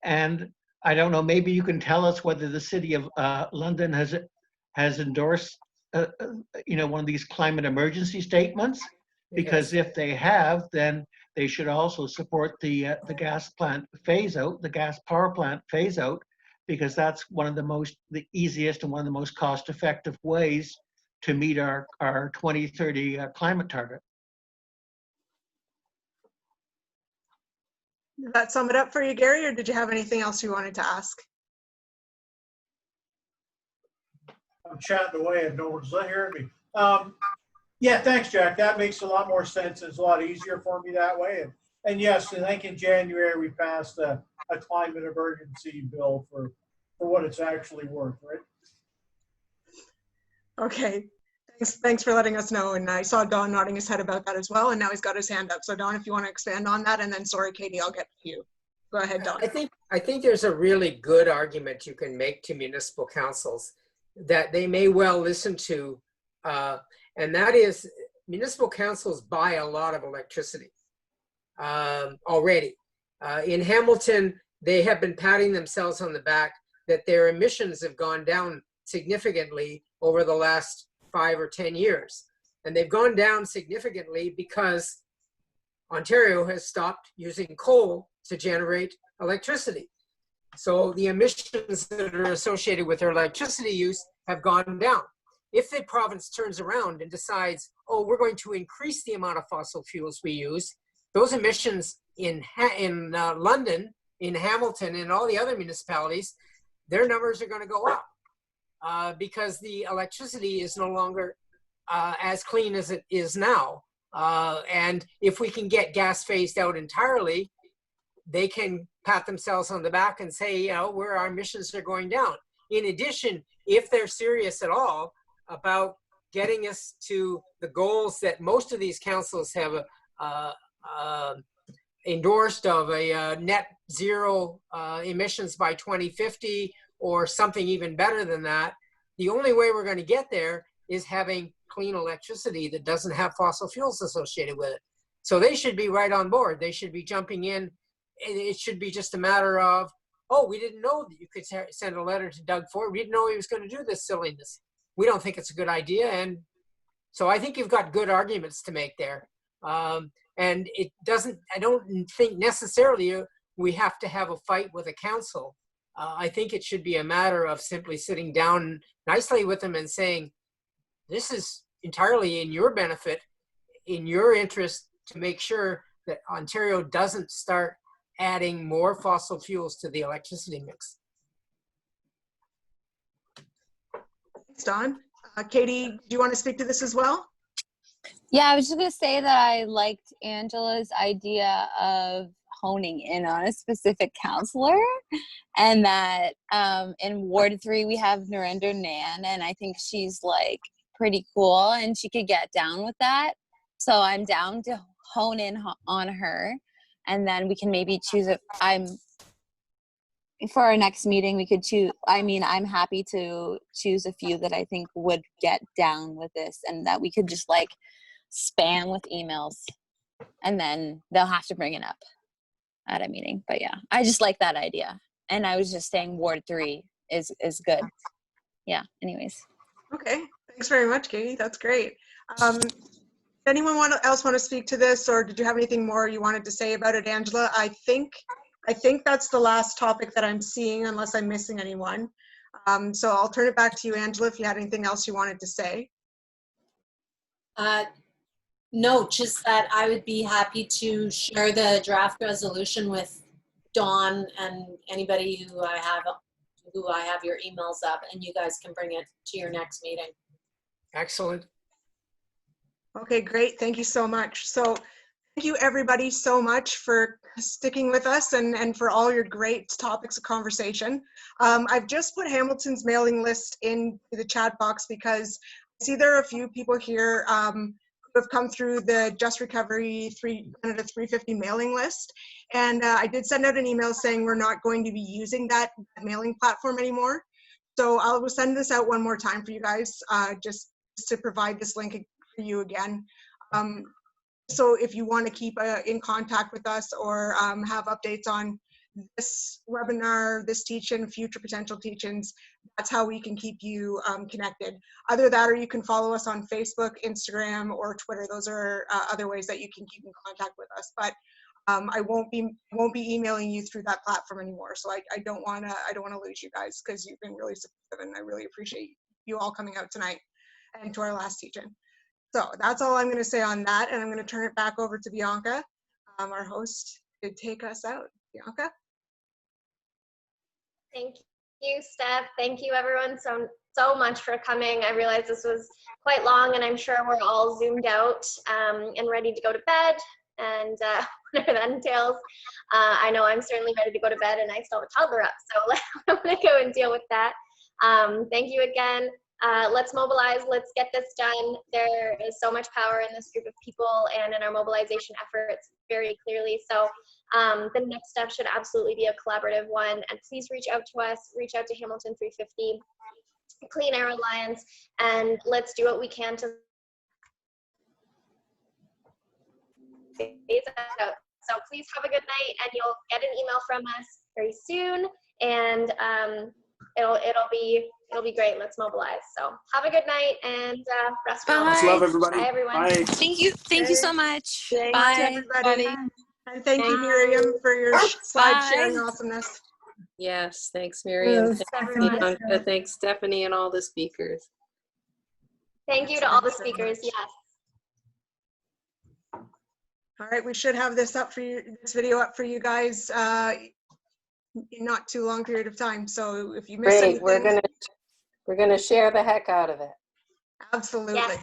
And I don't know, maybe you can tell us whether the City of London has endorsed one of these climate emergency statements, because if they have, then they should also support the gas plant phase out, the gas power plant phase out, because that's one of the easiest and one of the most cost-effective ways to meet our 2030 climate target. Does that sum it up for you, Gary, or did you have anything else you wanted to ask? I'm chatting away and no one's hearing me. Yeah, thanks, Jack. That makes a lot more sense. It's a lot easier for me that way. And yes, I think in January we passed a climate emergency bill for what it's actually worth, right? Okay, thanks for letting us know. And I saw Don nodding his head about that as well, and now he's got his hand up. So Don, if you want to expand on that, and then sorry, Katie, I'll get to you. Go ahead, Don. I think there's a really good argument you can make to municipal councils that they may well listen to, and that is municipal councils buy a lot of electricity already. In Hamilton, they have been patting themselves on the back that their emissions have gone down significantly over the last 5 or 10 years. And they've gone down significantly because Ontario has stopped using coal to generate electricity. So the emissions that are associated with their electricity use have gone down. If the province turns around and decides, oh, we're going to increase the amount of fossil fuels we use, those emissions in London, in Hamilton, and all the other municipalities, their numbers are going to go up. because the electricity is no longer as clean as it is now. And if we can get gas phased out entirely, they can pat themselves on the back and say, you know, where our emissions are going down. In addition, if they're serious at all about getting us to the goals that most of these councils have endorsed of a net zero emissions by 2050 or something even better than that, the only way we're going to get there is having clean electricity that doesn't have fossil fuels associated with it. So they should be right on board. They should be jumping in. It should be just a matter of, oh, we didn't know that you could send a letter to Doug Ford. We didn't know he was going to do this silliness. We don't think it's a good idea. And so I think you've got good arguments to make there. And it doesn't, I don't think necessarily we have to have a fight with a council. I think it should be a matter of simply sitting down nicely with them and saying, this is entirely in your benefit, in your interest, to make sure that Ontario doesn't start adding more fossil fuels to the electricity mix. Thanks, Don. Katie, do you want to speak to this as well? Yeah, I was just going to say that I liked Angela's idea of honing in on a specific counselor, and that in Ward 3 we have Narendra Nan, and I think she's like pretty cool and she could get down with that. So I'm down to hone in on her, and then we can maybe choose it. For our next meeting, we could choose, I'm happy to choose a few that I think would get down with this, and that we could just like spam with emails, and then they'll have to bring it up at a meeting. But yeah, I just like that idea. And I was just saying Ward 3 is good. Yeah, anyways. Okay, thanks very much, Katie. That's great. Anyone else want to speak to this, or did you have anything more you wanted to say about it, Angela? I think that's the last topic that I'm seeing, unless I'm missing anyone. So I'll turn it back to you, Angela, if you had anything else you wanted to say. No, just that I would be happy to share the draft resolution with Dawn and anybody who I have your emails up, and you guys can bring it to your next meeting. Excellent. Okay, great. Thank you so much. So thank you everybody so much for sticking with us and for all your great topics of conversation. I've just put Hamilton's mailing list in the chat box because I see there are a few people here who have come through the Just Recovery Canada 350 mailing list. And I did send out an email saying we're not going to be using that mailing platform anymore. So I will send this out one more time for you guys, just to provide this link for you again. So if you want to keep in contact with us or have updates on this webinar, this teach-in, future potential teach-ins, that's how we can keep you connected. Either that, or you can follow us on Facebook, Instagram, or Twitter. Those are other ways that you can keep in contact with us. But I won't be emailing you through that platform anymore. So I don't want to lose you guys, because you've been really supportive, and I really appreciate you all coming out tonight and to our last teach-in. So that's all I'm going to say on that, and I'm going to turn it back over to Bianca, our host, to take us out. Bianca? Thank you, Steph. Thank you, everyone, so much for coming. I realize this was quite long, and I'm sure we're all zoomed out and ready to go to bed, and whatever that entails. I know I'm certainly ready to go to bed, and I still have a toddler up, so I'm going to go and deal with that. Thank you again. Let's mobilize, let's get this done. There is so much power in this group of people and in our mobilization efforts, very clearly. So the next step should absolutely be a collaborative one. And please reach out to us, reach out to Hamilton 350, Clean Air Alliance, and let's do what we can to phase that out. So please have a good night, and you'll get an email from us very soon. And it'll be great. Let's mobilize. So have a good night, and rest well. Much love, everybody. Bye, everyone. Bye. Thank you so much. Thanks, Bye, everybody. And thank you, Miriam, for your slide sharing awesomeness. Yes, thanks, Miriam. Yes, Thanks, everyone. Bianca. Thanks, Stephanie, and all the speakers. Thank you to all the speakers. Yes. All right, we should have this video up for you guys in not too long period of time. So if you miss anything, We're gonna We're going to share the heck out of it. Absolutely. Yes.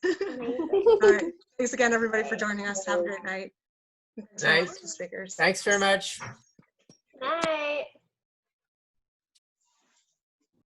All right. Thanks again, everybody, for joining us. Have a great night. Thanks so much Nice. to speakers. Thanks very much. Night.